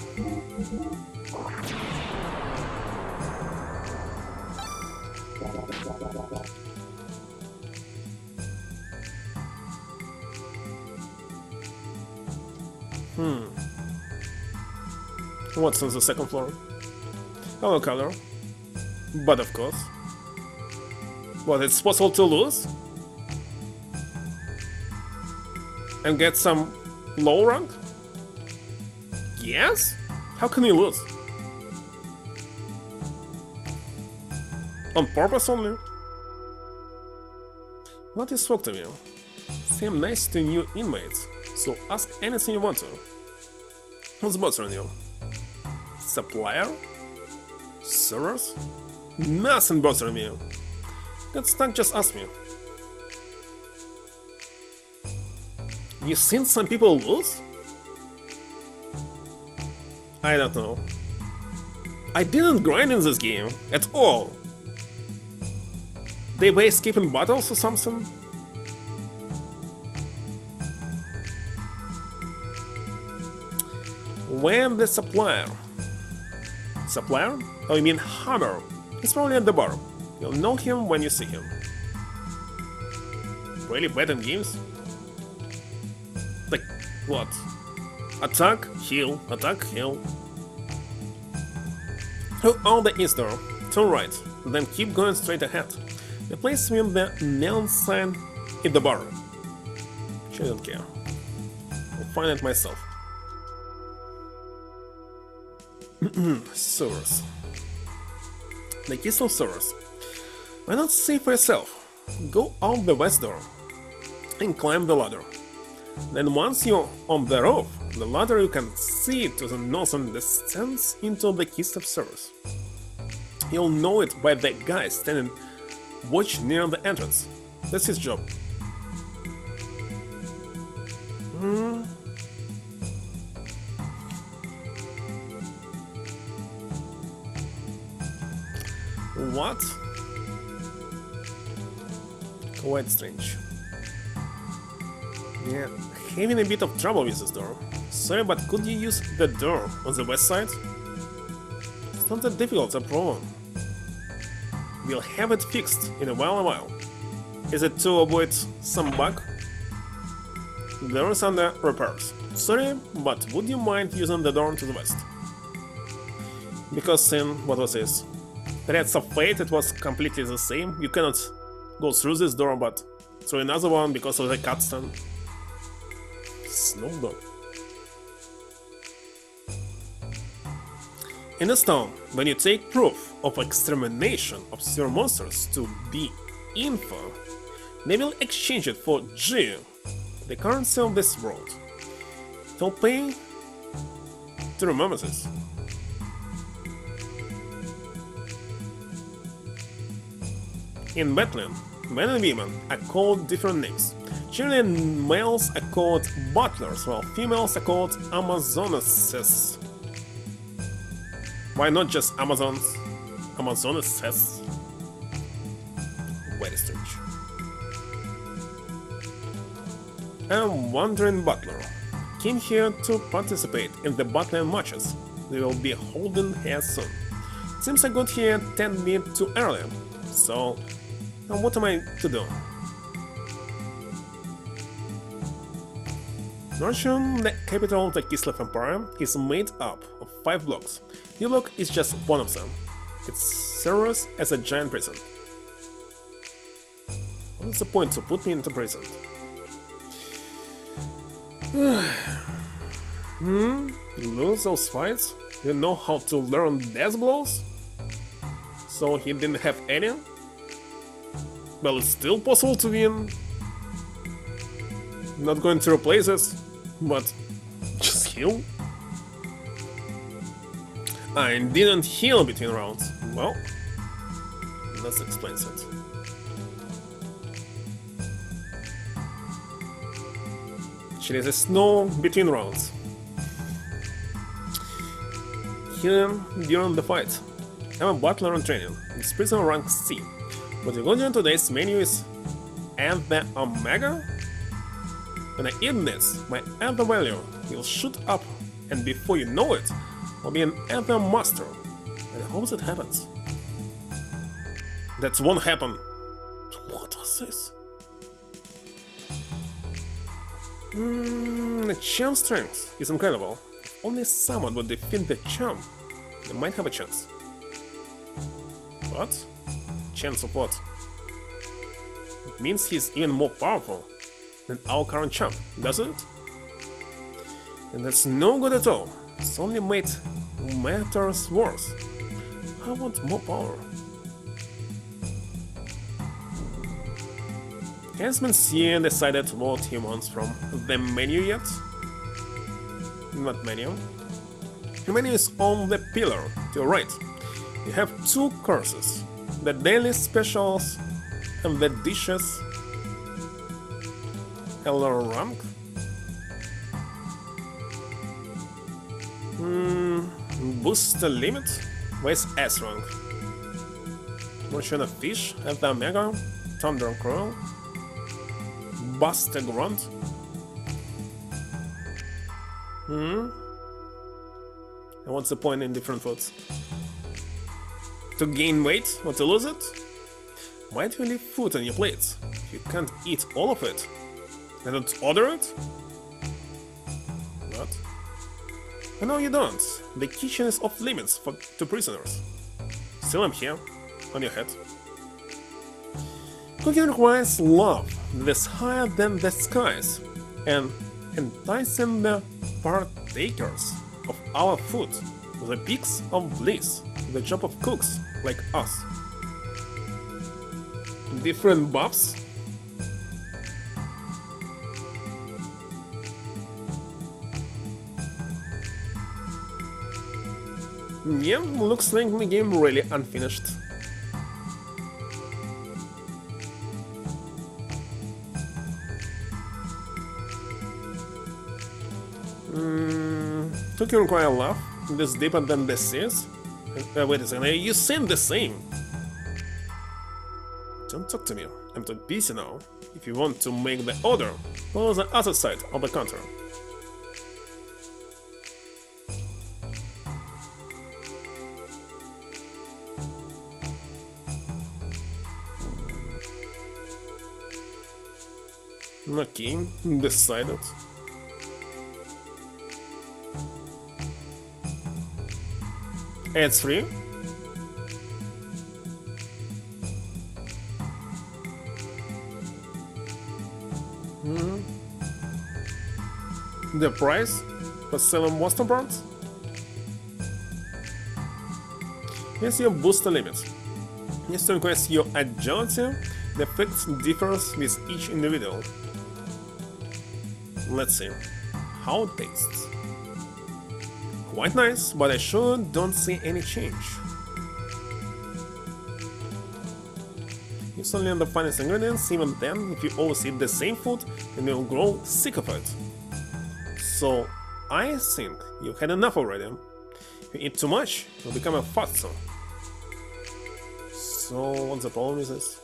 What's on the second floor? Hello, color. But of course. What, it's possible to lose? And get some low rank? Yes? How can you lose? On purpose only? What is spoke to you? Seem nice to new inmates, so ask anything you want to. What's bothering you? Supplier? Servers? Nothing bothering me. Get stuck, just ask me. You seen some people lose? I don't know. I didn't grind in this game at all. They were skipping battles or something? When the supplier? Supplier? Oh, you mean Hammer? He's probably at the bar. You'll know him when you see him. Really bad in games? Like, what? Attack, heal, attack, heal. Through all the east door, turn right, then keep going straight ahead. The place with the neon sign is the bar. Shouldn't care. I'll find it myself. Sewers. The keys of sewers. Why not see for yourself? Go out the west door and climb the ladder. Then once you're on the roof, the ladder you can see to the northern descends into the keys of sewers. You'll know it by the guy standing watch near the entrance. That's his job. What? Quite strange. Yeah, having a bit of trouble with this door. Sorry, but could you use the door on the west side? It's not that difficult to problem. We'll have it fixed in a while. Is it to avoid some bug? There is under repairs. Sorry, but would you mind using the door to the west? Because in, what was this? Threads of Fate, it was completely the same. You cannot go through this door, but through another one because of the cutscene. Snowdog. In this town, when you take proof of extermination of your monsters to be info, they will exchange it for G, the currency of this world. They'll pay to remember this. In Bethlehem, men and women are called different names. Generally, males are called butlers, while females are called Amazonesses. Why not just Amazons? Amazonesses? Very strange. A wandering butler came here to participate in the Bethlehem matches. They will be holding here soon. Seems I got here 10 minutes too early, so what am I to do? Norsham, the capital of the Kislev Empire, is made up of 5 blocks. New block is just one of them. It serves as a giant prison. What's the point to put me into prison? Lose those fights? You know how to learn death blows? So he didn't have any? Well, it's still possible to win. Not going to replace it, but just heal? I didn't heal between rounds. Well, that explains it. Actually, there's no between rounds. Here, during the fight. I'm a butler in training. This prisoner rank C. But according to today's menu is the Omega? When I eat this, my Ether value will shoot up, and before you know it, I'll be an Ether master. And I hope that happens. That won't happen. What was this? The charm strength is incredible. If only someone would defeat the charm, they might have a chance. What? Chance of what? It means he's even more powerful than our current champ, doesn't it? And that's no good at all. It's only made matters worse. I want more power. Has Monsieur decided what he wants from the menu yet? What menu? The menu is on the pillar to your right. You have two courses, the daily specials and the dishes. L rank? Boost the limit? Where's S rank? Version of fish at the Omega? Thunder Crawl? Bust the grunt? And what's the point in different foods? To gain weight or to lose it? Why do you leave food on your plates? You can't eat all of it. I don't order it? What? I know you don't. The kitchen is off limits to prisoners. Still I'm here, on your head. Cooking requires love that is higher than the skies, and enticing the partakers of our food to the peaks of bliss, the job of cooks like us. Different buffs? Yeah, looks like the game really unfinished. Cooking require love? This deeper than the seas? Wait a second, you seem the same! Don't talk to me, I'm too busy now. If you want to make the order, follow the other side of the counter. Okay, decided. Ads free. The price for selling monster parts? Here's your booster limit. Needs to increase your agility. The effect differs with each individual. Let's see how it tastes. Quite nice, but I sure don't see any change. Use only the finest ingredients, even then, if you always eat the same food, then you'll grow sick of it. So, I think you had enough already. If you eat too much, you'll become a fatso. So, what's the problem with this?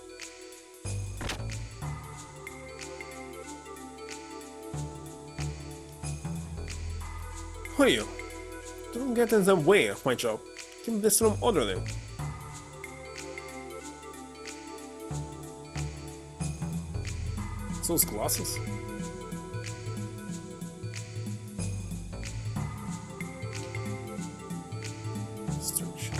Who are you? Don't get in the way of my job. Keep this room orderly. Those glasses. Strange.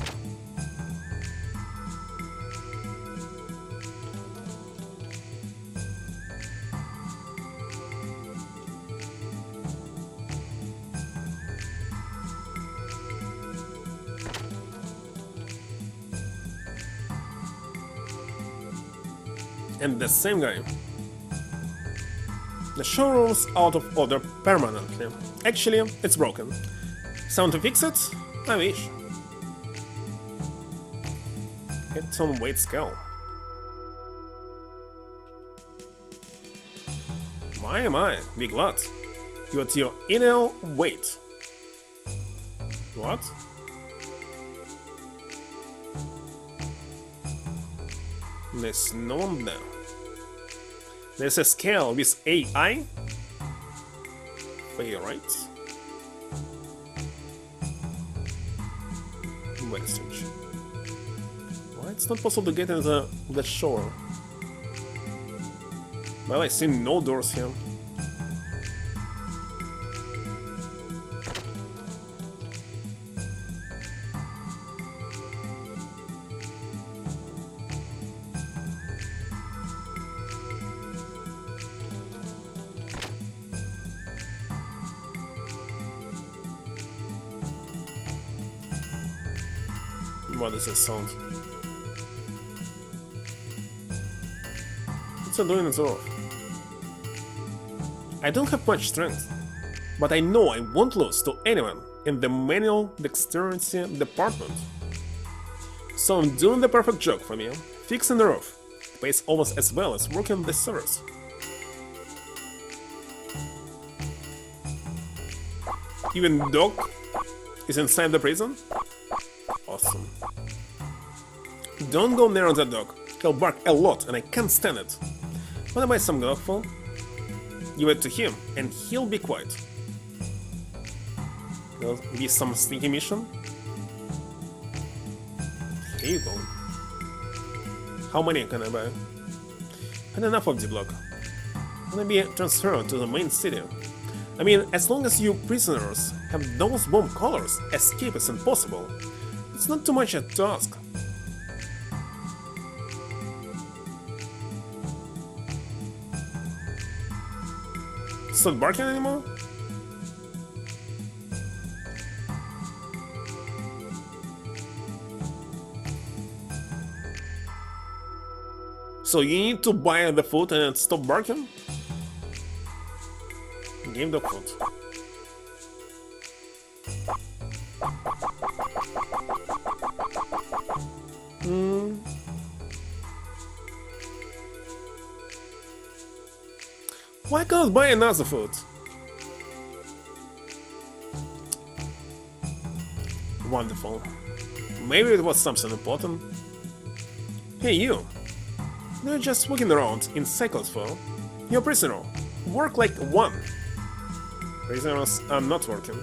And the same guy. The showroom's out of order permanently. Actually, it's broken. Sound to fix it? I wish. It's on weight scale. My, big lot. You're at your ideal weight. What? There's no one there. There's a scale with AI. Fair, right? Very strange. Why it's not possible to get into the shore? Well, I see no doors here. What is this sound? What's it doing its off? I don't have much strength, but I know I won't lose to anyone in the manual dexterity department. So I'm doing the perfect job for me, fixing the roof. It pays almost as well as working the sewers. Even Doc is inside the prison? Awesome. Don't go near that dog. He'll bark a lot and I can't stand it. Wanna buy some dog food? Give it to him and he'll be quiet. There'll be some sneaky mission. Here you go. How many can I buy? Had enough of the block. Wanna be transferred to the main city. I mean, as long as you prisoners have those bomb collars, escape is impossible. It's not too much a task. It's not barking anymore? So you need to buy the food and stop barking? Give the food. Why can't I buy another food? Wonderful. Maybe it was something important. Hey you! You're just walking around in cycles for. You're a prisoner. Work like one. Prisoners are not working.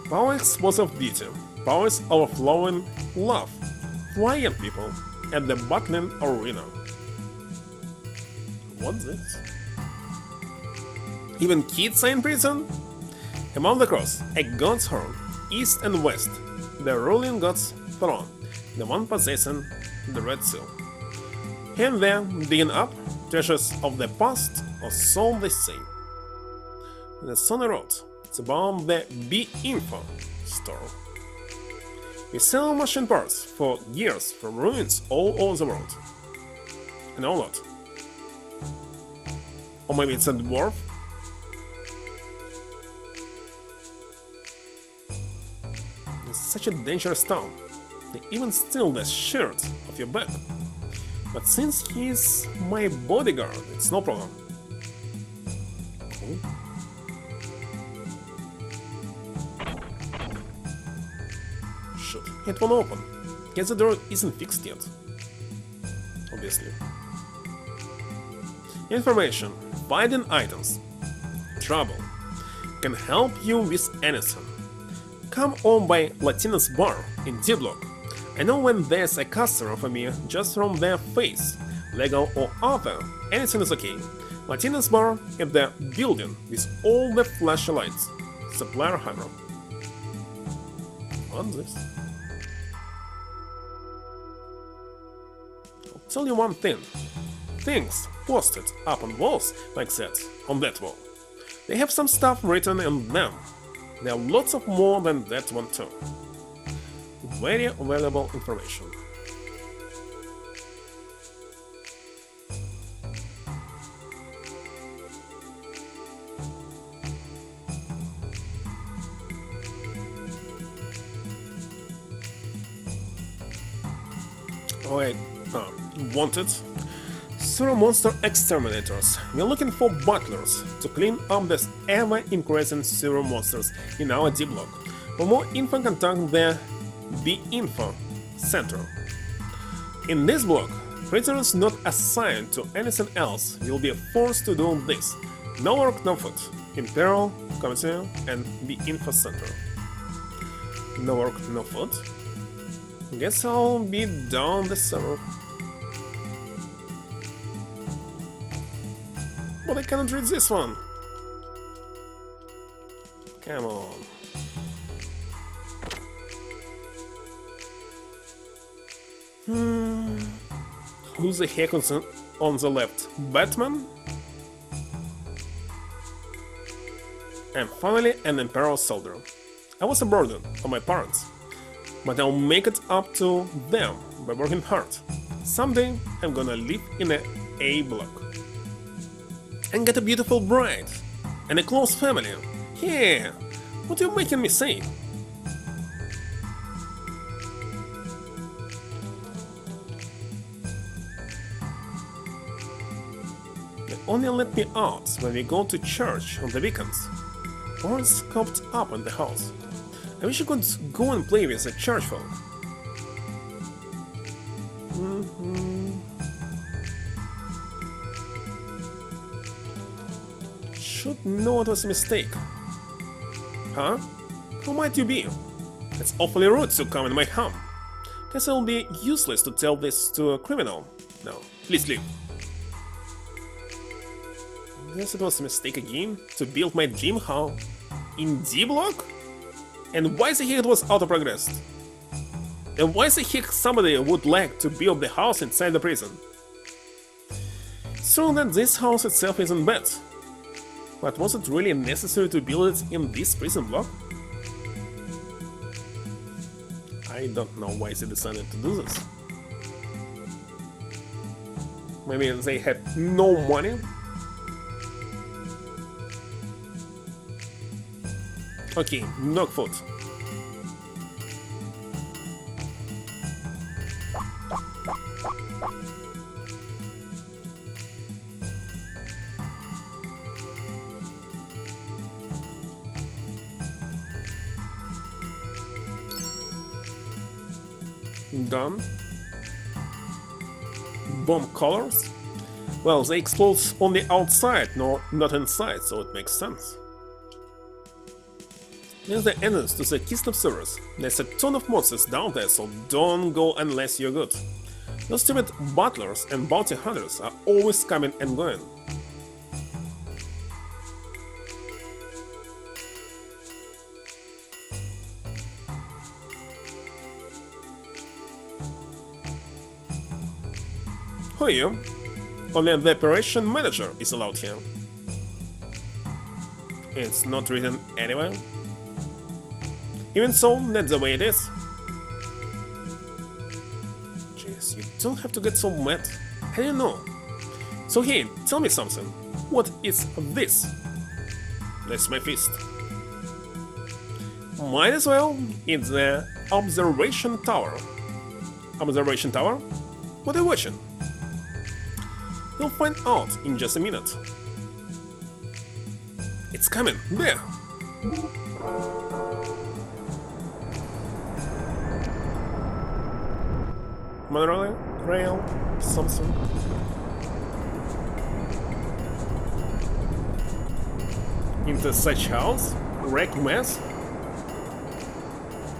Powers was of beauty. Powers overflowing love. Flying people at the Buckland Arena. What's this? Even kids are in prison? Among the cross, a god's horn, east and west, the ruling god's throne, the one possessing the red seal. And there, digging up, treasures of the past, or so they say. The Sony Road, it's about the B-Info store. We sell machine parts for gears from ruins all over the world. And all that. Or maybe it's a dwarf? It's such a dangerous town. They even steal the shirt off your back. But since he's my bodyguard, it's no problem. Cool. Shit, it won't open. Guess the door isn't fixed yet. Obviously. Information. Finding items. Trouble. Can help you with anything. Come on by Latina's bar in D-Block. I know when there's a customer for me just from their face, legal or other, anything is okay. Latina's bar at the building with all the flashlights. Supplier Hydro. What's this? I'll tell you one thing. Things posted up on walls like that, on that wall. They have some stuff written in them. There are lots of more than that one too. Very valuable information. Alright, wanted. Sewer monster exterminators. We're looking for butlers to clean up the ever-increasing sewer monsters in our D-Block. For more info, contact the B-Info center. In this block, prisoners not assigned to anything else will be forced to do this. No work, no food. Imperial, Committee, and the Info Center. No work, no food. Guess I'll be down this summer. But I cannot read this one. Come on. Who the heck is on the left? Batman? And finally an Imperial soldier. I was a burden on my parents, but I'll make it up to them by working hard. Someday I'm gonna live in a A block. And get a beautiful bride. And a close family. Yeah, what are you making me say? They only let me out when we go to church on the weekends. Or it's scoped up in the house. I wish I could go and play with the church folk. Should know it was a mistake. Huh? Who might you be? It's awfully rude to come in my home. Guess it'll be useless to tell this to a criminal. No, please leave. Guess it was a mistake again to build my gym hall in D block? And why the heck it was auto-progressed? And why the heck somebody would like to build the house inside the prison? It's true that this house itself isn't bad. But was it really necessary to build it in this prison block? I don't know why they decided to do this. Maybe they had no money? Okay, no food. Done. Bomb colors? Well, they explode only outside, not inside, so it makes sense. There's the entrance to the Kist of Servers. There's a ton of monsters down there, so don't go unless you're good. Those stupid butlers and bounty hunters are always coming and going. Who are you? Only the operation manager is allowed here. It's not written anywhere. Even so, that's the way it is. Jeez, you don't have to get so mad. I don't know. So hey, tell me something. What is this? That's my fist. Might as well. It's the observation tower. Observation tower? What are you watching? You'll find out in just a minute. It's coming. There. Monorail, something. Into such house? Wrecked mess?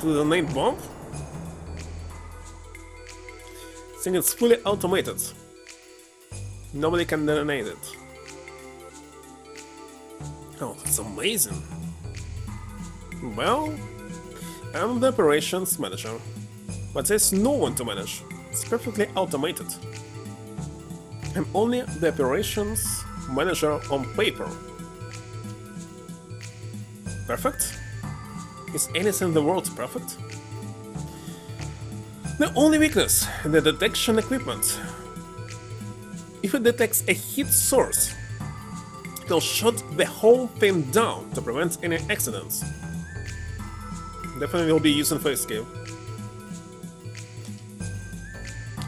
To detonate bomb? Think it's fully automated. Nobody can detonate it. Oh, that's amazing. Well, I'm the operations manager. But there's no one to manage. It's perfectly automated. I'm only the operations manager on paper. Perfect? Is anything in the world perfect? The only weakness in the detection equipment. If it detects a heat source, it'll shut the whole thing down to prevent any accidents. Definitely will be used for escape.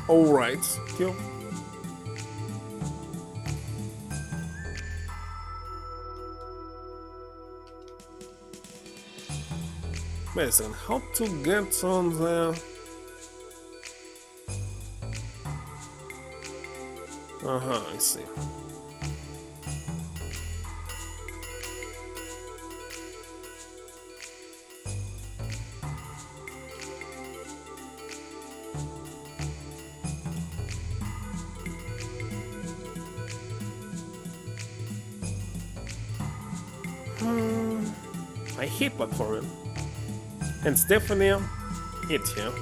Alright, kill. Wait a second, how to get on the... Uh-huh, I see. I hate platforming. And Stephanie, it here.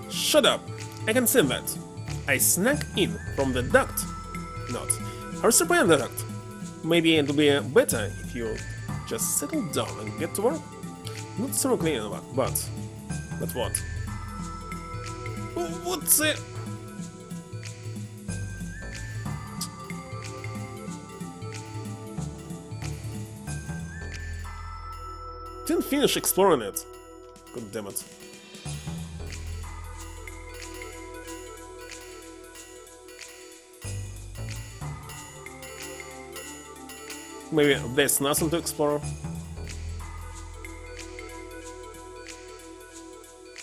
Shut up! I can see that. I snuck in from the duct. Not. Or surprise the duct. Maybe it'll be better if you just settle down and get to work. Not so clean, but what? What's it? Didn't finish exploring it. God damn it. Maybe there's nothing to explore.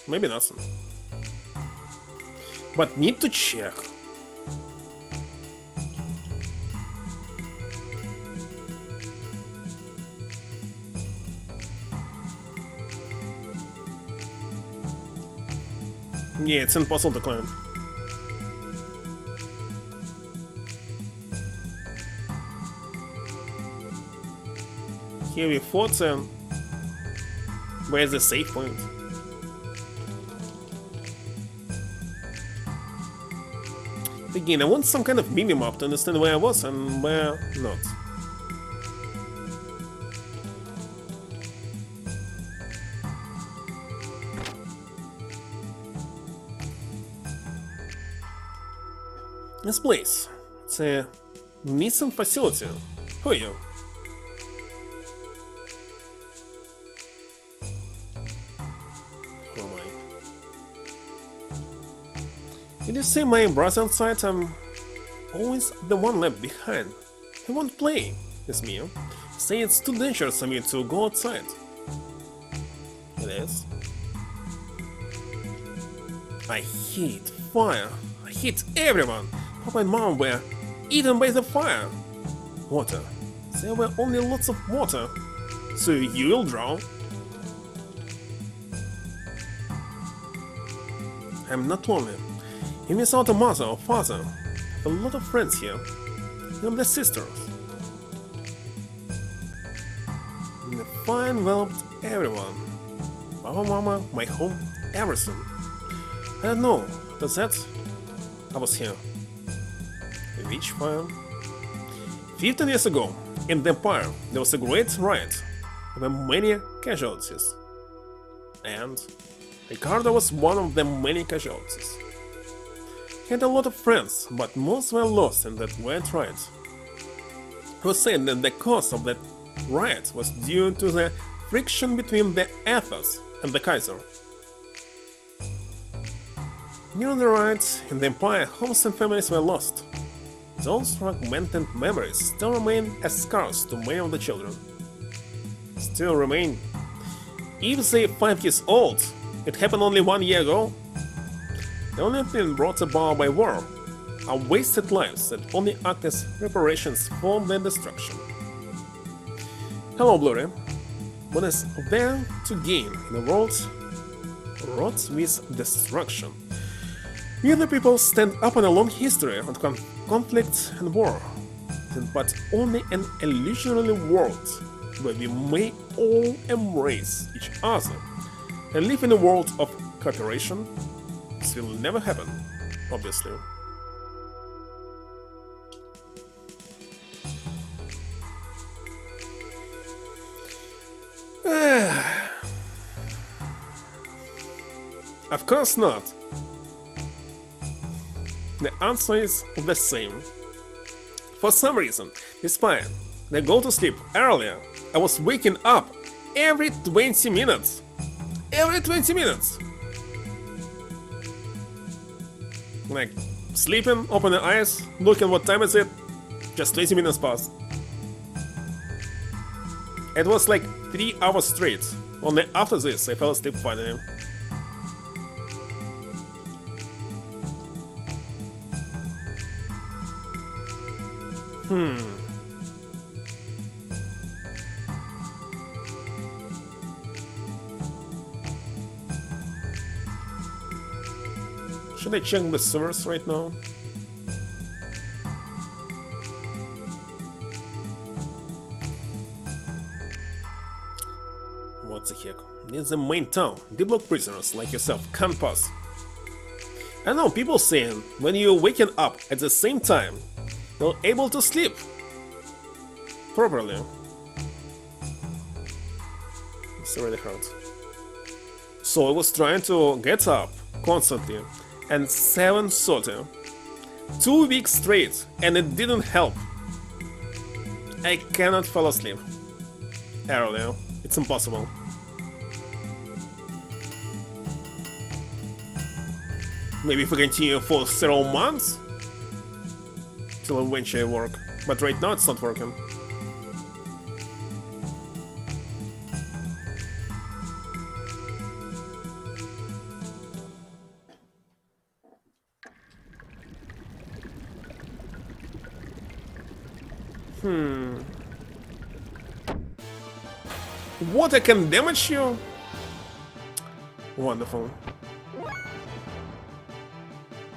Maybe nothing. But need to check. Yeah, it's impossible to climb. Here we fought and where's the save point? Again, I want some kind of minimap to understand where I was and where not. This place. It's a missing facility. Who are you? Who am I? Did you see my brother outside? I'm always the one left behind. He won't play with me. Say it's too dangerous for me to go outside. It is. I hate fire. I hate everyone. Papa and Mom were eaten by the fire. Water. There were only lots of water. So you will drown. I'm not lonely. You miss out a mother or father. I have a lot of friends here. I'm the sisters. The fire enveloped everyone. Papa, Mama, my home, everything. I don't know. Does that? I was here. Which fire? 15 years ago, in the Empire, there was a great riot. There were many casualties. And Ricardo was one of the many casualties. He had a lot of friends, but most were lost in that great riot. He was saying that the cause of that riot was due to the friction between the Ethos and the Kaiser. During the riot in the Empire, homes and families were lost. Those fragmented memories still remain as scars to many of the children. Still remain. If they 5 years old, it happened only 1 year ago. The only thing brought about by war are wasted lives that only act as reparations for their destruction. Hello, Blurry. What is there to gain in a world wrought with destruction? We the people stand up on a long history of conflict and war, but only an illusionary world where we may all embrace each other and live in a world of cooperation. This will never happen, obviously. Of course not. The answer is the same. For some reason, despite I go to sleep earlier, I was waking up every 20 minutes. Every 20 minutes! Like, sleeping, open the eyes, looking what time is it, just 20 minutes passed. It was like 3 hours straight. Only after this I fell asleep finally. Should I check the servers right now? What the heck? It's the main town. D-block prisoners like yourself can't pass. I know people saying when you're waking up at the same time, you're able to sleep properly. It's already hard. So I was trying to get up constantly and 7:30. 2 weeks straight, and it didn't help. I cannot fall asleep earlier. It's impossible. Maybe if we continue for several months, till eventually work. But right now it's not working. Water can damage you? Wonderful.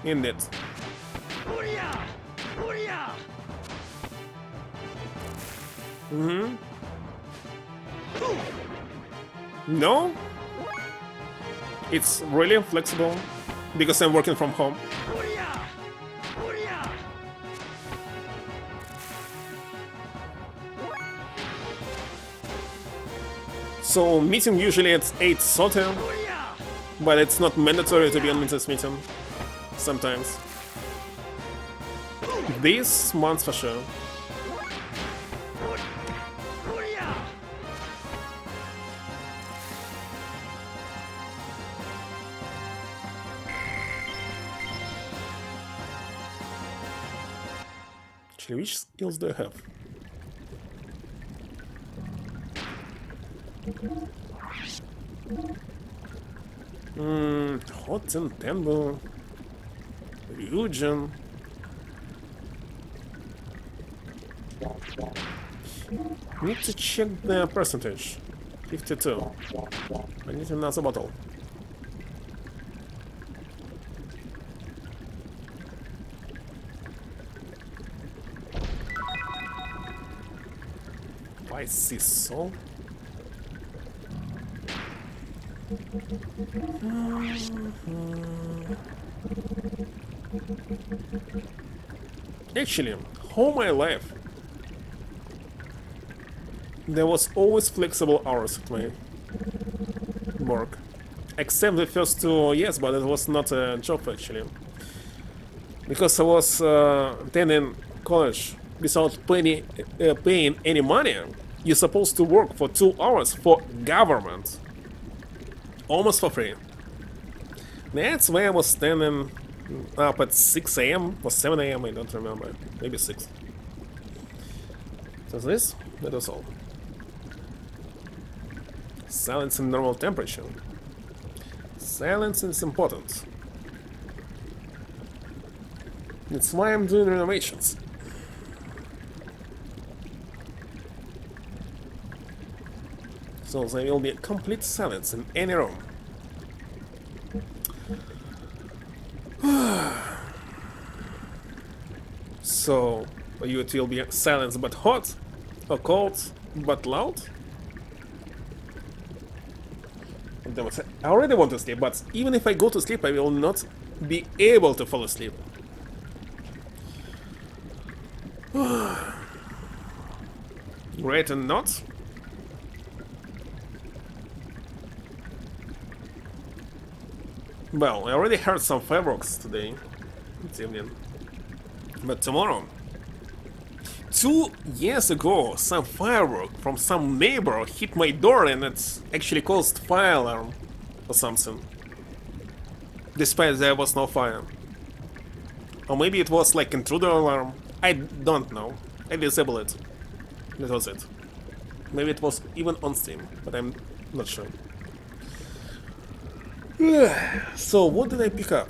Indeed. No? It's really flexible because I'm working from home. So meeting usually at 8:30, but it's not mandatory to be on this meeting. Sometimes. This month for sure. Actually, which skills do I have? Hot and Tembo. Ryujin. Need to check the percentage. 52. I need another bottle. I see so. Actually, all my life there was always flexible hours at my work. Except the first 2 years, but it was not a job actually. Because I was attending college without paying any money. You're supposed to work for 2 hours for government. Almost for free. That's why I was standing up at 6 AM or 7 AM, I don't remember. Maybe 6. So this, that was all. Silence in normal temperature. Silence is important. That's why I'm doing renovations. So there will be complete silence in any room. So, it will be silence but hot, or cold but loud? I already want to sleep, but even if I go to sleep, I will not be able to fall asleep. Great and not? Well, I already heard some fireworks today, this evening. But tomorrow, 2 years ago, some firework from some neighbor hit my door and it actually caused fire alarm or something. Despite there was no fire. Or maybe it was like intruder alarm. I don't know. I disabled it. That was it. Maybe it was even on Steam, but I'm not sure. So what did I pick up?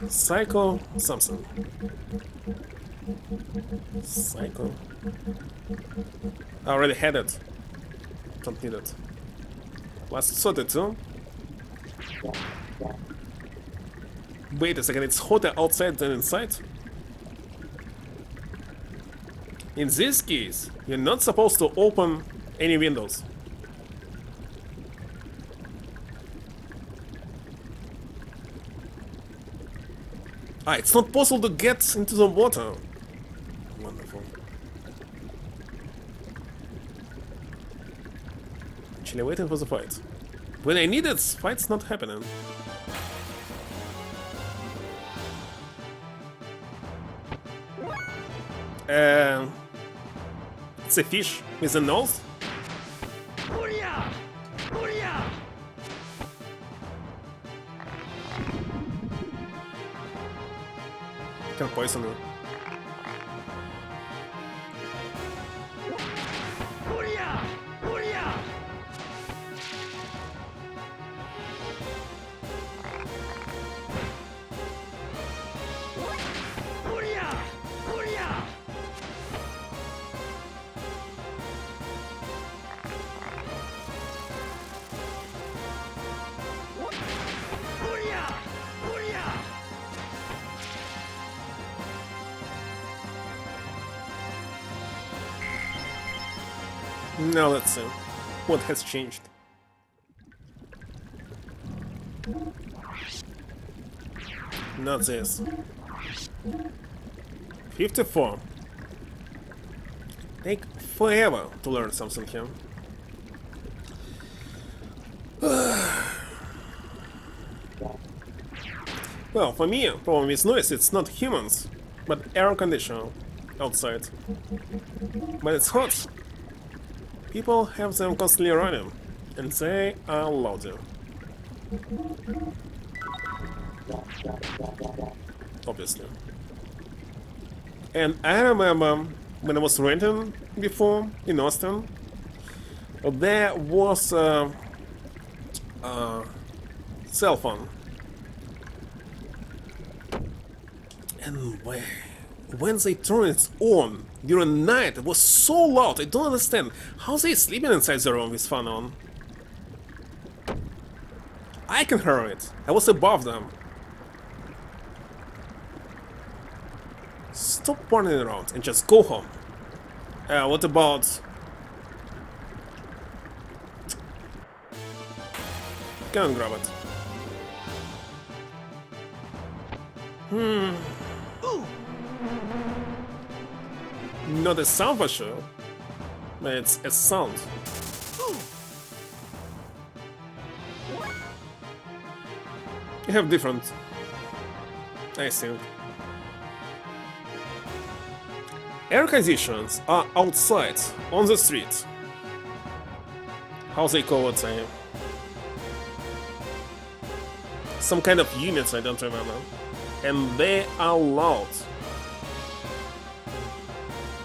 Psycho something. Psycho. I already had it. Don't need it. Last 32. Wait a second, it's hotter outside than inside? In this case, you're not supposed to open any windows. Ah, it's not possible to get into the water. Wonderful. Actually waiting for the fight. When I need it, fight's not happening. It's a fish with a nose. Can poison you. Now let's see what has changed. Not this. 54. Take forever to learn something here. Well, for me, problem with noise, it's not humans, but air conditioner outside. But it's hot. People have them constantly running, and they are louder. Obviously. And I remember when I was renting before in Austin, there was a cell phone. And when they turn it on during night, it was so loud. I don't understand how they sleeping inside the room with fan on. I can hear it. I was above them. Stop running around and just go home. What about... Can't grab it. Not a sound for sure, but it's a sound. You have different, I think. Air conditions are outside, on the street. How they call it? Some kind of units, I don't remember. And they are loud.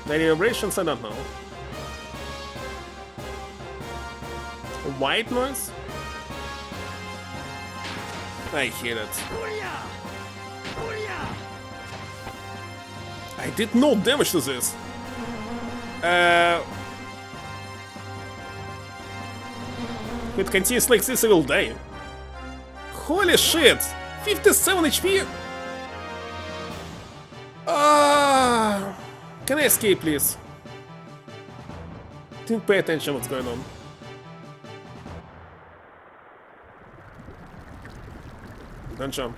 The vibrations, I don't know. White noise? I hate it. I did no damage to this. If it continues like this, I will die. Holy shit! 57 HP! Can I escape, please? Didn't pay attention what's going on. Don't jump.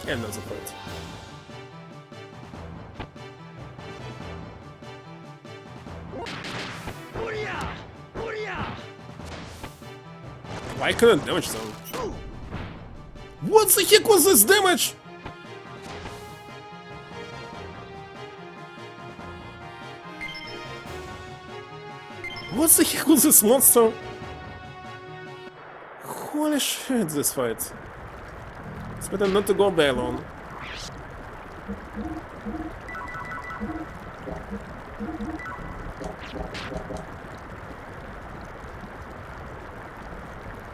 And that's a fight. Why couldn't damage them? What the heck was this damage? What the heck was this monster? Holy shit, this fight. It's better not to go there alone.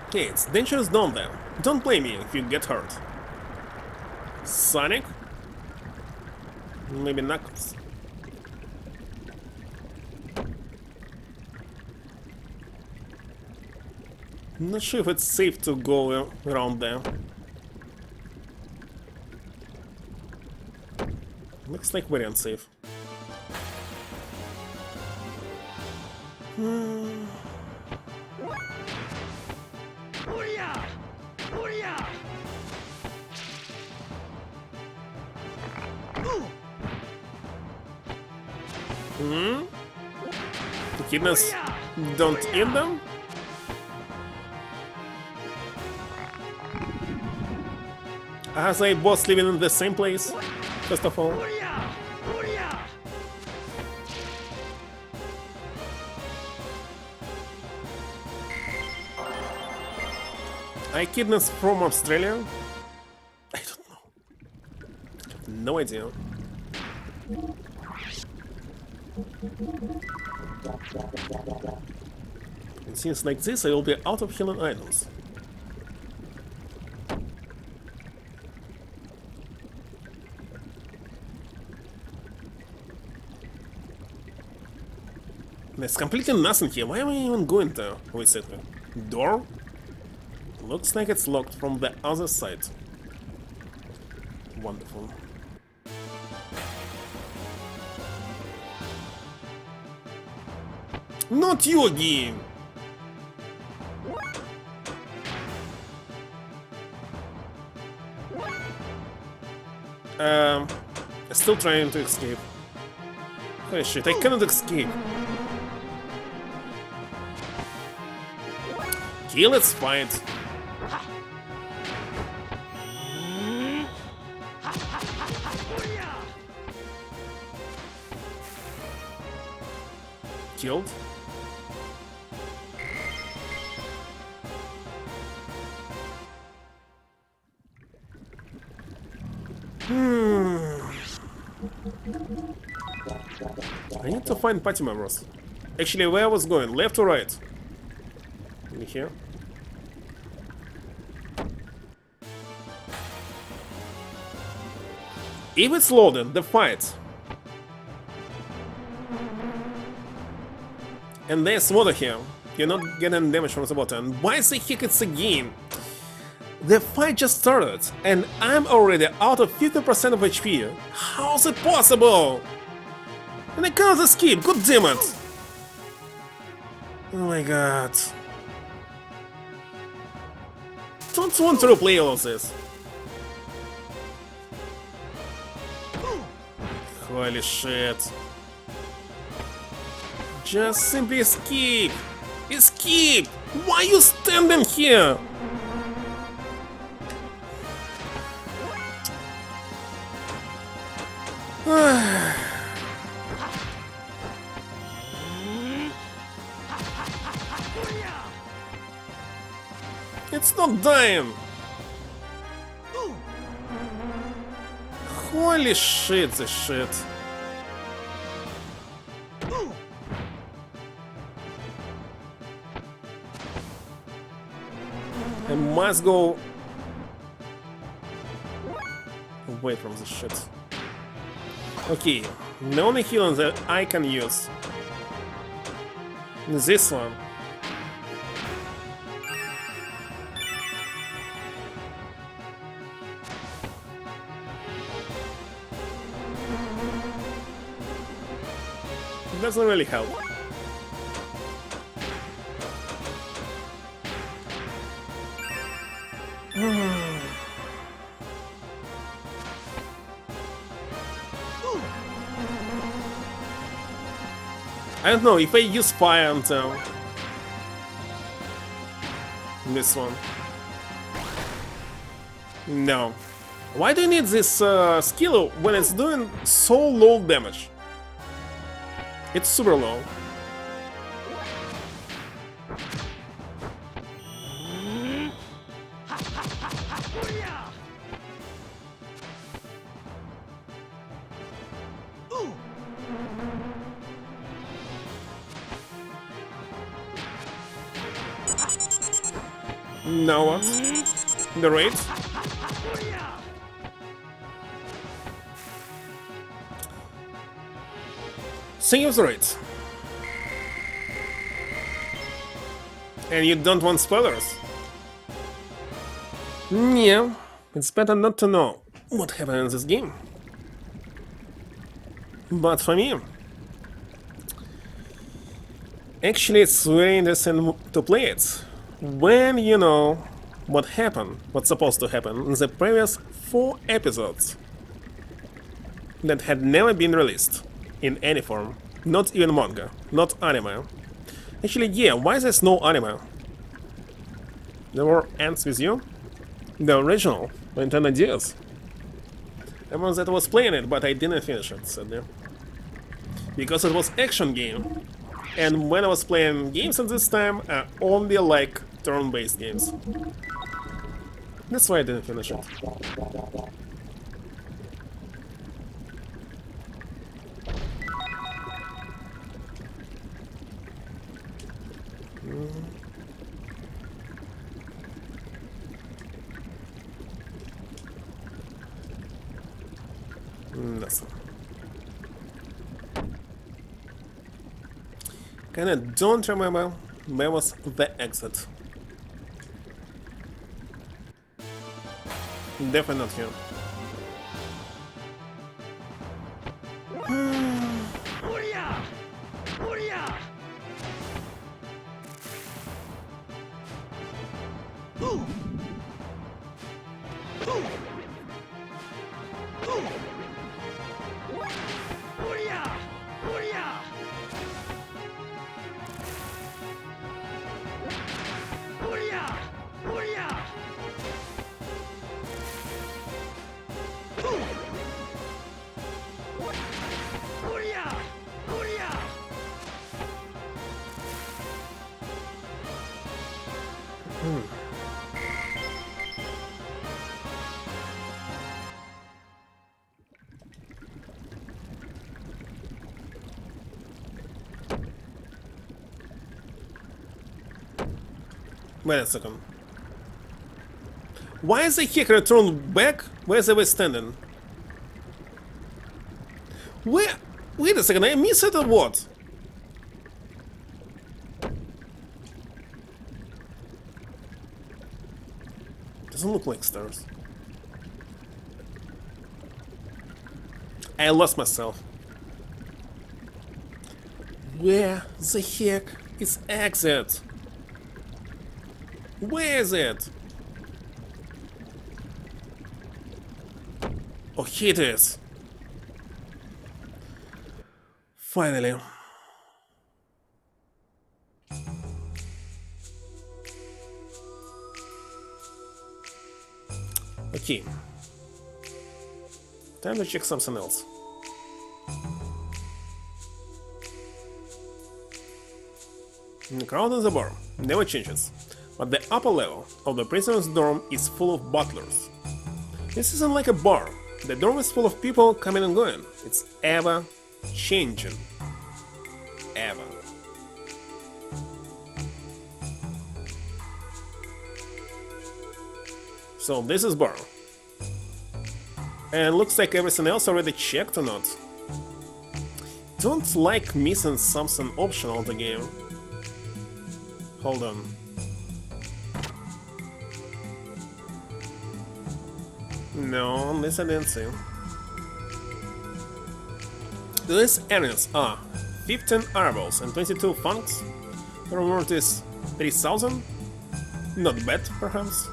Okay, it's dangerous down there. Don't blame me if you get hurt. Sonic? Maybe Knuckles. Not sure if it's safe to go around there. Looks like very unsafe. Echidnas don't eat them? Are they both living in the same place? First of all. Echidnas from Australia? I don't know. I have no idea. It seems like this I will be out of healing items. There's completely nothing here. Why am I even going there? Wait a second. Door? Looks like it's locked from the other side. Wonderful. Not you again! Still trying to escape. Holy shit, I cannot escape. Okay, let's fight. Killed. I need to find party members. Actually, where I was going? Left or right? In here. If it's loaded, the fight. And there's water here. You're not getting damage from the water. And why the heck it's a game? The fight just started, and I'm already out of 50% of HP. How's it possible? And I can't escape, god damn it! Oh my god. Don't want to replay all of this. Holy shit. Just simply escape! Escape! Why are you standing here? It's not dying! Holy shit, this shit. I must go away from this shit. Okay, the only healing that I can use is this one. It doesn't really help. I don't know if I use fire until this one. No. Why do you need this skill when it's doing so low damage? It's super low. Now what? The raid? Save the raid. And you don't want spoilers? Yeah, it's better not to know what happened in this game. But for me, actually it's very interesting to play it when you know what happened, what's supposed to happen in the previous 4 episodes that had never been released in any form, not even manga, not anime. Actually, yeah, why there's no anime? There were Ants With You, the original Xenogears. I remember that I was playing it, but I didn't finish it, sadly. Because it was action game. And when I was playing games at this time, I only like turn-based games. That's why I didn't finish it. Nothing. Kinda don't remember where was the exit. Definitely not here. Wait a second. Why is the hacker turned back where they were standing? Where? Wait a second, I missed it or what? Doesn't look like stairs. I lost myself. Where the heck is exit? Where is it? Oh, here it is. Finally. Okay. Time to check something else. The crowd in the bar never changes, but the upper level of the prisoner's dorm is full of butlers. This isn't like a bar. The dorm is full of people coming and going. It's ever changing. Ever. So this is bar. And looks like everything else already checked or not. Don't like missing something optional in the game. Hold on. No, this I didn't see. These earnings are 15 arrows and 22 funks. The reward is 3000. Not bad, perhaps.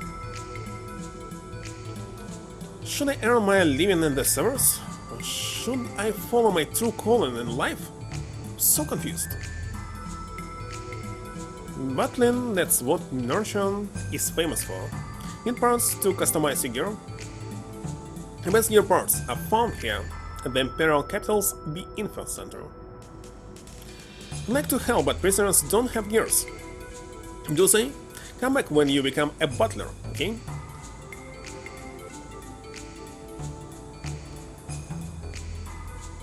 Should I earn my living in the sewers? Or should I follow my true calling in life? I'm so confused. Battling, that's what Nurture is famous for. Need parts to customize your gear? The best gear parts are found here at the Imperial Capital's B Info Center. I'd like to help, but prisoners don't have gears. Do they? Come back when you become a butler, okay?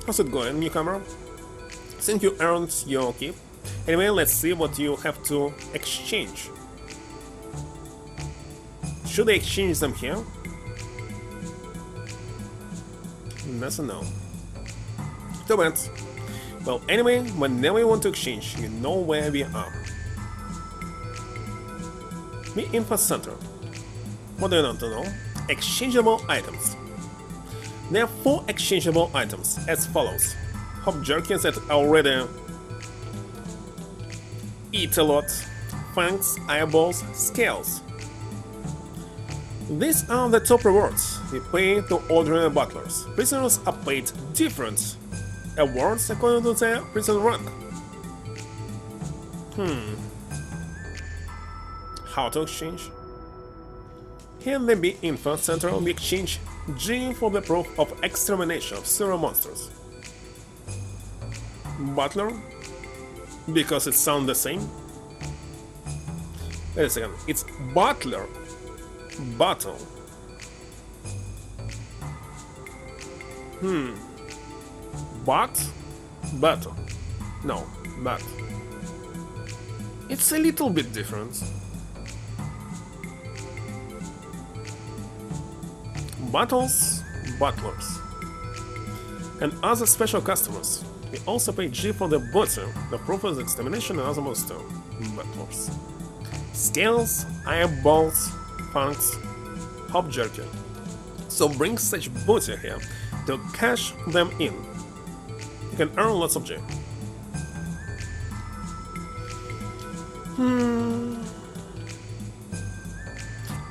How's it going, newcomer? Think you earned your keep? Anyway, let's see what you have to exchange. Should I exchange them here? That's a no. Too bad. Well, anyway, whenever you want to exchange, you know where we are. The Info Center. What do you want to know? Exchangeable items. There are 4 exchangeable items as follows. Hop jerkins that already eat a lot, fangs, eyeballs, scales. These are the top rewards we pay to ordinary butlers. Prisoners are paid different awards according to their prison rank. How to exchange? Here in the B Info Center we exchange G for the proof of extermination of several monsters. Butler, because it sounds the same. Wait a second, it's Butler. Battle. Battle. No, but. It's a little bit different. Battles, butlers. And other special customers. We also pay G for the butcher, the proof of extermination and other monster butlers. Scales, eyeballs, fangs, hop jerky. So bring such butcher here to cash them in. You can earn lots of G.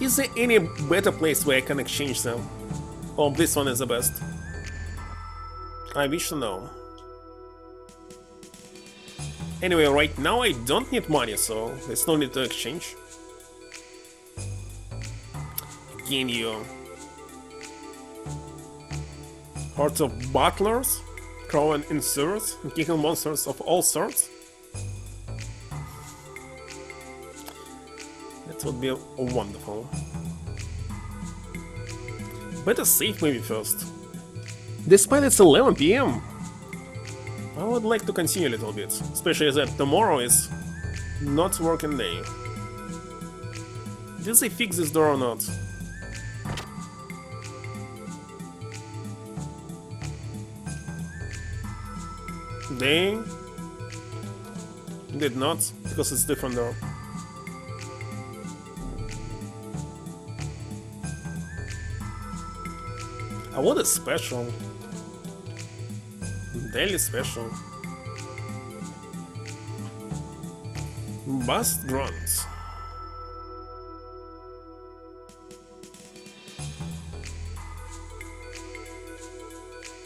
Is there any better place where I can exchange them? Or this one is the best? I wish to know. Anyway, right now I don't need money, so there's no need to exchange. Again, you. Hordes of butlers, crawling in sewers, and kicking monsters of all sorts. That would be wonderful. Better save maybe first. Despite it's 11 PM, I would like to continue a little bit, especially that tomorrow is not working day. Did they fix this door or not? They did not, because it's different door. I want a special. Daily special. Bust grunts.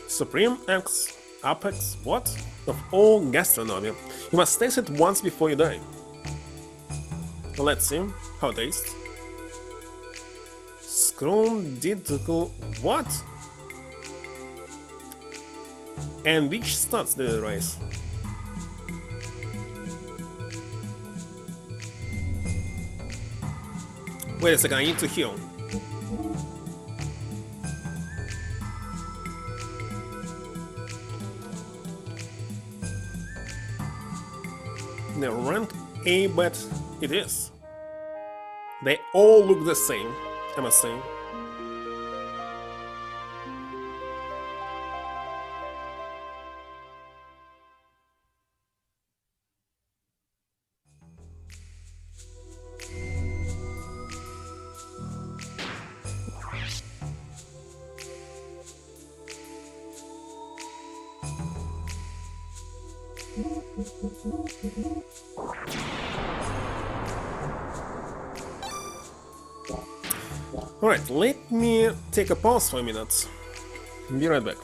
Supreme X, Apex, what? Of all gastronomy. You must taste it once before you die. Let's see how it tastes. Scrumdiddle, what? And which stats did it rise? Wait a second, I need to heal. The rank A, but it is. They all look the same, I must say. Alright, let me take a pause for a minute. Be right back.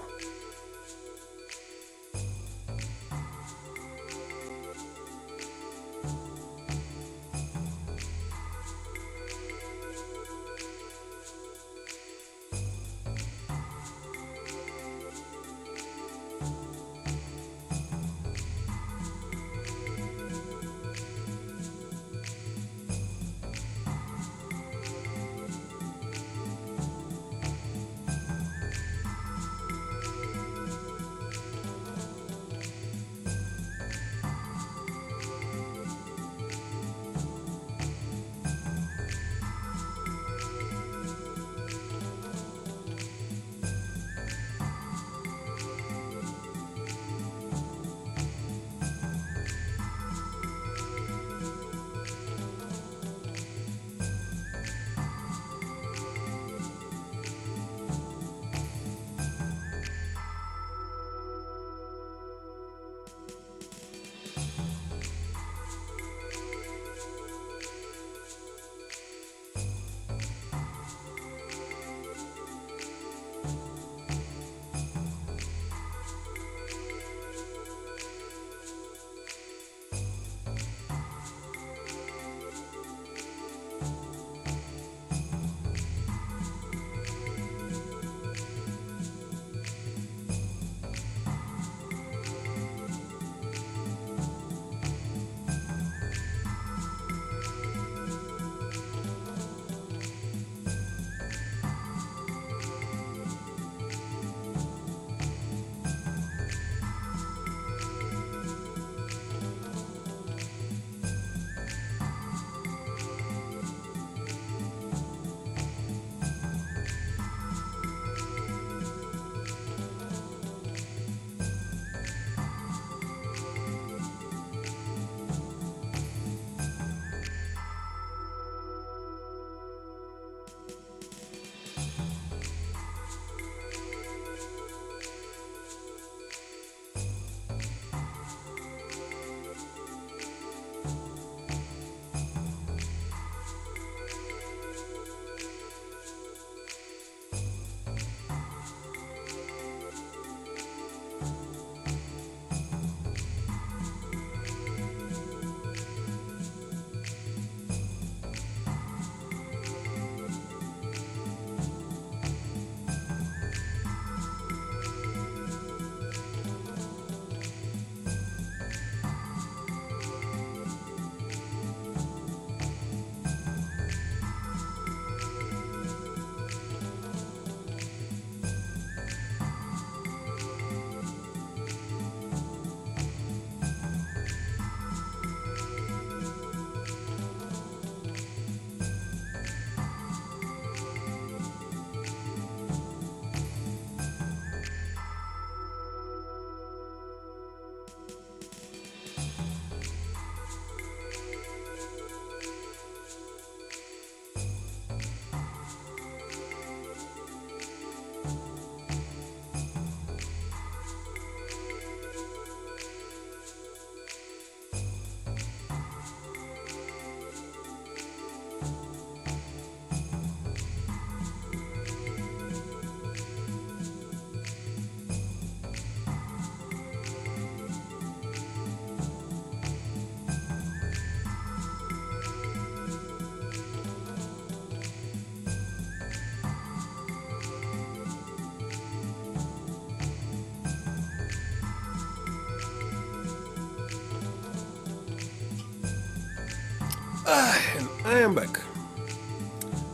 And I am back.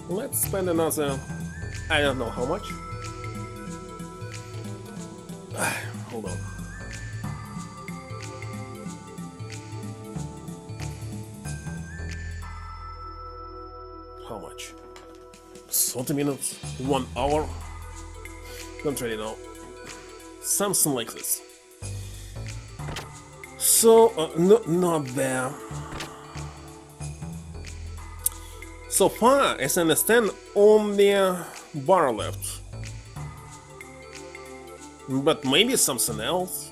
Let's spend another... I don't know how much. Hold on. How much? 30 minutes? 1 hour? Don't really know. Something like this. So, no, not there. So far as I understand, only a bar left. But maybe something else?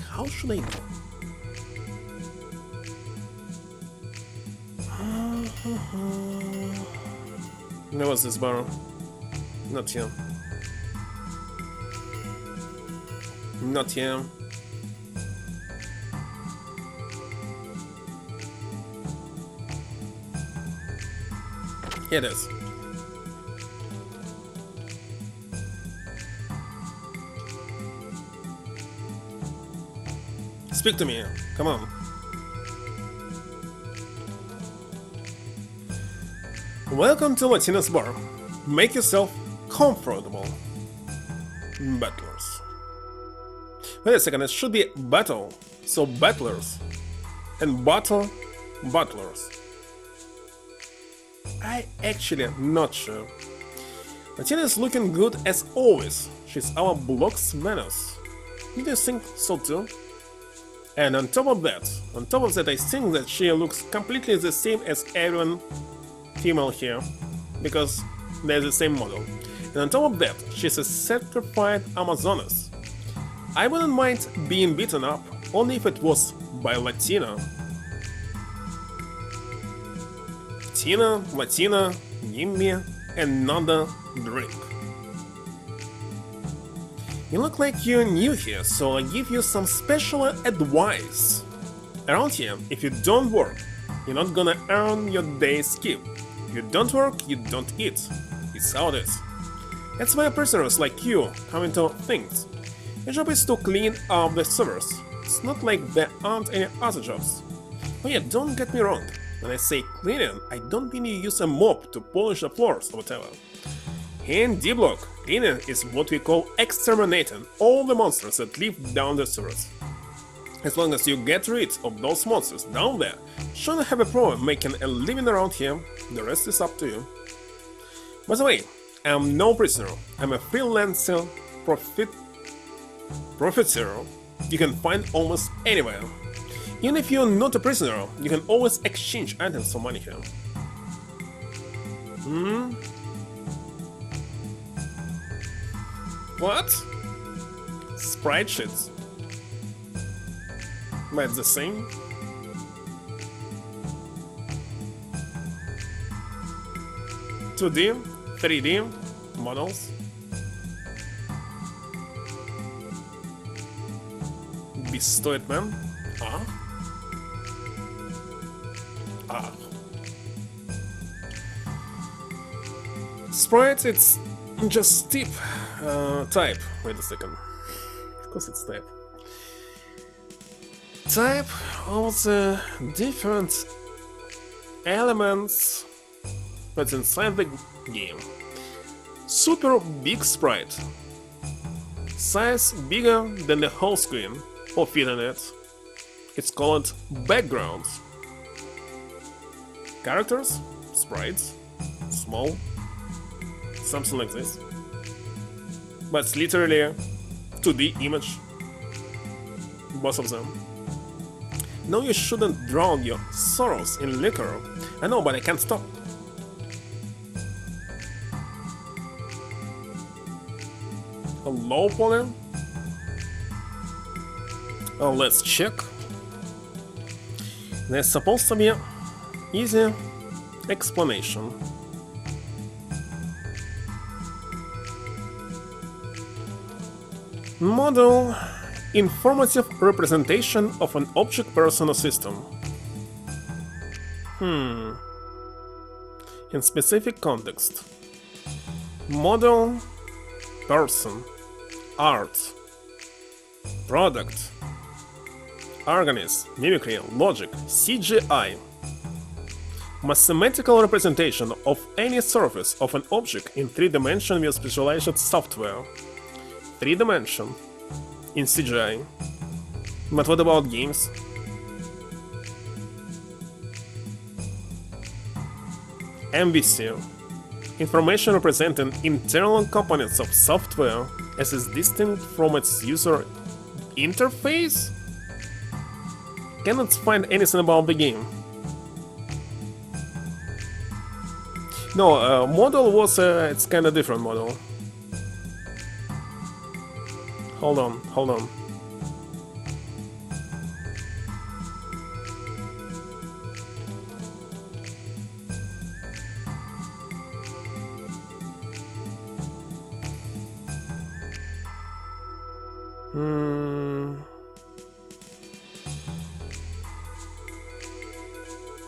How should I know? Where was this bar? Not here. Not here. Here it is. Speak to me, come on. Welcome to Latina's bar. Make yourself comfortable. Battlers. Wait a second, it should be battle. So battlers. And battle, battlers. I actually not sure. Latina is looking good as always. She's our block's Venus. Do you think so too? And on top of that, I think that she looks completely the same as everyone female here, because they're the same model. And on top of that, she's a certified Amazoness. I wouldn't mind being beaten up, only if it was by Latina. Latina, give me another drink. You look like you're new here, so I'll give you some special advice. Around here, if you don't work, you're not gonna earn your day's keep. If you don't work, you don't eat. It's how it is. That's why prisoners like you come into things. Your job is to clean up the sewers. It's not like there aren't any other jobs. Oh yeah, don't get me wrong. When I say cleaning, I don't mean you use a mop to polish the floors or whatever. In D-Block, cleaning is what we call exterminating all the monsters that live down the sewers. As long as you get rid of those monsters down there, you shouldn't have a problem making a living around here. The rest is up to you. By the way, I'm no prisoner. I'm a freelancer profiteer you can find almost anywhere. Even if you're not a prisoner, you can always exchange items for money here. What? Sprite sheets? But it's the same? (2D, 3D models? Bestoyed man? Sprite, it's just type. Wait a second. Of course it's type. Type of the different elements that's inside the game. Super big sprite. Size bigger than the whole screen or feeding it. It's called backgrounds. Characters, sprites, small, something like this. But it's literally a 2D image. Both of them. No, you shouldn't drown your sorrows in liquor. I know, but I can't stop. A low poly? Oh, let's check. There's supposed to be an easy explanation. Model: informative representation of an object, person, or system. In specific context. Model: person, art, product, organism, mimicry, logic, CGI. Mathematical representation of any surface of an object in 3 dimension with specialized software. 3 dimension in CGI. But what about games? MVC. Information representing internal components of software as is distinct from its user interface? Cannot find anything about the game. No, model was it's kinda different model. Hold on.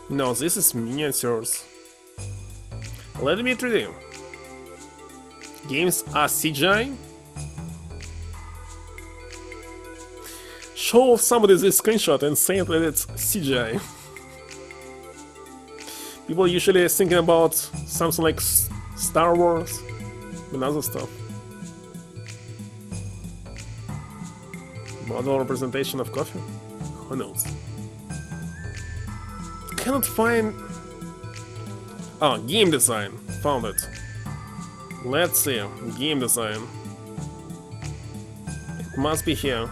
No, this is miniatures. Let me 3D. Games are CGI? Show somebody this screenshot and say that it's CGI. People usually thinking about something like Star Wars and other stuff. Model representation of coffee? Who knows? Cannot find... Oh, game design. Found it. Let's see. Game design. It must be here.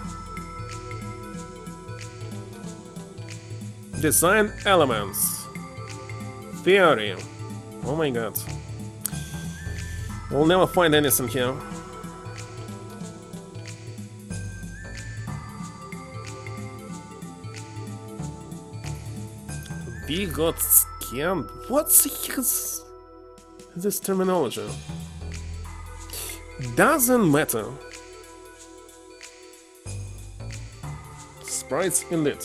Design elements. Theory. Oh my god. We'll never find anything here. We got scammed. What the heck is this terminology? Doesn't matter. Sprites indeed.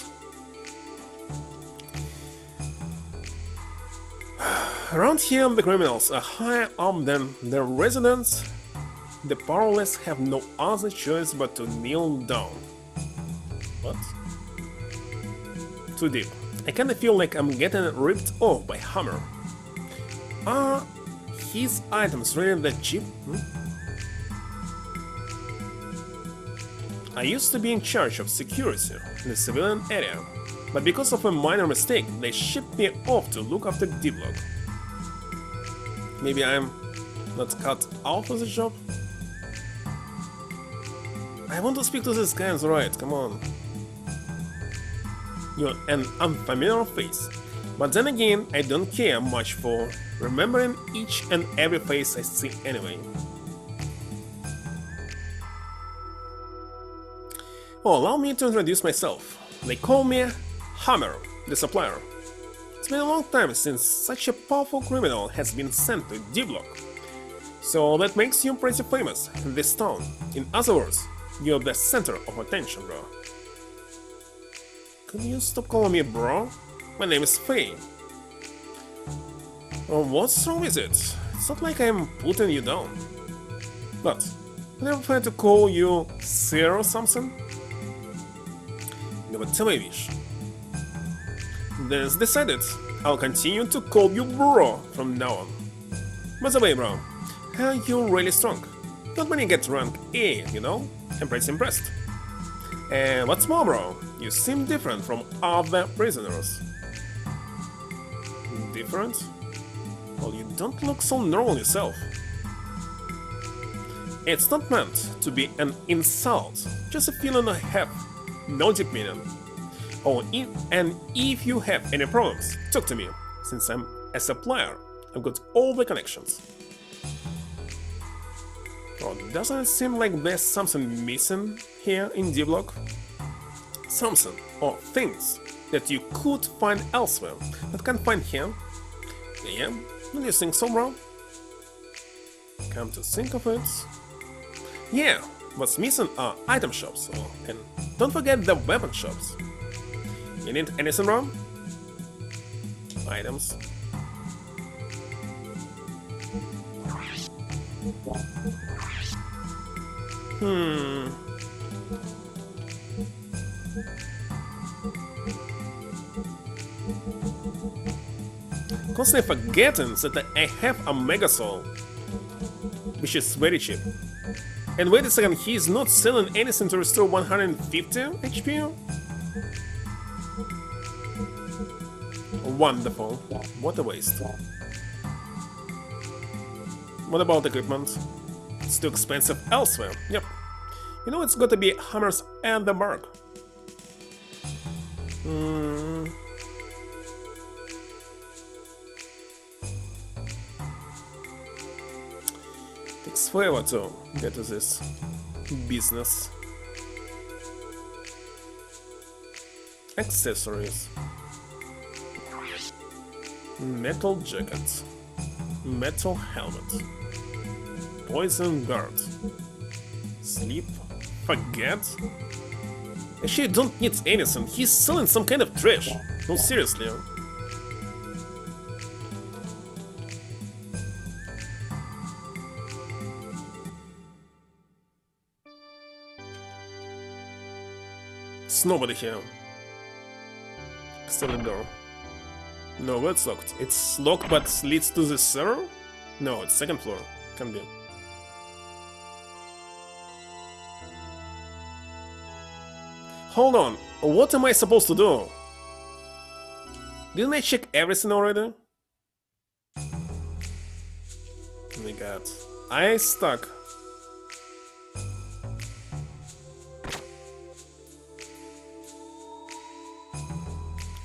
Around here, the criminals are higher up than their residents. The powerless have no other choice but to kneel down. What? Too deep. I kinda feel like I'm getting ripped off by Hammer. Are his items really that cheap? I used to be in charge of security in the civilian area, but because of a minor mistake, they shipped me off to look after D-Block. Maybe I'm not cut out for the job? I want to speak to this guy on the right, come on. You're an unfamiliar face, but then again, I don't care much for remembering each and every face I see anyway. Oh, allow me to introduce myself. They call me Hammer, the supplier. It's been a long time since such a powerful criminal has been sent to D-Block. So that makes you pretty famous in this town. In other words, you're the center of attention, bro. Can you stop calling me bro? My name is Faye. Oh, what's wrong with it? It's not like I'm putting you down. But, I never plan to call you Sir or something? No, but tell me, wish. Then it's decided. I'll continue to call you bro from now on. By the way, bro, you're really strong. Not many get rank A, you know? I'm pretty impressed. And what's more, bro, you seem different from other prisoners. Different? Well, you don't look so normal yourself. It's not meant to be an insult, just a feeling I have, no deep meaning. Oh, and if you have any problems, talk to me, since I'm a supplier, I've got all the connections. Oh, doesn't it seem like there's something missing here in D-Block? Something, or things, that you could find elsewhere, but can't find here? Yeah, don't you think so, bro? Come to think of it... Yeah, what's missing are item shops, and don't forget the weapon shops. You need anything, bro? Items. constantly forgetting that I have a Mega Soul, which is very cheap. And wait a second, he's not selling anything to restore 150 HP? Wonderful. What a waste. What about equipment? It's too expensive elsewhere. Yep. You know, it's gotta be hammers and the mark. Takes forever to get to this business. Accessories. Metal jacket. Metal helmet. Poison guard. Sleep. Forget? Actually, don't need anything. He's selling some kind of trash. No, seriously. There's nobody here. Still in the door. No, it's locked. It's locked but leads to the server? No, it's second floor. Can be. Hold on, what am I supposed to do? Didn't I check everything already? Oh my god. I stuck.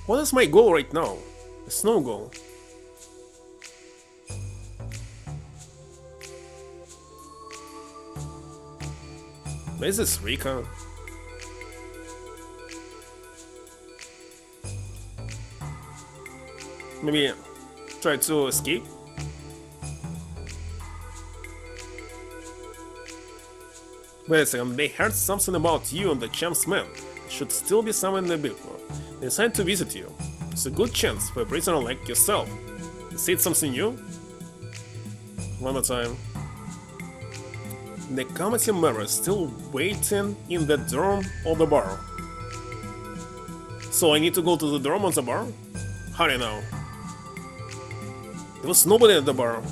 What is my goal right now? There's no goal. Where is this Rika? Maybe try to escape? Wait a second, they heard something about you and the champ's man. There should still be someone in the building. They decided to visit you. It's a good chance for a prisoner like yourself. They said something new? One more time. The committee member is still waiting in the dorm of the bar. So I need to go to the dorm of the bar? How do you know? There was nobody at the bar.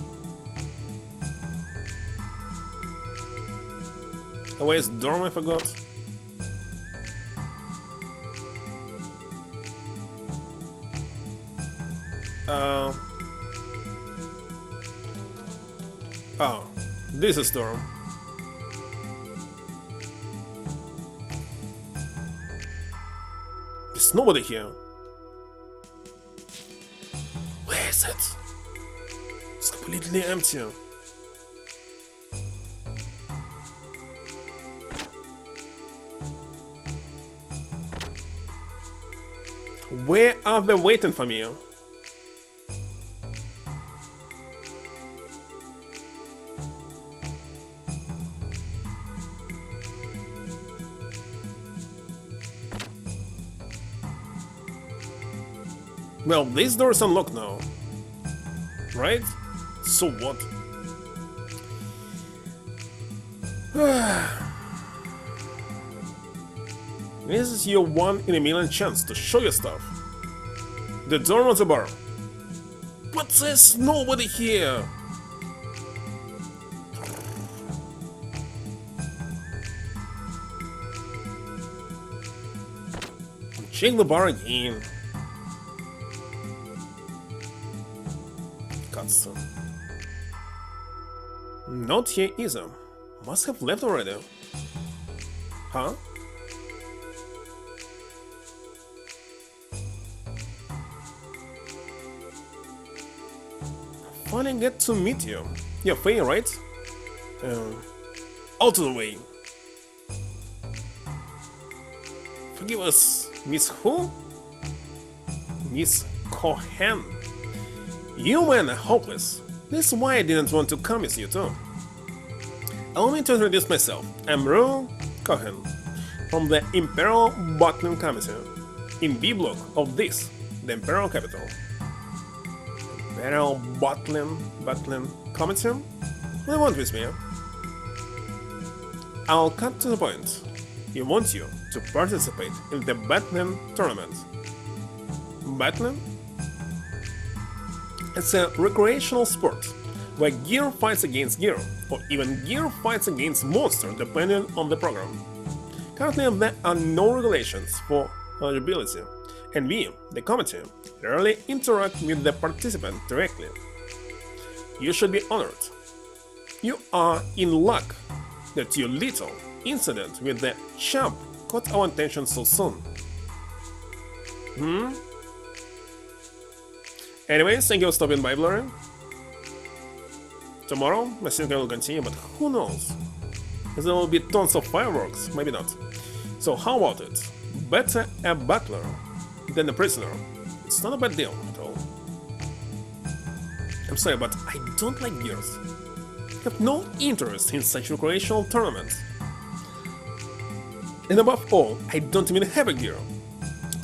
Oh, where's the dorm? I forgot. Oh, this is dorm. There's nobody here. Where is it? It's completely empty. Where are they waiting for me? Well, this door is unlocked now. Right? So what? This is your 1 in a million chance to show your stuff. The door of the bar. But there's nobody here. Check the bar again. Cutscene. Not here either. Must have left already. Huh? Finally get to meet you. You're Faye, right? Out of the way. Forgive us, Miss who? Miss Cohen. You men are hopeless. This is why I didn't want to come with you too. Allow me to introduce myself. I'm Ru Cohen from the Imperial Bottling Committee in B block of this, the Imperial capital. Imperial Bottling Committee? What do you want with me? I'll cut to the point. He wants you to participate in the battling tournament. Battling? It's a recreational sport, where gear fights against gear, or even gear fights against monster depending on the program. Currently there are no regulations for eligibility, and we, the committee, rarely interact with the participant directly. You should be honored. You are in luck that your little incident with the champ caught our attention so soon. Anyways, thank you for stopping by, Blurry. Tomorrow, I think I will continue, but who knows? There will be tons of fireworks, maybe not. So how about it? Better a battler than a prisoner. It's not a bad deal at all. I'm sorry, but I don't like gears. I have no interest in such recreational tournaments. And above all, I don't even have a gear.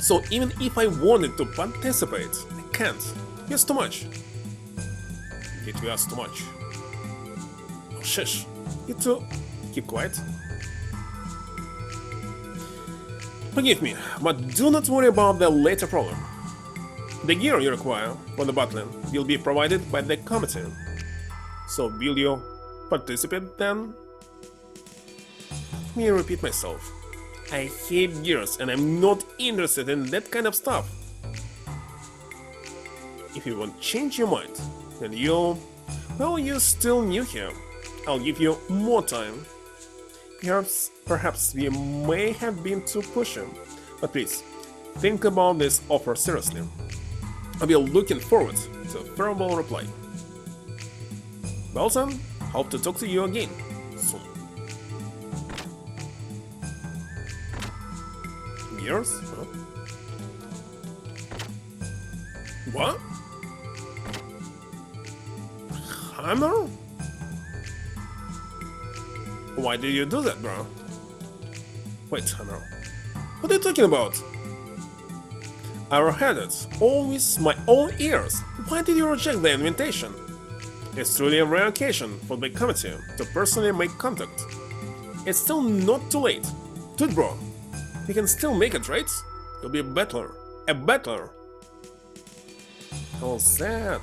So even if I wanted to participate, I can't. It's too much. It was too much. Oh, shush. You two, keep quiet. Forgive me, but do not worry about the later problem. The gear you require for the battling will be provided by the committee. So will you participate then? Let me repeat myself. I hate gears and I'm not interested in that kind of stuff. If you won't change your mind, then you're still new here. I'll give you more time. Perhaps we may have been too pushy, but please, think about this offer seriously. I'll be looking forward to a favorable reply. Well then, hope to talk to you again soon. Gears? Huh? What? Hammer? Why did you do that, bro? Wait, Hammer. What are you talking about? Arrowheaded, always my own ears. Why did you reject the invitation? It's truly a rare occasion for the committee to personally make contact. It's still not too late. Dude, bro, we can still make it, right? You'll be a battler. A battler. All that.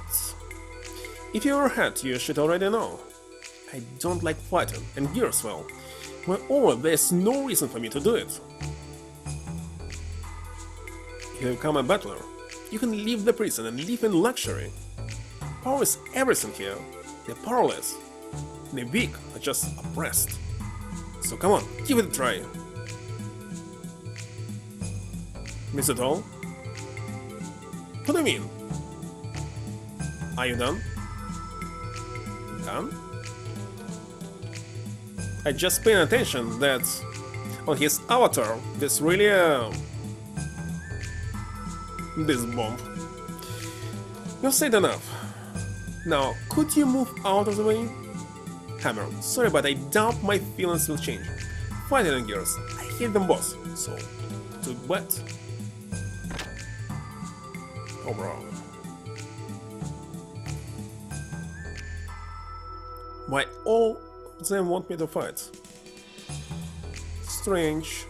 If you're ahead, you should already know. I don't like fighting, and gears, well. Moreover, there's no reason for me to do it. If you become a battler, you can leave the prison and live in luxury. Power is everything here. The powerless, the weak are just oppressed. So come on, give it a try. Miss it all? What do you mean? Are you done? Done? I just paid attention that on his avatar there's really this bomb. You've said enough. Now, could you move out of the way? Hammer, sorry, but I doubt my feelings will change. Fighting and gears, I hate them both, so too bad. Oh, bro. Why all of them want me to fight? Strange.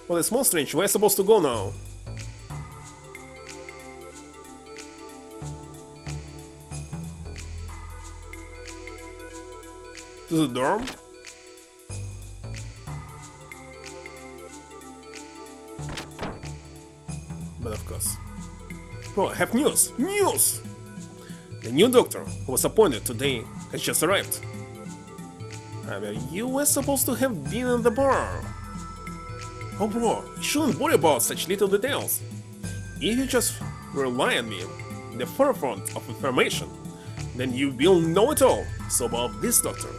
Well, it's more strange. Where am I supposed to go now? To the dorm? But of course. Oh, I have news! News! The new doctor who was appointed today has just arrived. I mean, you were supposed to have been in the bar. Oh bro, you shouldn't worry about such little details. If you just rely on me, the forefront of information, then you will know it all. So about this doctor.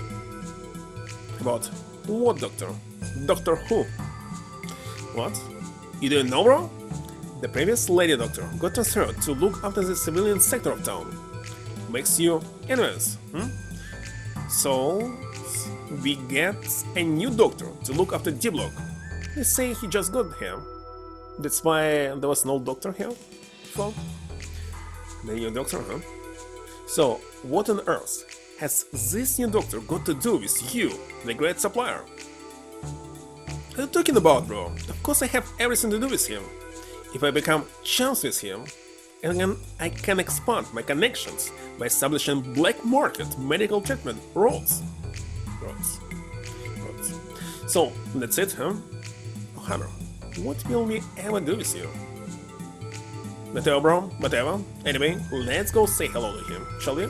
About what doctor? Doctor who? What? You didn't know, bro? The previous lady doctor got transferred to look after the civilian sector of town. Makes you envious, So, we get a new doctor to look after D-Block. They say he just got here. That's why there was no doctor here before. The new doctor, huh? So, what on earth has this new doctor got to do with you, the great supplier? What are you talking about, bro? Of course I have everything to do with him. If I become chums with him, And then I can expand my connections by establishing black market medical treatment roads. Roads. Roads. So, that's it, huh? Oh, Hammer, what will we ever do with you? Whatever, bro, whatever. Anyway, let's go say hello to him, shall we?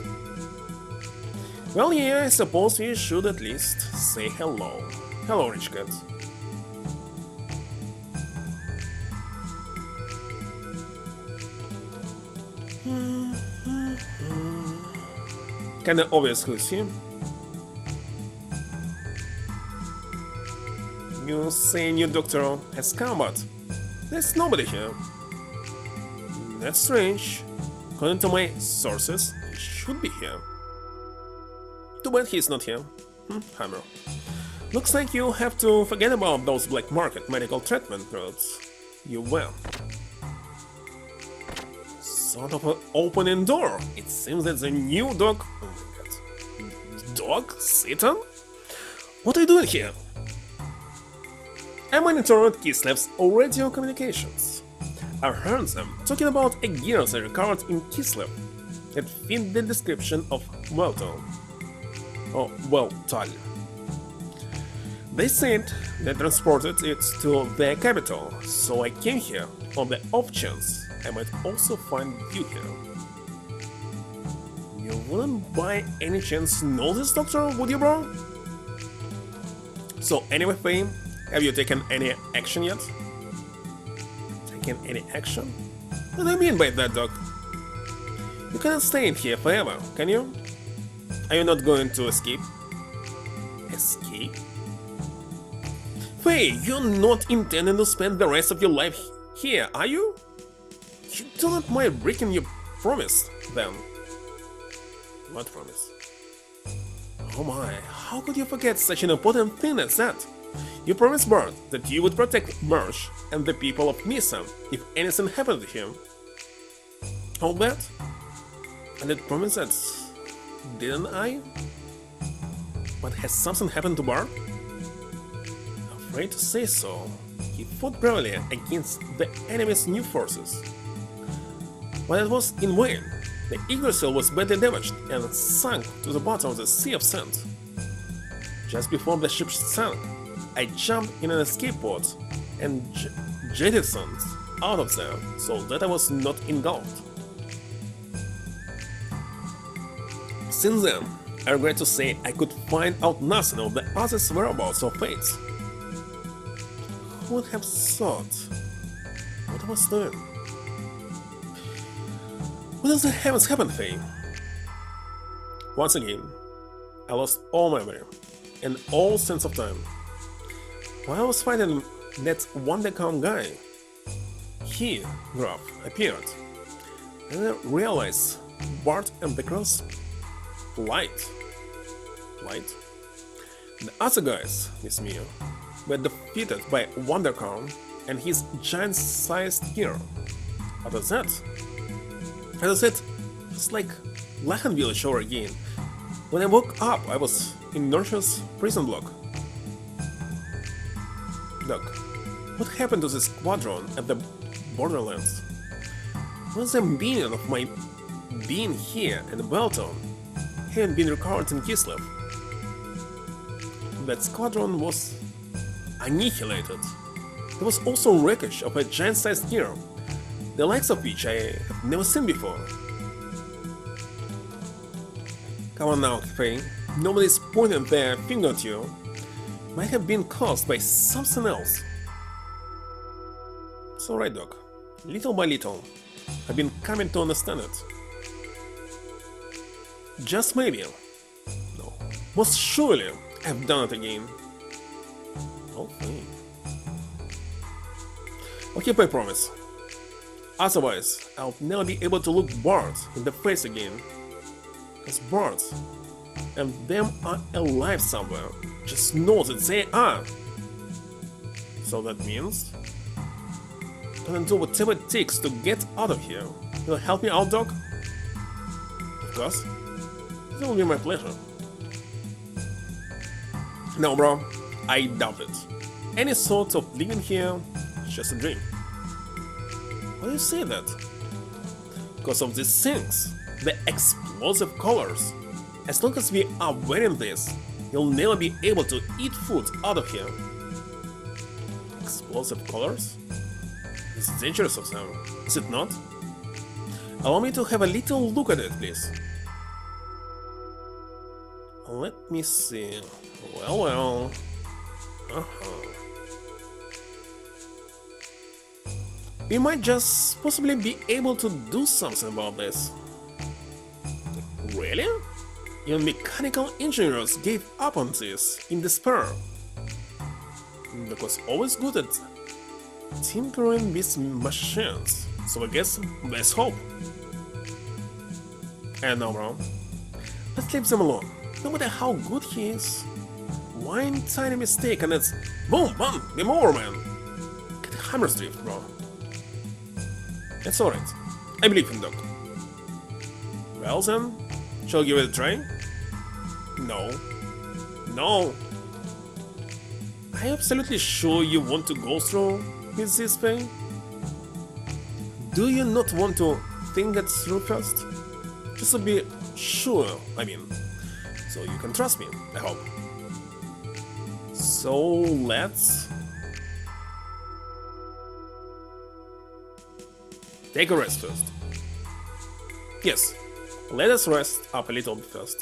Well, yeah, I suppose we should at least say hello. Hello, rich cat. Kinda obvious who's him. You say new doctor has come, but there's nobody here. That's strange. According to my sources, he should be here. Too bad he's not here. Hammer. Looks like you have to forget about those black market medical treatment roads. You will. Sort of an opening door. It seems that the new dog... Oh my god. Dog? Satan? What are you doing here? I monitored Kislev's radio communications. I heard them talking about a gears they recovered in Kislev that fit the description of Welton. Oh, Weltal. They said they transported it to their capital, so I came here on the off chance I might also find you here. You wouldn't by any chance know this doctor, would you, bro? So anyway, Fame, have you taken any action yet? Taken any action? What do you mean by that, Doc? You cannot stay in here forever, can you? Are you not going to escape? Escape? Faye, you're not intending to spend the rest of your life here, are you? You do not mind breaking your promise, then. What promise? Oh my, how could you forget such an important thing as that? You promised Bart that you would protect Marsh and the people of Misa if anything happened to him. All that? And that promise that... didn't I? But has something happened to Bart? Afraid to say so. He fought bravely against the enemy's new forces. But it was in vain. The Yggdrasil was badly damaged and sank to the bottom of the Sea of Sand. Just before the ship sank, I jumped in an escape pod and jettisoned out of there so that I was not engulfed. Since then, I regret to say I could find out nothing of the other's whereabouts or fates. Who would have thought what I was doing? What in the heavens happened, Faye? Once again, I lost all memory and all sense of time. While I was fighting that Wondercon guy, he, Graf, appeared, and I realized Bart and the girls Light. The other guys with me were defeated by Wondercon and his giant-sized gear. After that, it was like Lachen Village over again. When I woke up, I was in Nurture's prison block. Doc, what happened to this squadron at the Borderlands? What's the meaning of my being here in Belton? Hadn't been recovered in Kislev. That squadron was annihilated. There was also wreckage of a giant-sized gear, the likes of which I have never seen before. Come on now, Faye. Nobody's pointing their finger at you. Might have been caused by something else. It's alright, Doc. Little by little, I've been coming to understand it. Just maybe. No. Most surely, I've done it again. Okay. I'll keep my promise. Otherwise, I'll never be able to look Bart in the face again. Because Bart and them are alive somewhere. Just know that they are. So that means I'm gonna do whatever it takes to get out of here. Will you help me out, Doc? Of course. It will be my pleasure. No, bro, I doubt it. Any sort of living here is just a dream. Why do you say that? because of these things, the explosive colors. As long as we are wearing this, you'll never be able to eat food out of here. Explosive colors? It's dangerous of them, is it not? Allow me to have a little look at it, please. Let me see. Well. We might just possibly be able to do something about this. Really? Even mechanical engineers gave up on this in despair. That was always good at tinkering with machines, so I guess there's hope. And now, bro, let's leave them alone. No matter how good he is, one tiny mistake and it's boom, bam, game over, man. Get the hammer's drift, bro. It's alright. I believe in Doc. Well then, shall I give it a try? No. No. Are you absolutely sure you want to go through with this thing? Do you not want to think it through first? Just to be sure, I mean. So you can trust me, I hope. So let's take a rest first. Yes, let us rest up a little bit first.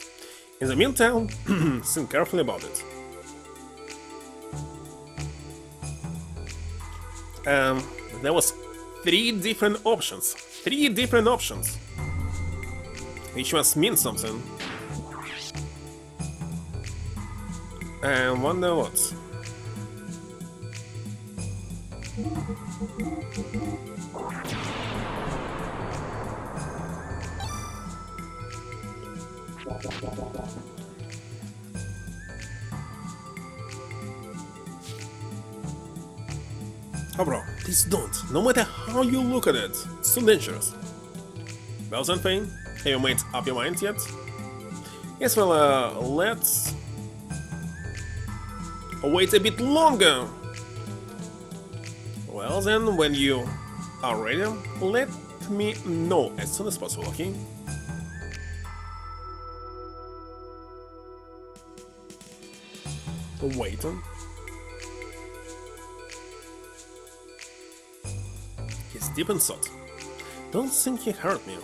In the meantime, think carefully about it. There was three different options. Each must mean something. And wonder what. Oh bro, please don't. No matter how you look at it, it's too dangerous. Well then, Fane, have you made up your mind yet? Yes, well, let's wait a bit longer. Well then, when you are ready, let me know as soon as possible, okay? Waiting. He's deep in thought. Don't think he heard me.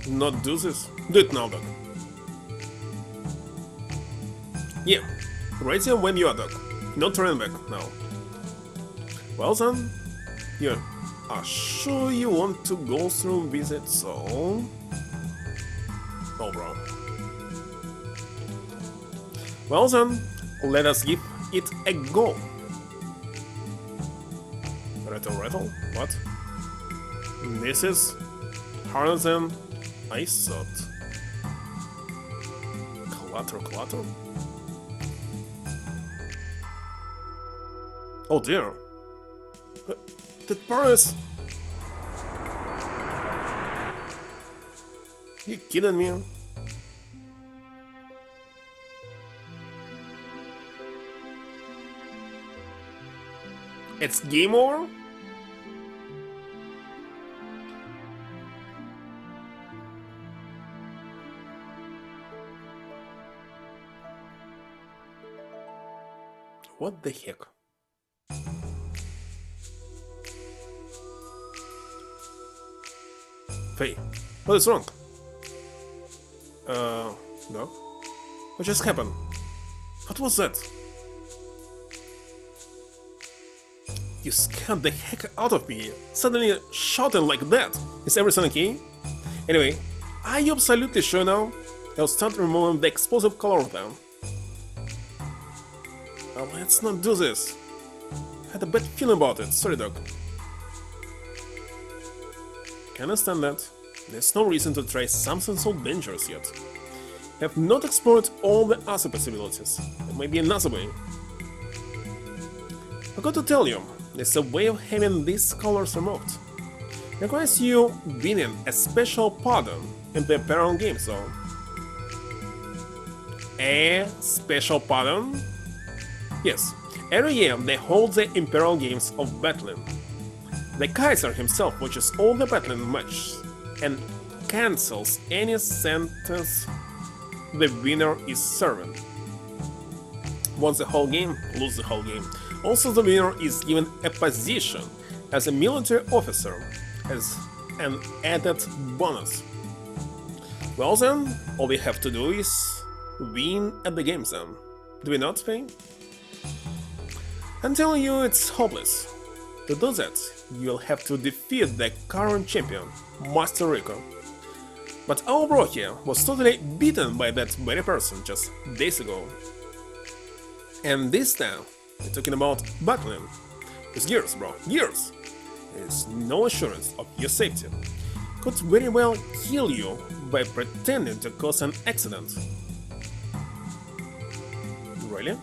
Not do this? Do it now, Doc. Yeah, right here when you are, Doc. Not turn back now. Well then, you are sure you want to go through with it, so... Oh, bro. Well then, let us give it a go. Rattle? What? This is harder than I thought. Clatter? Oh dear. That Paris! You kidding me? It's game over? What the heck? Faye, what is wrong? No? What just happened? What was that? You scared the heck out of me, suddenly shouting like that. Is everything okay? Anyway, are you absolutely sure now? I'll start removing the explosive color of them. Well, let's not do this. I had a bad feeling about it, sorry, Doc. Can understand that. There's no reason to try something so dangerous yet. I have not explored all the other possibilities. There may be another way. I got to tell you, there's a way of having these colors removed. requires you winning a special pardon in the Imperial Game Zone. A special pardon? Yes, every year they hold the Imperial Games of Battling. The Kaiser himself watches all the battling matches and cancels any sentence the winner is serving. Won the whole game, lose the whole game. Also, the winner is given a position as a military officer as an added bonus. Well then, all we have to do is win at the game zone. Do we not, Faye? I'm telling you, it's hopeless. To do that, you'll have to defeat the current champion, Master Rico. But our bro here was totally beaten by that very person just days ago. And this time, we're talking about battling. It's Gears, bro, Gears! There's no assurance of your safety. Could very well kill you by pretending to cause an accident. Really?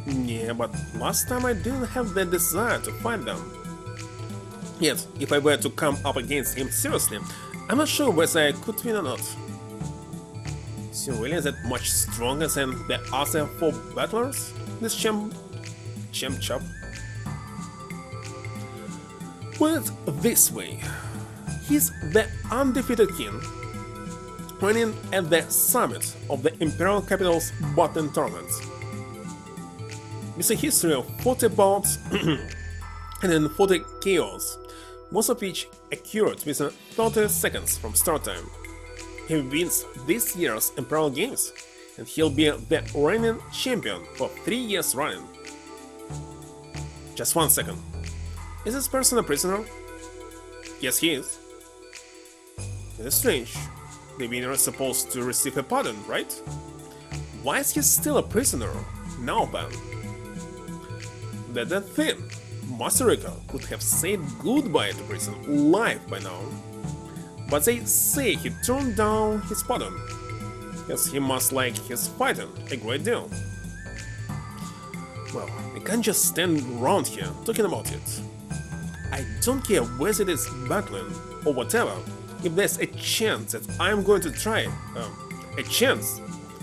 Yeah, but last time I didn't have the desire to fight them. Yet, if I were to come up against him seriously, I'm not sure whether I could win or not. Is he really that much stronger than the other 4 battlers? This champ chap? Put it this way, he's the undefeated king, reigning at the summit of the Imperial Capital's battling tournaments. With a history of 40 bouts and then 40 KOs, most of which occurred within 30 seconds from start time. He wins this year's Imperial Games, and he'll be the reigning champion for 3 years running. Just 1 second. Is this person a prisoner? Yes, he is. It is strange. The winner is supposed to receive a pardon, right? Why is he still a prisoner now, Ben? That's the thing. Master Rico could have said goodbye to prison live by now. But they say he turned down his pardon, because he must like his fighting a great deal. Well, we can't just stand around here talking about it. I don't care whether it is battling or whatever, if there's a chance that I'm going to try,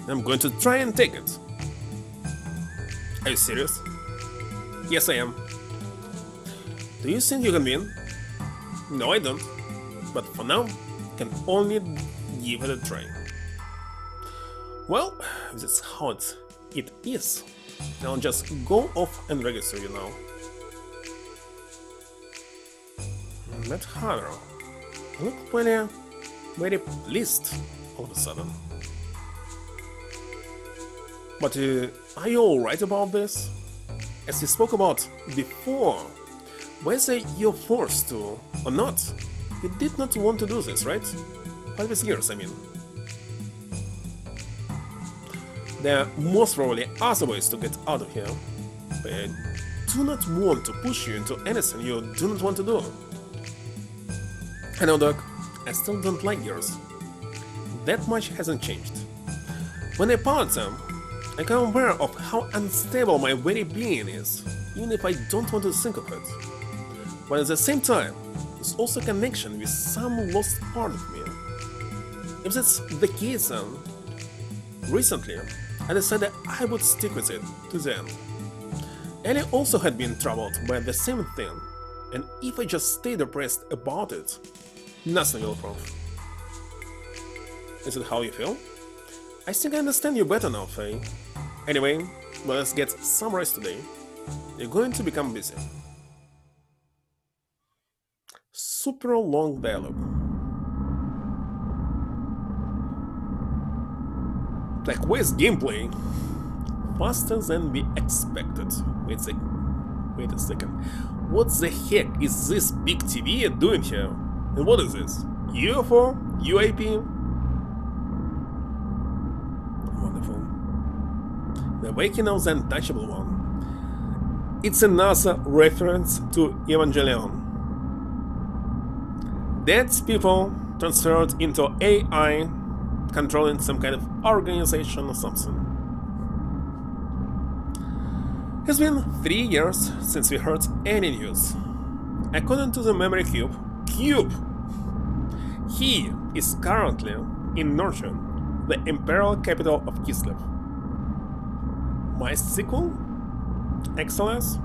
I'm going to try and take it. Are you serious? Yes, I am. Do you think you can win? No, I don't. But for now, can only give it a try. Well, that's how it is. I'll just go off and register you now. That harder. I look very pleased all of a sudden. But are you alright about this? As we spoke about before, whether you're forced to or not, you did not want to do this, right? 5 years, I mean. There most probably other ways to get out of here, but I do not want to push you into anything you do not want to do. I know, Doc, I still don't like yours. That much hasn't changed. When I powered them, I became aware of how unstable my very being is, even if I don't want to think of it. But at the same time, there's also a connection with some lost part of me. If that's the case then, recently, I decided I would stick with it to the end. Ellie also had been troubled by the same thing, and if I just stay depressed about it, nothing will improve. Is it how you feel? I think I understand you better now, Faye. Anyway, let's get some rest today. You're going to become busy. Super long dialogue. Like, where's gameplay? Faster than we expected. Wait a second. What the heck is this big TV doing here? And what is this? UFO? UAP? Wonderful. The Awakening of the Untouchable One. It's another reference to Evangelion. Dead people transferred into AI, controlling some kind of organization or something. It's been 3 years since we heard any news. According to the memory cube, he is currently in Norchon, the imperial capital of Kislev. My sequel? Excellence?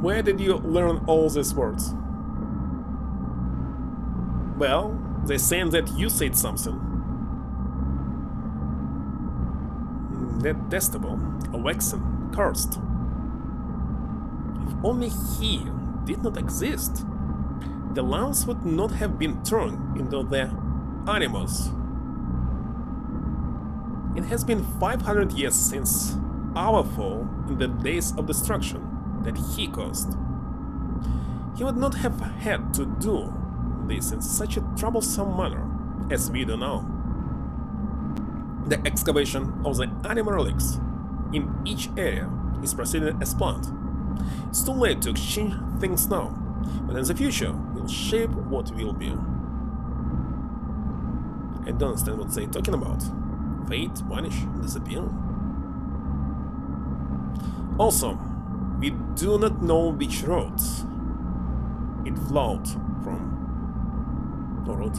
Where did you learn all these words? Well, they're saying that you said something. Detestable, waxen, cursed. If only he did not exist, the lance would not have been turned into the animals. It has been 500 years since our fall in the days of destruction that he caused. He would not have had to do this in such a troublesome manner as we do now. The excavation of the animal relics in each area is proceeding as planned. It's too late to exchange things now, but in the future will shape what will be. I don't understand what they're talking about. Fade, vanish, disappear. Also, we do not know which road it flowed from. Or road.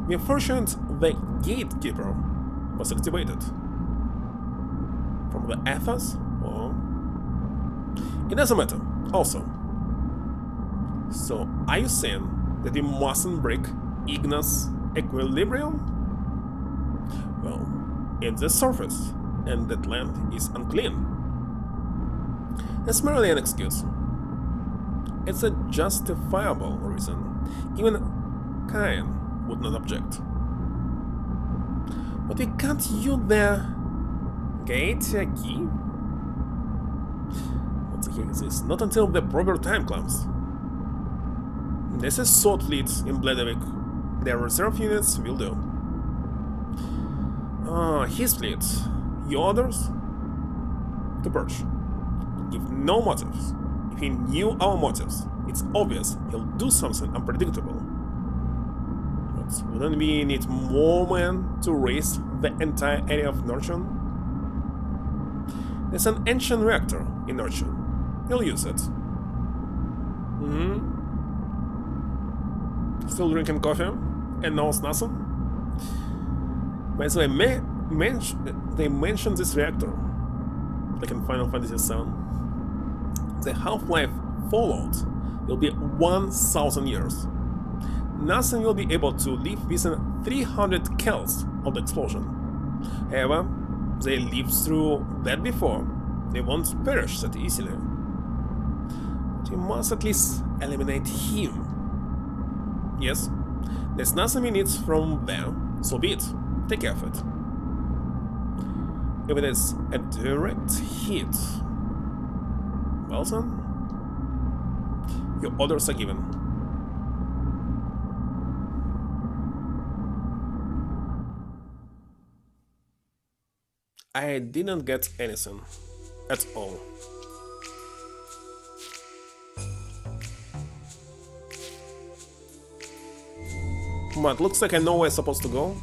We are fortunate the gatekeeper was activated. From the Athos, or... It doesn't matter, also. So, are you saying that we mustn't break Igna's equilibrium? Well, it's the surface, and that land is unclean. It's merely an excuse. It's a justifiable reason. Even Cain would not object. But we can't use the gate key? What the heck is this? Not until the proper time comes. This is Sword Fleet in Bledavik. Their reserve units will do. His fleet. Your orders? To purge. Give no motives. If he knew our motives, it's obvious he'll do something unpredictable. But wouldn't we need more men to raise the entire area of Norchon? There's an ancient reactor in Norchon. We'll use it. Still drinking coffee? And knows nothing? By the way, they mentioned this reactor, like in Final Fantasy VII. The half-life fallout will be 1,000 years. Nothing will be able to live within 300 kells of the explosion. However, they lived through that before. They won't perish that easily. But we must at least eliminate him. Yes, there's nothing we need from them, so be it. Take care of it. If it is a direct hit, well then, your orders are given. I didn't get anything at all. But looks like I know where I'm supposed to go.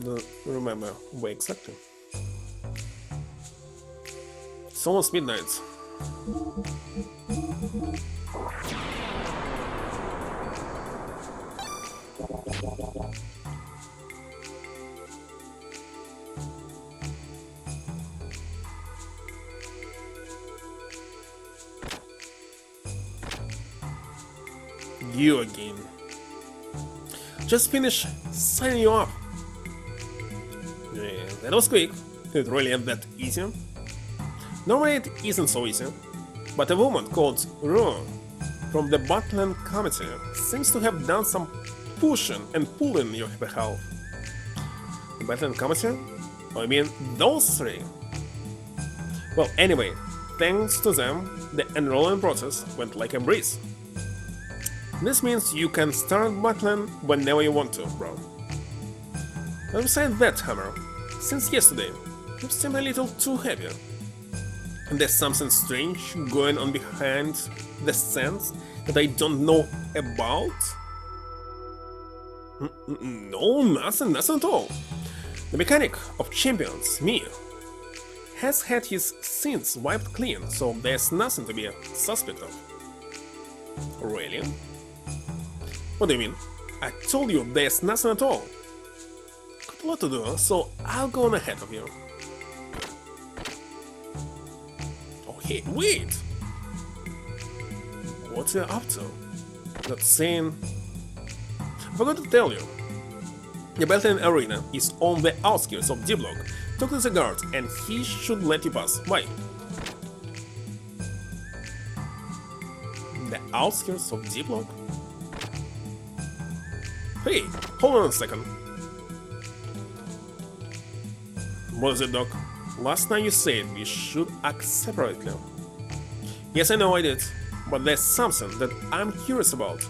Don't remember where exactly. It's almost midnight. You again. Just finish signing you up. Yeah, that was quick. It really ain't that easy. Normally it isn't so easy, but a woman called Ru from the Butland Committee seems to have done some pushing and pulling on your behalf. The Butland Committee? Oh, I mean those three. Well, anyway, thanks to them, the enrolling process went like a breeze. This means you can start battling whenever you want to, bro. But besides that, Hammer, since yesterday, you seem a little too heavy. And there's something strange going on behind the scenes that I don't know about? No, nothing at all. The mechanic of champions, me, has had his sins wiped clean, so there's nothing to be suspect of. Really? What do you mean? I told you there's nothing at all. Got a lot to do, so I'll go on ahead of you. Oh hey, wait! What are you up to? Not saying... I forgot to tell you. The battling arena is on the outskirts of D-Block. Talk to the guard and he should let you pass. Why? The outskirts of D-Block? Hey, hold on a second. What is it, Doc? Last time you said we should act separately. Yes, I know I did, but there's something that I'm curious about.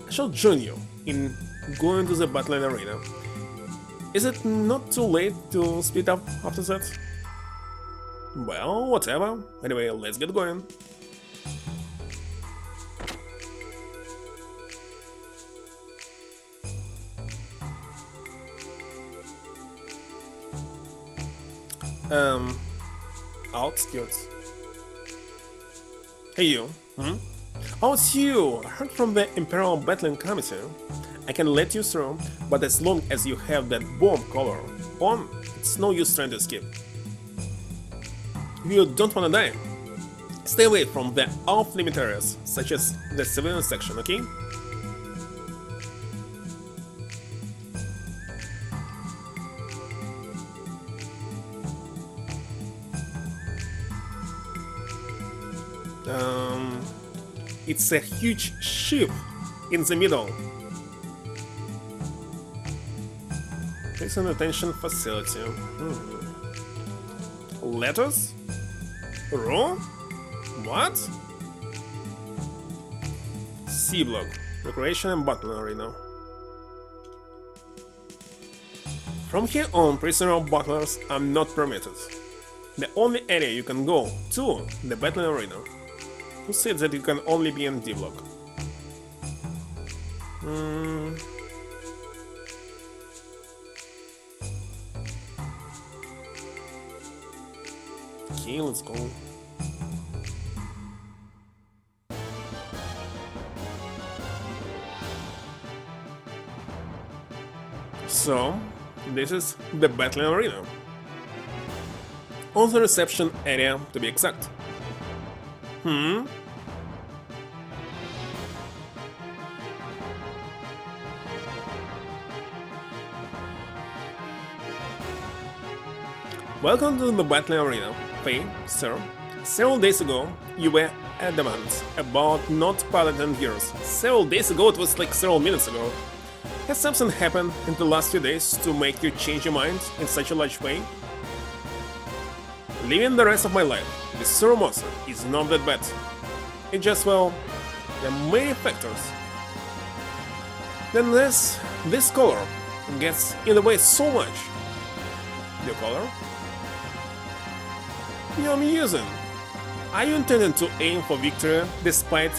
I shall join you in going to the battling arena. Is it not too late to split up after that? Well, whatever. Anyway, let's get going. Outskirts. Hey you. Oh, it's you! I heard from the Imperial Battling Committee. I can let you through, but as long as you have that bomb collar on, it's no use trying to escape. If you don't wanna die, stay away from the off-limit areas, such as the civilian section, okay? It's a huge ship in the middle. It's an attention facility. Letters? Row? What? C-Block. Recreation and Battling Arena. From here on, prisoner battlers are not permitted. The only area you can go to, the Battling Arena. Who said that you can only be in D-Block? Okay, let's go. So, this is the battling arena. On the reception area, to be exact. Welcome to the battling arena, Faye, sir. Several days ago, you were adamant about not piloting gears. Several days ago, it was like several minutes ago. Has something happened in the last few days to make you change your mind in such a large way? Living the rest of my life with Sir Monster is not that bad. It just, well, there are many factors. Then this color gets in the way so much. The color? You're amusing. Are you intending to aim for victory despite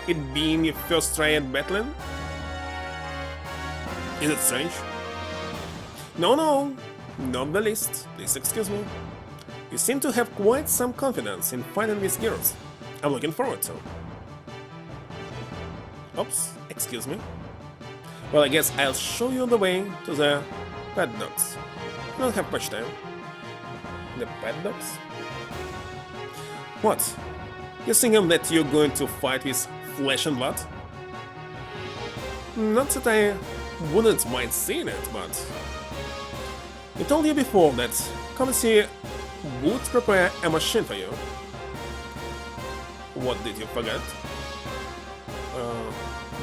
it being your first try at battling? Is it strange? No, not the least. Please excuse me. You seem to have quite some confidence in fighting these girls. I'm looking forward to. Oops, excuse me. Well, I guess I'll show you the way to the paddocks. I don't have much time. The paddocks? What? You're thinking that you're going to fight with flesh and blood? Not that I wouldn't mind seeing it, but... I told you before that Committee would prepare a machine for you. What did you forget?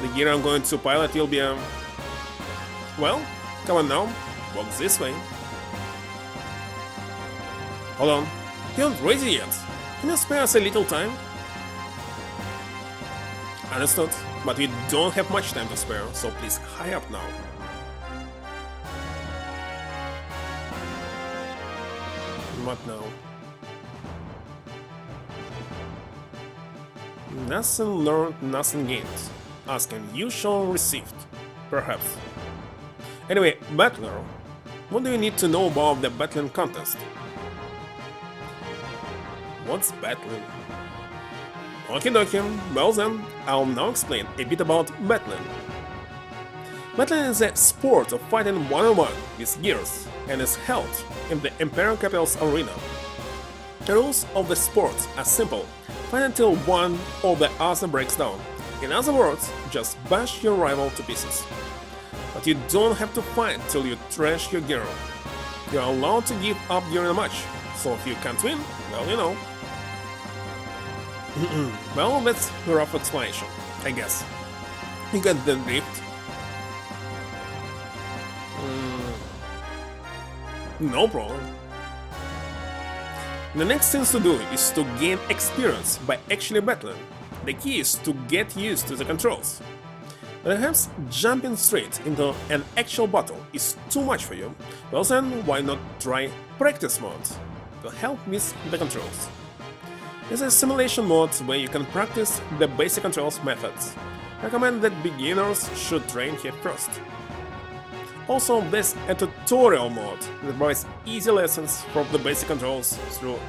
The gear I'm going to pilot will be well, come on now, walk this way. Hold on, you're not ready yet. Can you spare us a little time? Understood, but we don't have much time to spare, so please hurry up now. What now? Nothing learned, nothing gained. Asking you shall received. Perhaps. Anyway, Battler, what do you need to know about the battling contest? What's battling? Okie dokie, well then, I'll now explain a bit about battling. Battling is a sport of fighting one-on-one with gears and is held in the Imperial Capital's arena. The rules of the sport are simple: fight until one or the other breaks down. In other words, just bash your rival to pieces. But you don't have to fight till you trash your gear. You're allowed to give up during a match, so if you can't win, well, you know. Well, that's a rough explanation, I guess. You get the drift. No problem. The next thing to do is to gain experience by actually battling. The key is to get used to the controls. Perhaps jumping straight into an actual battle is too much for you. Well then, why not try practice mode to help with the controls. There's a simulation mode where you can practice the basic controls methods. I recommend that beginners should train here first. Also, there's a tutorial mode that provides easy lessons from the basic controls through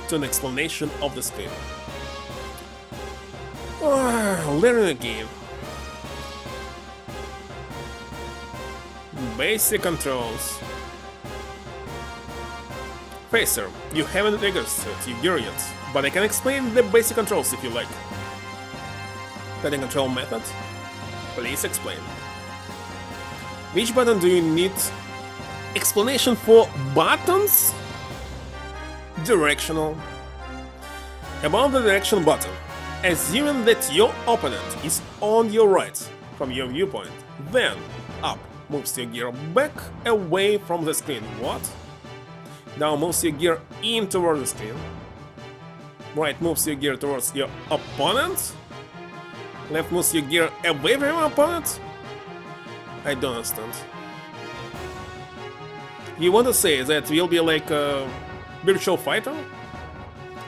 to an explanation of the screen. Learning again. Basic controls. Facer, you haven't registered your gear yet, but I can explain the basic controls if you like. Cutting control method? Please explain. Which button do you need? Explanation for buttons? Directional. About the direction button. Assuming that your opponent is on your right from your viewpoint, then up moves your gear back away from the screen. What? Down moves your gear in towards the screen. Right moves your gear towards your opponent. Left moves your gear away from your opponent. I don't understand. You want to say that you'll be like a virtual fighter?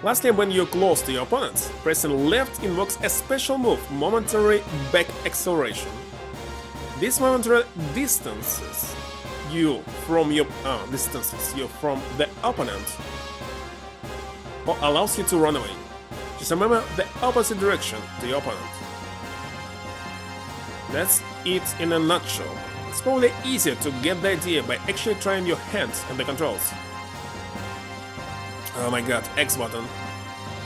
Lastly, when you're close to your opponents, pressing left invokes a special move, momentary back acceleration. This momentary distances you from the opponent, or allows you to run away. Just remember the opposite direction to your opponent. That's it in a nutshell. It's probably easier to get the idea by actually trying your hands and the controls. Oh my god, X button.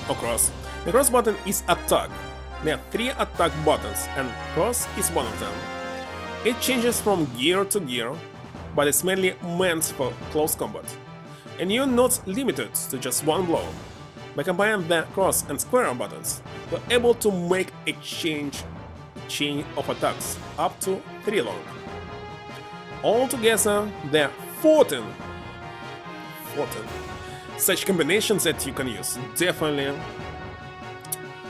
Or cross. The cross button is attack. There are 3 attack buttons and cross is one of them. It changes from gear to gear, but it's mainly meant for close combat. And you're not limited to just one blow. By combining the cross and square buttons, you're able to make a chain of attacks up to 3 long. Altogether, there are 14 such combinations that you can use. Definitely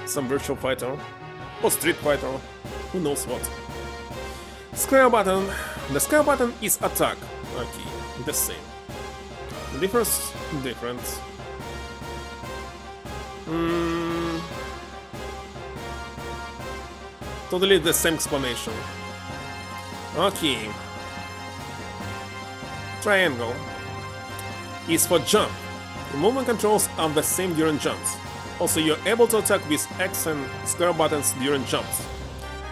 some virtual fighter or street fighter, who knows what. Square button. The square button is attack. Okay, the same. The difference? Different. Totally the same explanation. Okay. Triangle is for jump. The movement controls are the same during jumps. Also, you're able to attack with X and square buttons during jumps.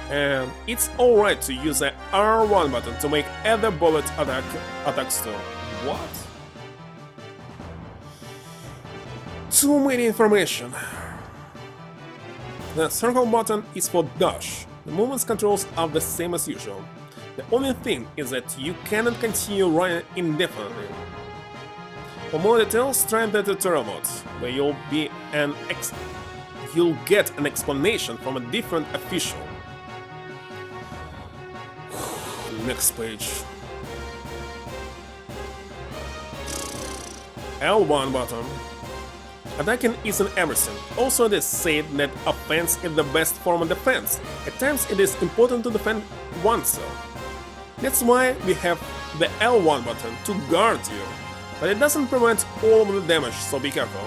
And it's alright to use the R1 button to make other bullet attacks too. What? Too many information. The circle button is for dash. The movement controls are the same as usual. The only thing is that you cannot continue running indefinitely. For more details, try the tutorial mode, where you'll get an explanation from a different official. Next page. L1 button. Attacking isn't everything. Also, it is said that offense is the best form of defense. At times, it is important to defend oneself. That's why we have the L1 button to guard you. But it doesn't prevent all of the damage, so be careful.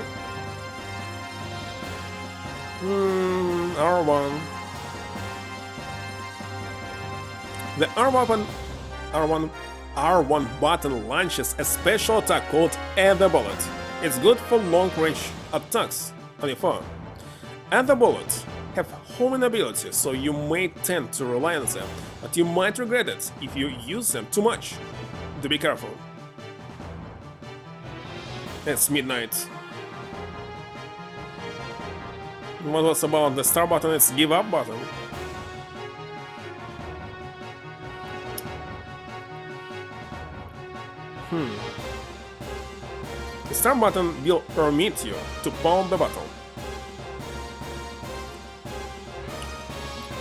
R1. The R1 button launches a special attack called Air the Bullet. It's good for long range attacks on your foe. Other bullets have homing ability, so you may tend to rely on them, but you might regret it if you use them too much. Do be careful. It's midnight. What was about the start button? It's give up button. The start button will permit you to pound the button.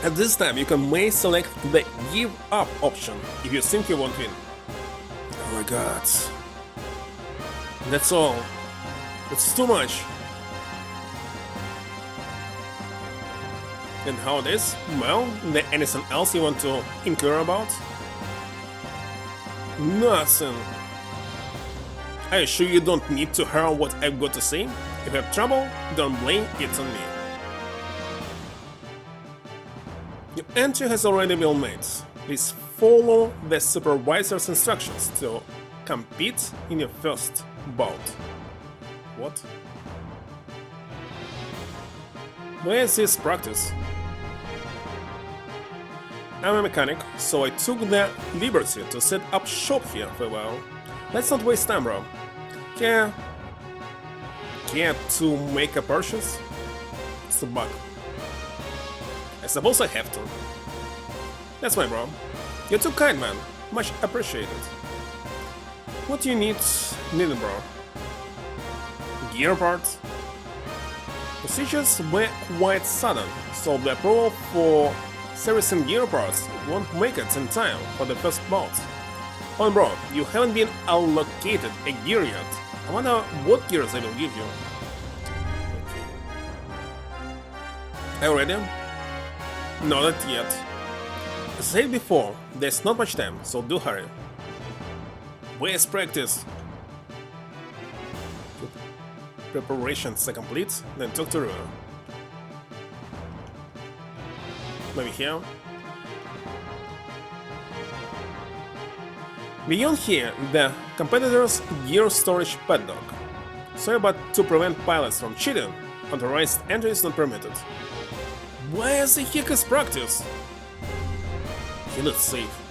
At this time, you may select the give up option if you think you won't win. Oh my god. That's all. It's too much. And how it is? Well, there anything else you want to inquire about? Nothing. Are you sure you don't need to hear what I've got to say? If you have trouble, don't blame it on me. Your entry has already been made. Please follow the supervisor's instructions to compete in your first bout. What? Where is this practice? I'm a mechanic, so I took the liberty to set up shop here for a while. Let's not waste time, bro. Care to make a purchase? It's a bug. I suppose I have to. That's my bro. You're too kind, man. Much appreciated. What do you need, bro? Gear parts? Procedures were quite sudden, so the approval for servicing gear parts won't make it in time for the first bout. Oh bro, you haven't been allocated a gear yet. I wonder what gears I will give you. Are you ready? Not yet. As I said before, there's not much time, so do hurry. Where's practice? Preparations are complete, then talk to Rua. Maybe here. Beyond here, the competitor's gear storage padlock. Sorry, but to prevent pilots from cheating, authorized entry is not permitted. Why the heck is practice? He looks safe.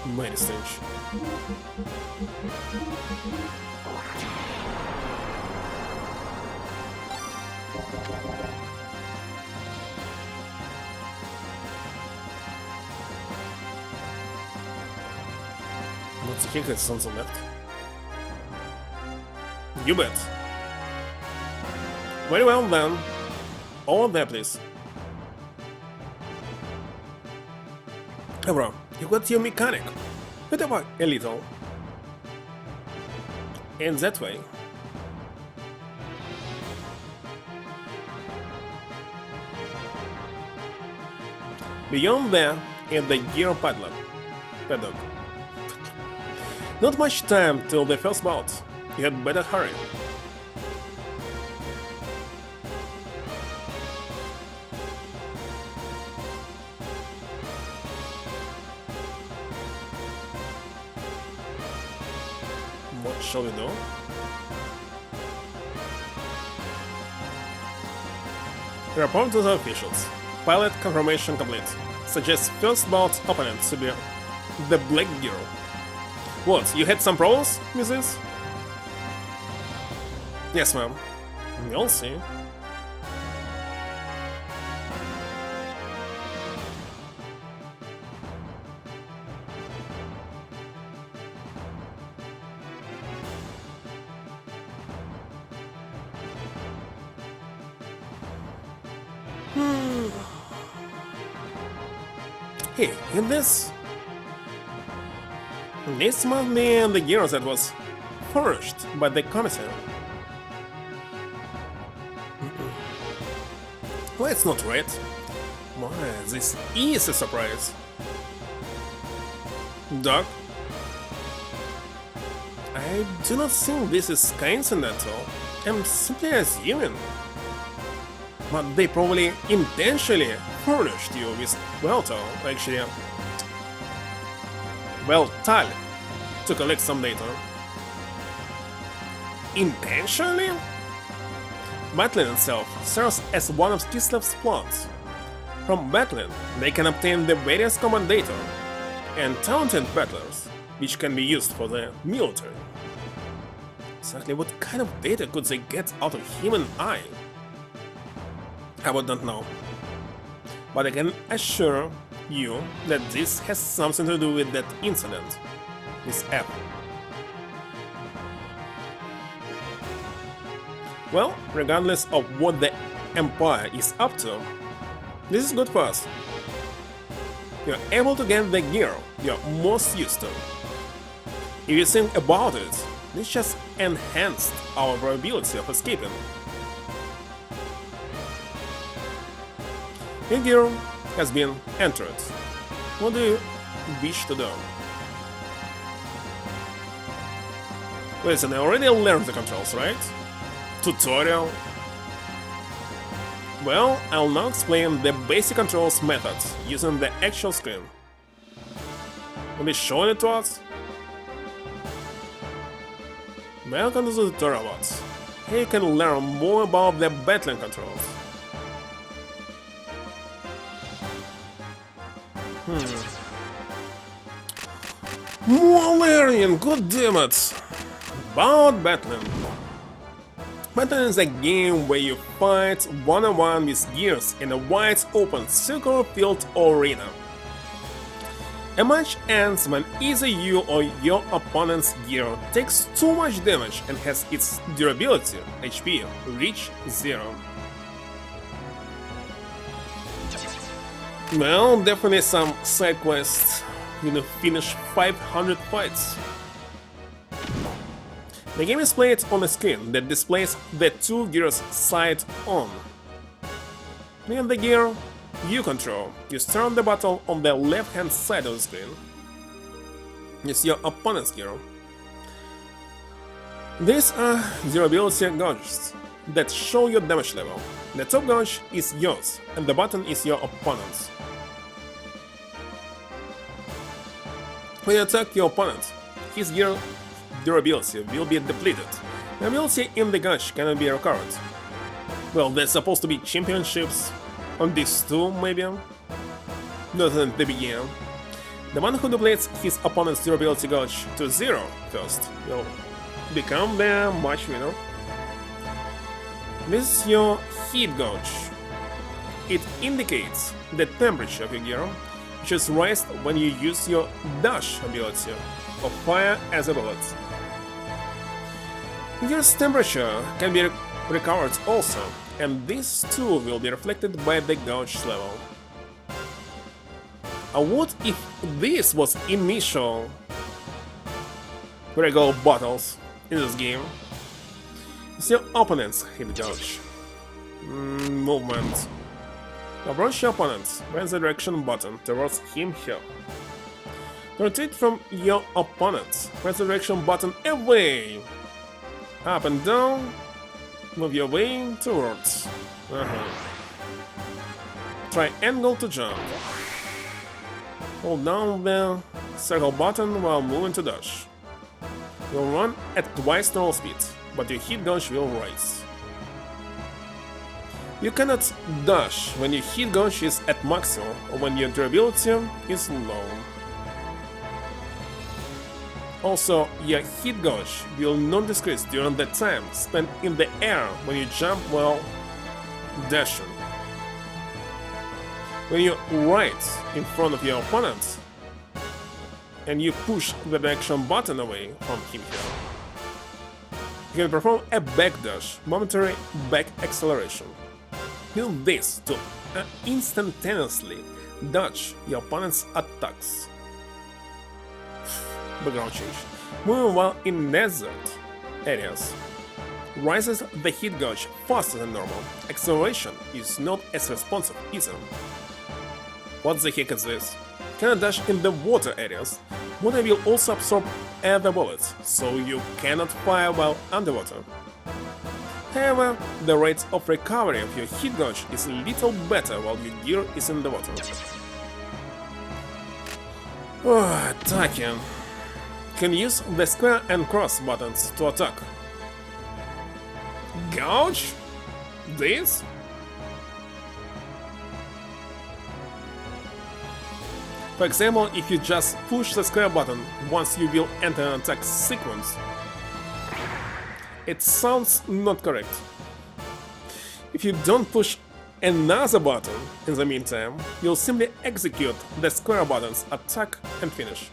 Very strange. What the heck is on the left? You bet. Very well then. All there, please. Hey bro, you got your mechanic. What about a little? In that way. Beyond there is the gear padlock. Not much time till the first bout. You had better hurry. What shall we do? Report to the officials. Pilot confirmation complete. Suggest first bout opponent to be the Black Girl. What, you had some problems with this? Yes, ma'am. You'll see. Hey, in this must be the gear that was furnished by the commissary. Well, it's not right. My, this is a surprise. Doc? I do not think this is coincidental. I'm simply assuming. But they probably intentionally furnished you with Welto, actually. well, Tal, to collect some data. Intentionally? Battling itself serves as one of Kislev's plots. From battling, they can obtain the various command data and talented battlers, which can be used for the military. Exactly what kind of data could they get out of human eye? I would not know. But I can assure you that this has something to do with that incident. This app. Well, regardless of what the Empire is up to, this is good for us. You're able to get the gear you're most used to. If you think about it, this just enhanced our probability of escaping. Your gear has been entered. What do you wish to do? Listen, I already learned the controls, right? Tutorial. Well, I'll now explain the basic controls methods using the actual screen. Will be showing it to us? Welcome to the tutorial box. Here you can learn more about the battling controls. More learning, god damn it! About battling. Battling is a game where you fight one-on-one with gears in a wide open circular field or arena. A match ends when either you or your opponent's gear takes too much damage and has its durability, HP, reach 0. Well, definitely some side quests. You finish 500 fights. The game is played on a screen that displays the two gears side on. With the gear you control, you start the battle on the left hand side of the screen. It's your opponent's gear. These are durability gauges that show your damage level. The top gauge is yours, and the bottom is your opponent's. When you attack your opponent, his gear durability will be depleted. The ability in the gauge cannot be recovered. Well, there's supposed to be championships on these two, maybe? Not at the beginning. The one who depletes his opponent's durability gauge to 0 first will become the match winner. This is your heat gauge. It indicates the temperature of your gear, which is raised when you use your dash ability or fire as a bullet. Gear's temperature can be recovered also, and this too will be reflected by the gauge level. What if this was initial regular battles in this game? It's your opponent's hit gauge. Movement. Approach your opponent, press the direction button towards him/her. To retreat from your opponent, press the direction button away. Up and down, move your way towards. Triangle to jump. Hold down the circle button while moving to dash. You'll run at twice normal speed, but your hit gauge will rise. You cannot dash when your hit gauge is at maximum or when your durability is low. Also, your hit gauge will not decrease during the time spent in the air when you jump while dashing. When you're right in front of your opponent and you push the direction button away from him/her, you can perform a backdash, momentary back acceleration. Use this to instantaneously dodge your opponent's attacks. Background change. Moving while in desert areas raises the hit gauge faster than normal. Acceleration is not as responsive either. What the heck is this? Can I dash in the water areas? Water will also absorb other bullets, so you cannot fire while underwater. However, the rate of recovery of your hit gauge is a little better while your gear is in the water. Oh, attacking. Can use the square and cross buttons to attack. Gouge? This? For example, if you just push the square button once, you will enter an attack sequence. It sounds not correct. If you don't push another button in the meantime, you'll simply execute the square button's attack and finish.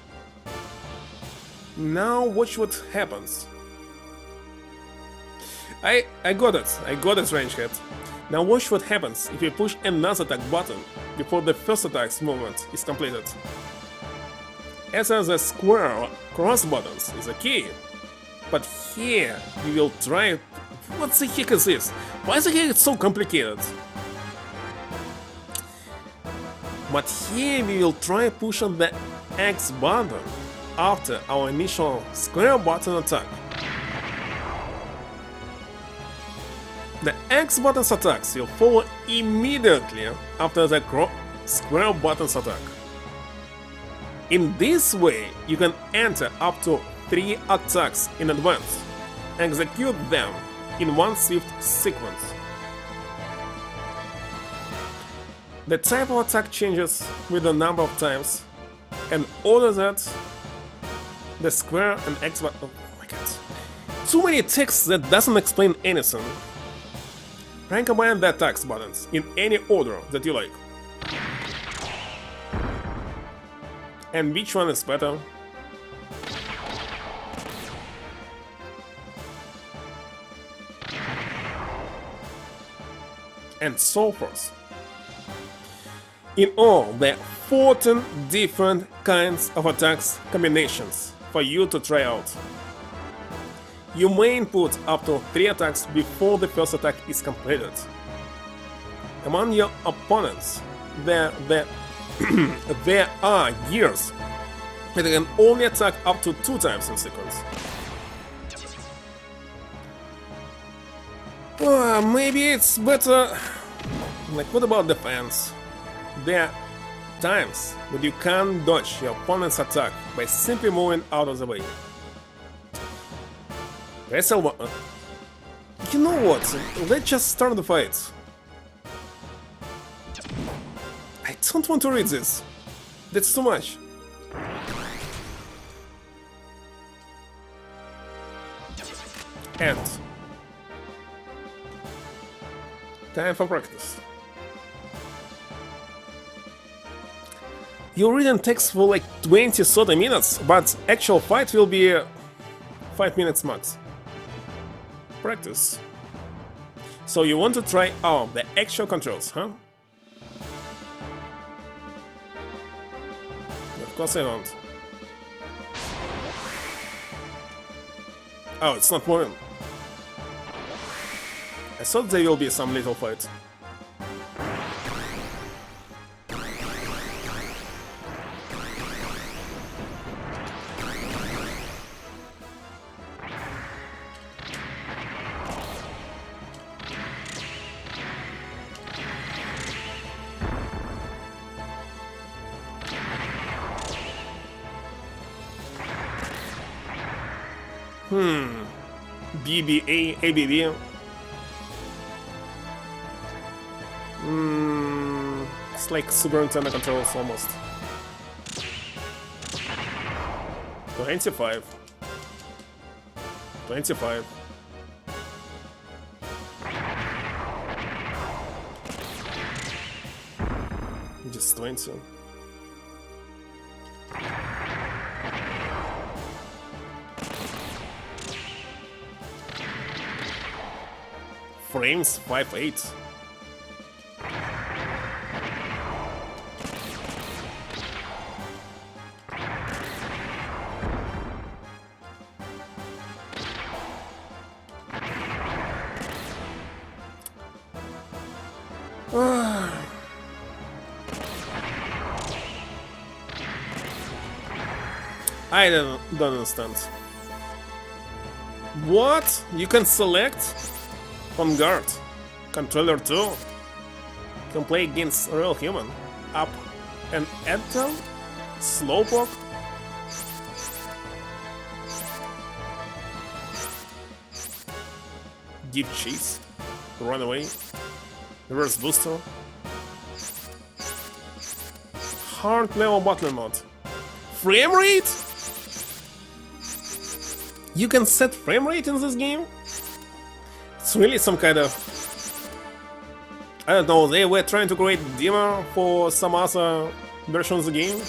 Now watch what happens. I got it, range hit. Now watch what happens if you push another attack button before the first attack's movement is completed. As the square cross buttons is a key, but here you will try. What the heck is this? Why the heck it's so complicated? But here we will try pushing the X button after our initial square button attack. The X button's attacks will follow immediately after the square button's attack. In this way, you can enter up to 3 attacks in advance and execute them in one swift sequence. The type of attack changes with the number of times, and order that the square and X button. Oh my god. Too many texts that doesn't explain anything. Rank combine the attacks buttons in any order that you like. And which one is better? And so forth. In all, there are 14 different kinds of attacks combinations for you to try out. You may input up to 3 attacks before the first attack is completed. Among your opponents, there are gears that can only attack up to 2 times in sequence. Maybe it's better. Like, what about defense? There are times that you can't dodge your opponent's attack by simply moving out of the way. You know what? Let's just start the fight. I don't want to read this. That's too much. End. Time for practice. Your reading takes for like 20-30 minutes, but actual fight will be 5 minutes max. Practice. So you want to try out the actual controls, huh? Of course I don't. Oh, it's not moving. I thought there will be some little fight. BBA, ABB. It's like Super Nintendo controls almost. 25. 25. Just 20. Frames 5.8. I don't understand. What? You can select on guard, controller 2, can play against real human, up and enter? Slowpoke. Give chase. Run away. Reverse booster. Hard level button mode. Frame rate? You can set frame rate in this game? It's really some kind of... I don't know, they were trying to create demo for some other version of the game.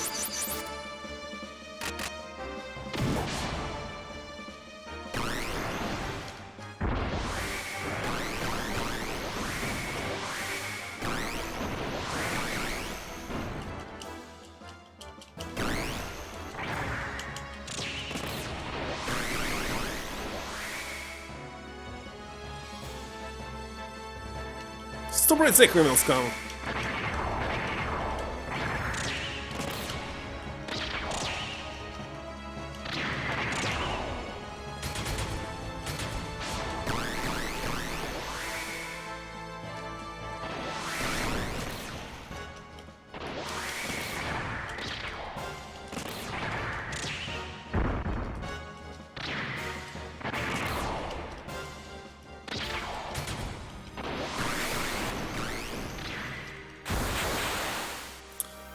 Stop right there, criminal scum.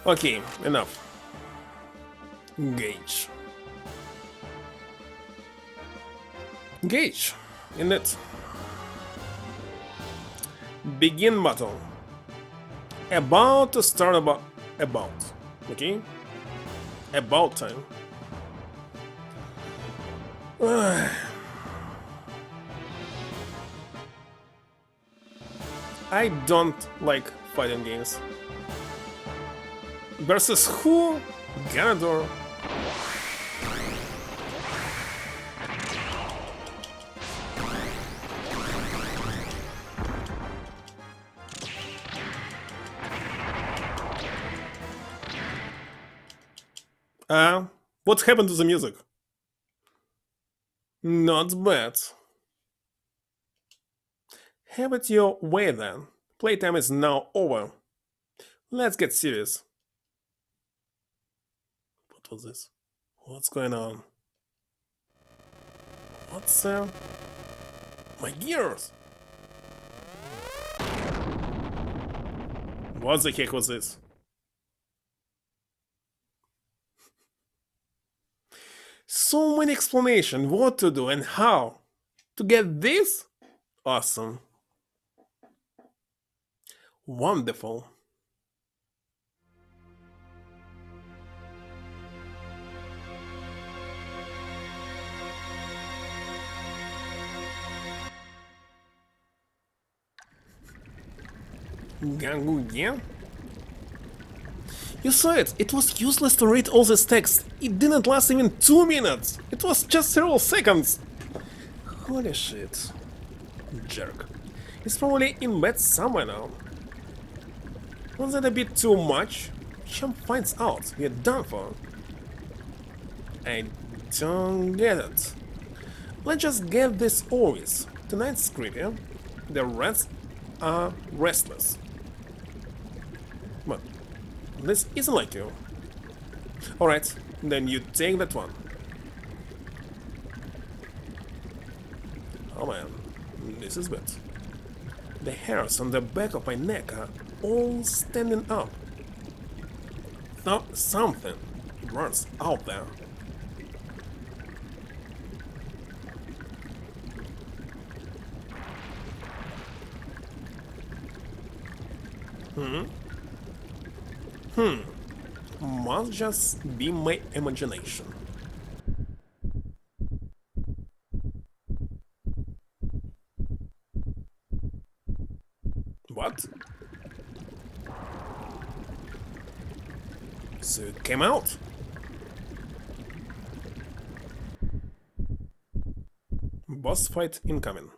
Okay, enough. Gauge. Gauge, in it. Begin battle. About to start about. Okay? About time. I don't like fighting games. Versus who? Ganondorf. What happened to the music? Not bad. Have it your way then. Playtime is now over. Let's get serious. What was this? What's going on? What's my gears? What the heck was this? So many explanations what to do and how. To get this? Awesome. Wonderful. Gangu, yeah? You saw it! It was useless to read all this text. It didn't last even 2 minutes! It was just several seconds! Holy shit. Jerk. He's probably in bed somewhere now. Was that a bit too much? Chump finds out, we're done for. I don't get it. Let's just get this over with. Tonight's creepy. The rats are restless. But this isn't like you. Alright, then you take that one. Oh man, this is bad. The hairs on the back of my neck are all standing up. Something runs out there. Must just be my imagination. What? So it came out? Boss fight incoming.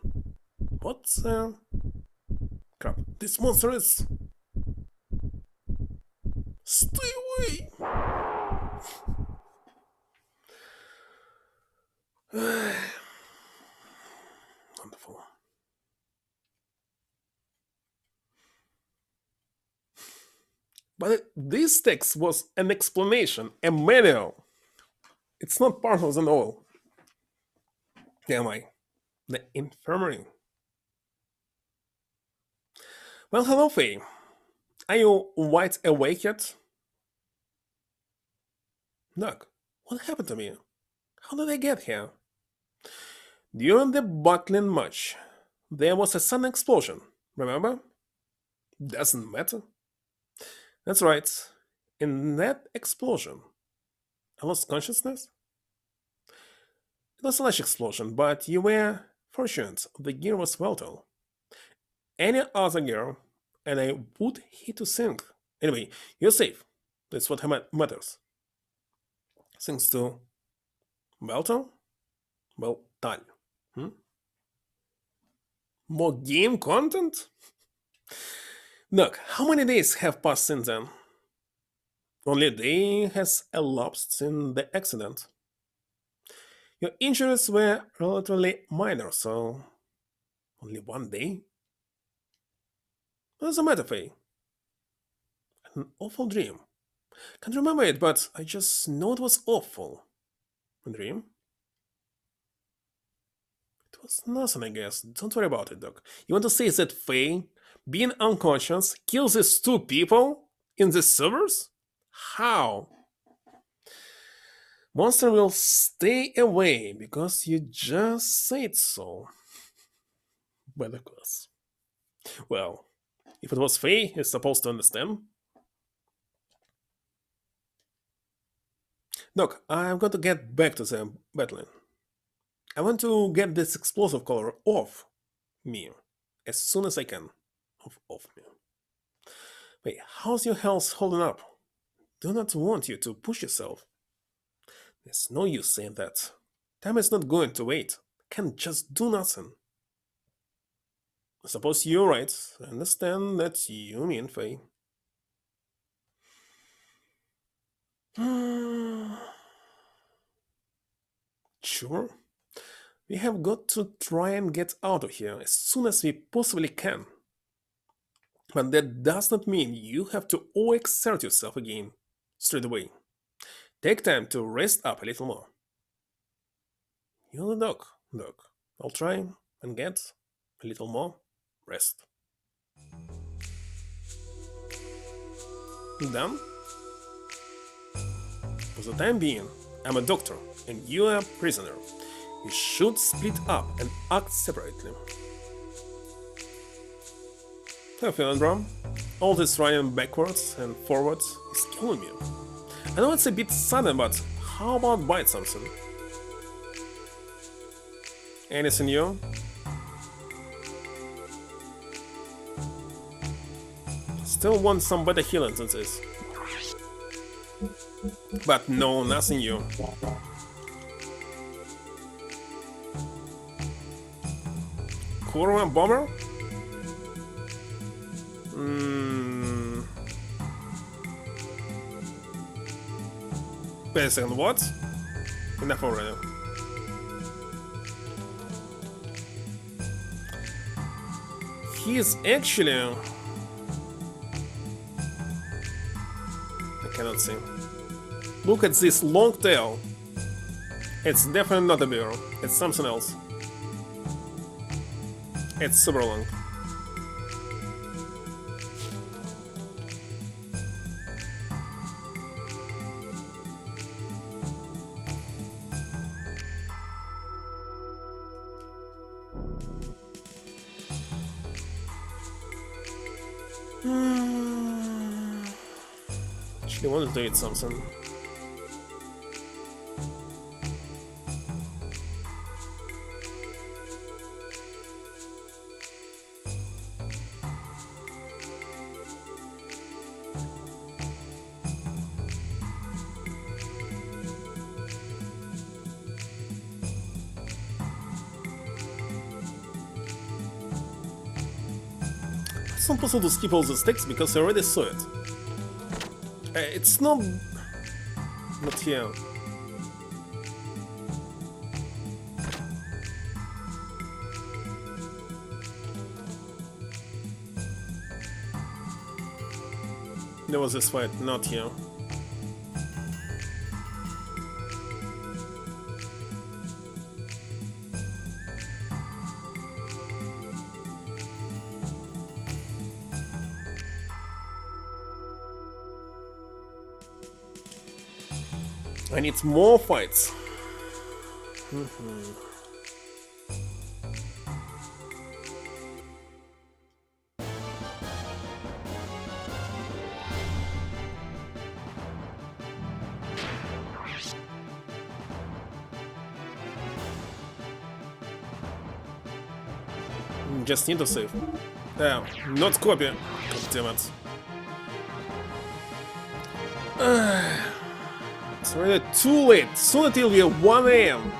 What? Crap. This monster is... Stay away! Wonderful. But this text was an explanation, a manual. It's not part of the novel. Am I? The infirmary. Well, hello, Faye. Are you wide awake yet? Doc, what happened to me? How did I get here? During the Buckland March, there was a sudden explosion, remember? Doesn't matter. That's right. In that explosion, I lost consciousness. It was a large explosion, but you were fortunate. The gear was volatile. Any other gear, and I would hit to sink. Anyway, you're safe. That's what matters. Thanks to Belton? Well, done. Hmm? More game content? Look, how many days have passed since then? Only a day has elapsed since the accident. Your injuries were relatively minor, so only one day? What's the matter, Faye? An awful dream. Can't remember it, but I just know it was awful. A dream? It was nothing, I guess. Don't worry about it, Doc. You want to say that Faye, being unconscious, kills these two people in the sewers? How? Monster will stay away because you just said so. But of course. Well, if it was Faye, he's supposed to understand. Doc, I've got to get back to the battling. I want to get this explosive color off me as soon as I can. Off me. Wait, how's your health holding up? Do not want you to push yourself. There's no use saying that. Time is not going to wait. Can't just do nothing. I suppose you're right. I understand that you mean Faye. Sure. We have got to try and get out of here as soon as we possibly can. But that does not mean you have to overexert yourself again straight away. Take time to rest up a little more. You're the Doc. I'll try and get a little more rest. Done? For the time being, I'm a doctor and you're a prisoner. You should split up and act separately. How you feeling, bro? All this running backwards and forwards is killing me. I know it's a bit sudden, but how about bite something? Anything new? Still want some better healing than this. But no, nothing new. Kurwa bomber? Wait a second, what? Enough already. He is actually... I cannot see. Look at this long tail. It's definitely not a bear. It's something else. It's super long. Actually wanted to eat something. It's not possible to skip all these text because I already saw it. It's not here. There was this fight, not here. I need more fights. Just need to save. Not copy. God damn it. It's already too late. Soon it will be 1 AM.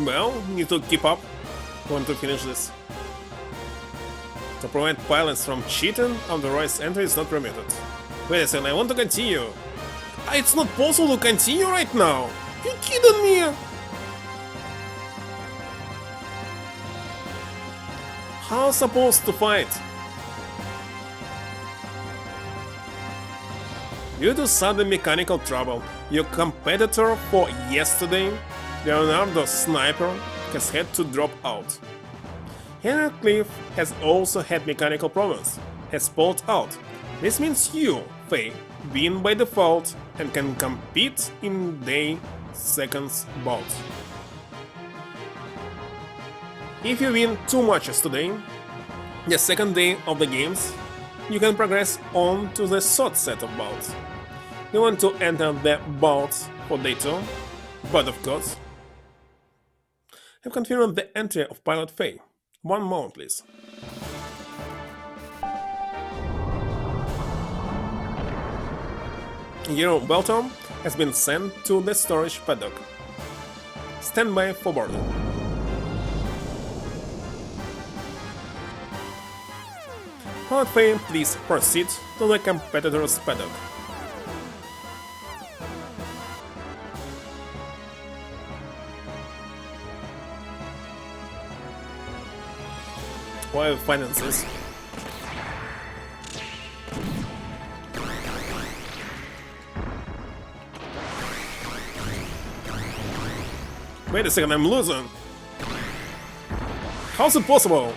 Well, need to keep up. Want to finish this. To prevent pilots from cheating, unauthorized entry is not permitted. Wait a second, I want to continue. It's not possible to continue right now. You kidding me? How supposed to fight? Due to sudden mechanical trouble, your competitor for yesterday, Leonardo Sniper, has had to drop out. Henry Cliff has also had mechanical problems, has pulled out. This means you, Faye, win by default and can compete in day seconds bout. If you win 2 matches today, the second day of the games, you can progress on to the third set of bouts. You want to enter the bouts for day 2, but of course, have confirmed the entry of Pilot Faye. 1 moment, please. Your Belton has been sent to the storage paddock. Stand by for boarding. Pilot Faye, please proceed to the competitor's paddock. Why finances? Wait a second, I'm losing. How's it possible?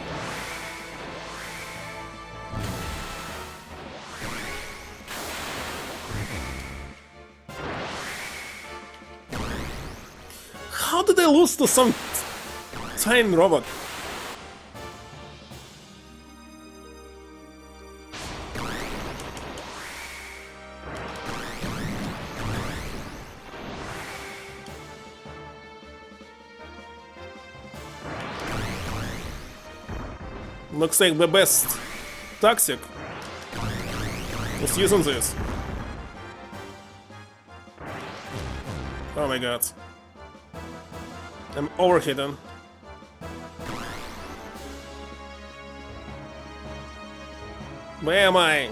How did I lose to some tiny robot? Looks like the best tactic is using this. Oh my god. I'm overheating. Where am I?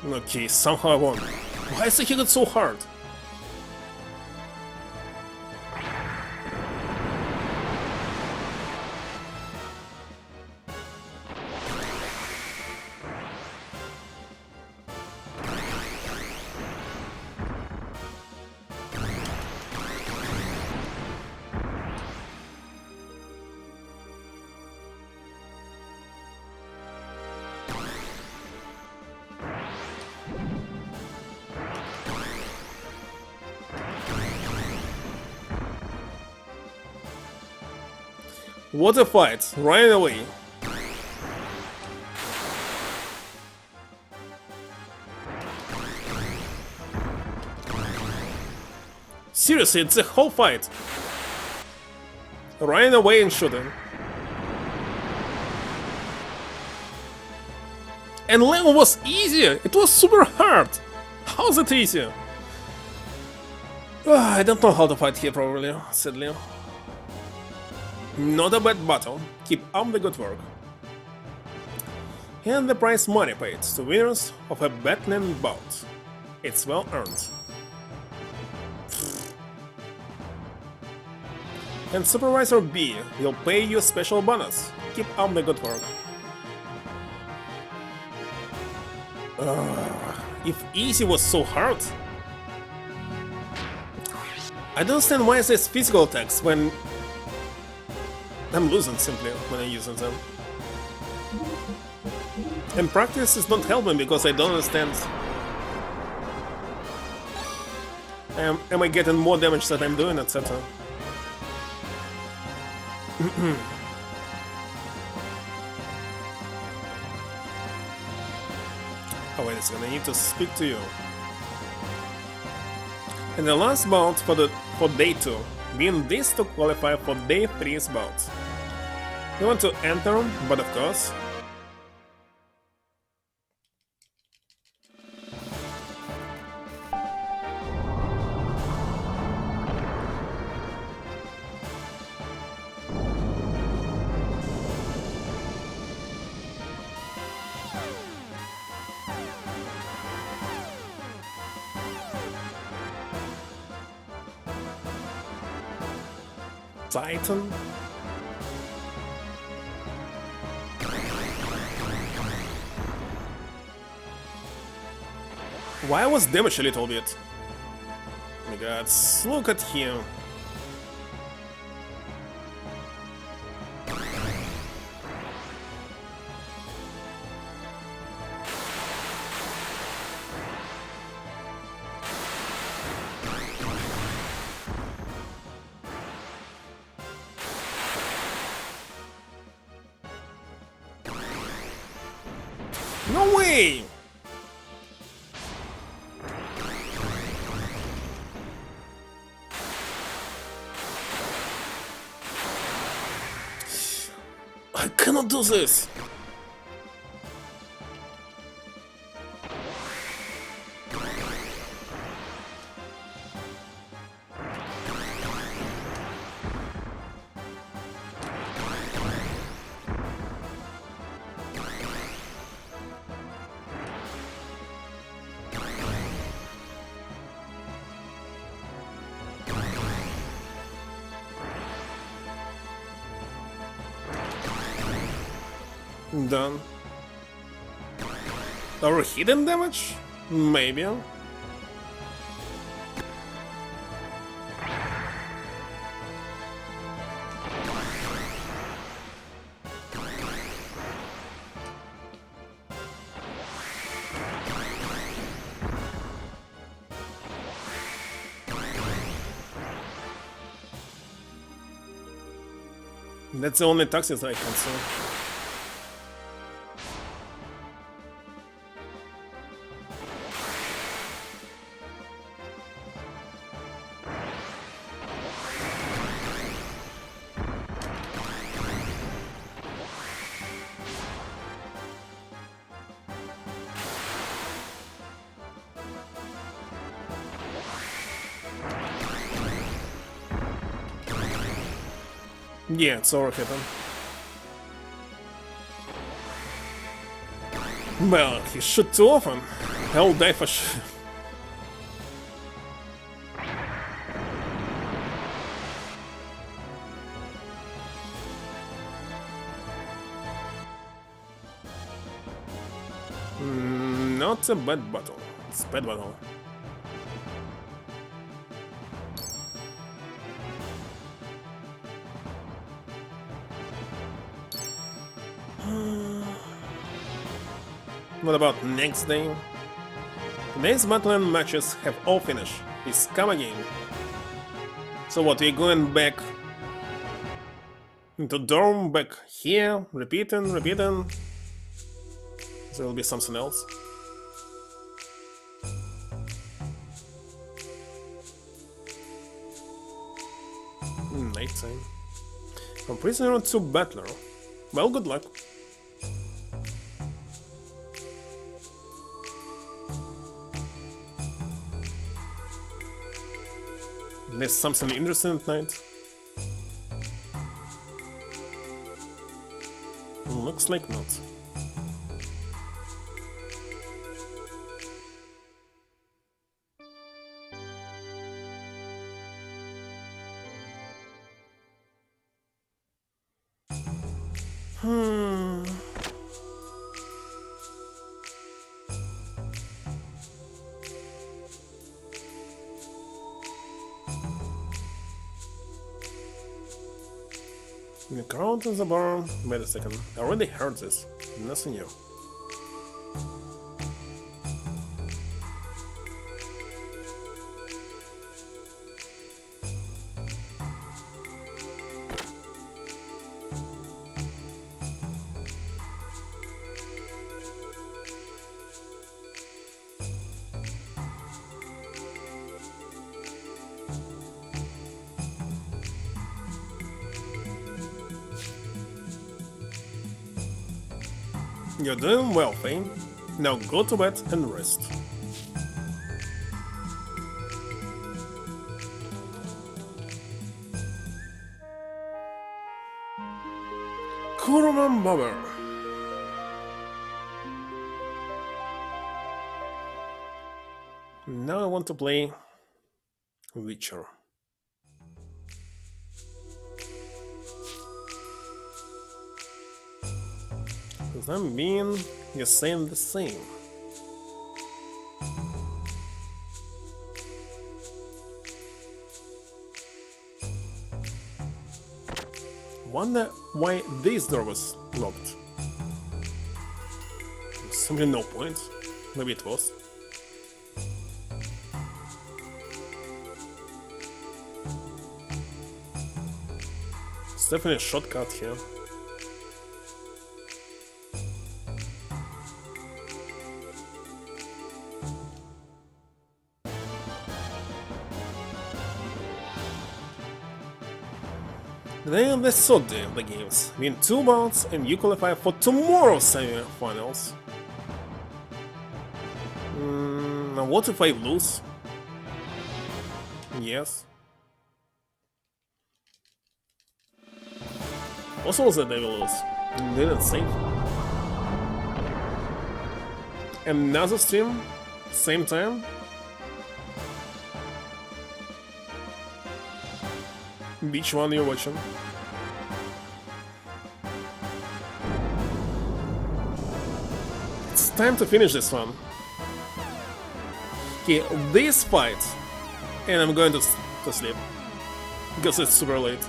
Okay, somehow I won. Why is he hit so hard? What a fight! Right away! Seriously, it's a whole fight! Running away and shooting. And level was easy! It was super hard! How's it easy? I don't know how to fight here, probably, sadly. Not a bad battle. Keep up the good work. And the prize money paid to winners of a battling bout. It's well earned. And Supervisor B will pay you a special bonus. Keep up the good work. If easy was so hard, I don't understand why it says physical attacks when I'm losing simply when I'm using them. And practice is not helping because I don't understand. Am I getting more damage that I'm doing, etc. Oh wait a second, I need to speak to you. And the last bout for day 2. Win this to qualify for day 3's bout. You want to enter, but of course. Titan. Why was damaged a little bit? Oh my god, look at him. No way! I cannot do this! Done. Or hidden damage? Maybe. That's the only toxins I can see. Yeah, it's overhitting. Well, he shoot too often. I'll die for sure. Not a bad battle. It's a bad battle. What about next day? Today's battling matches have all finished. It's come again. So what, we're going back into dorm, back here, repeating. There will be something else. Nighttime. From prisoner to battler. Well, good luck. There's something interesting at night. Looks like not. The crowd in the bar. Wait a second. I already heard this. Nothing new. You're doing well, Fane. Now go to bed and rest. Kuruma Mother. Now I want to play Witcher. Does that mean you're saying the same? Wonder why this door was locked. Simply no point. Maybe it was. It's definitely a shortcut here. Then the third day of the games. Win 2 bouts and you qualify for tomorrow's semi-finals. Now what if I lose? Yes. Also that I will lose. Didn't save. Another stream? Same time? Which one you're watching? It's time to finish this one. Okay, this fight, and I'm going to sleep because it's super late.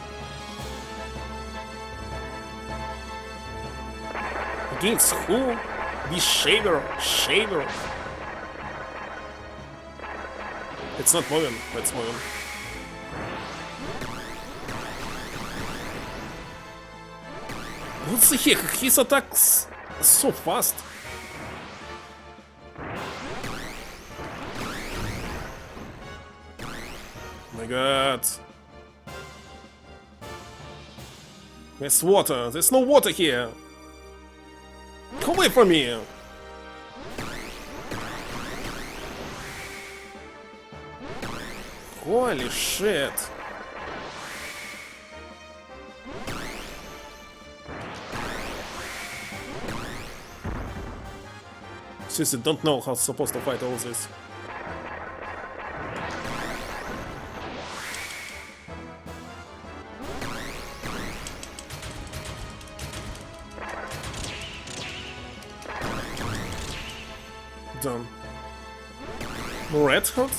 Against who? The Shaver. It's not moving. It's moving. What the heck? His attacks so fast. Oh my god. There's water. There's no water here. Come away from me. Holy shit. Seriously, don't know how supposed to fight all this. Done. Red Hot?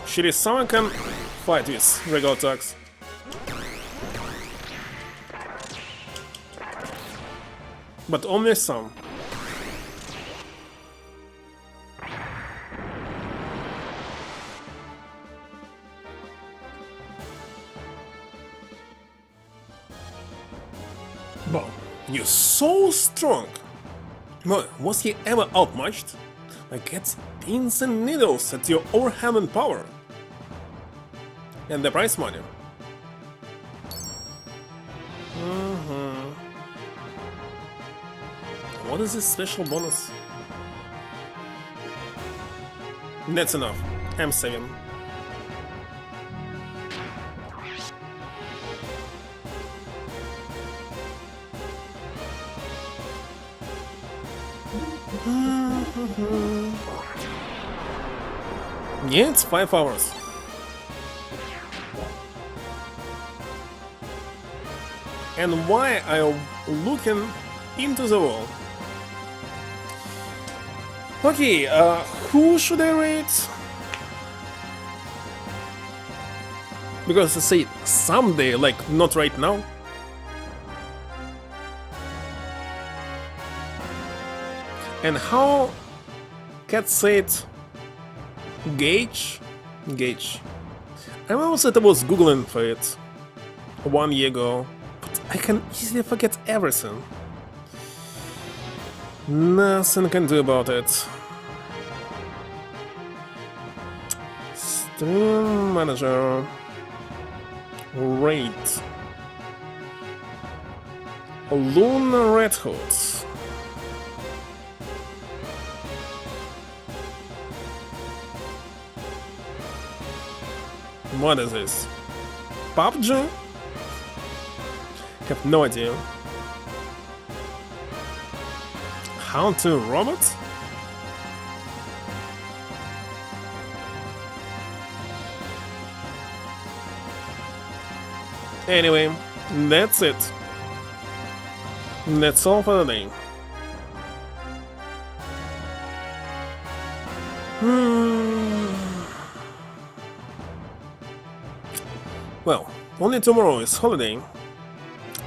Shitty, someone can fight with regular attacks. But only some. Wow, you're so strong! Well, was he ever outmatched? Like it's pins and needles at your overwhelming power. And the prize money. What is this special bonus? That's enough. I'm saving. Yeah, it's 5 hours. And why are you looking into the wall? Okay, who should I rate? Because I say someday, like not right now. And how Cat said Gage? I remember that I was googling for it 1 year ago, but I can easily forget everything. Nothing can do about it. Stream manager. Rate. Luna Red Hood. What is this? PUBG? Have no idea. Hunting robots? Anyway, that's it. That's all for the day. Well, only tomorrow is holiday.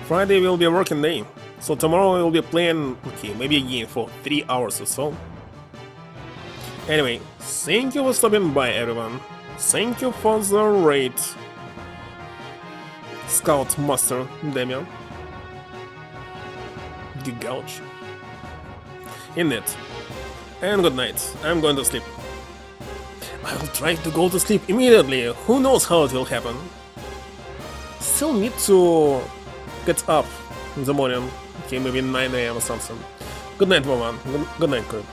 Friday will be a working day. So tomorrow I will be playing, okay, maybe a game for 3 hours or so. Anyway, thank you for stopping by, everyone. Thank you for the raid, Scout Master Damian. The Gouge. In it. And good night. I'm going to sleep. I will try to go to sleep immediately. Who knows how it will happen. Still need to get up in the morning. Okay, maybe 9 AM or something. Good night, Mama. Good night, Crib.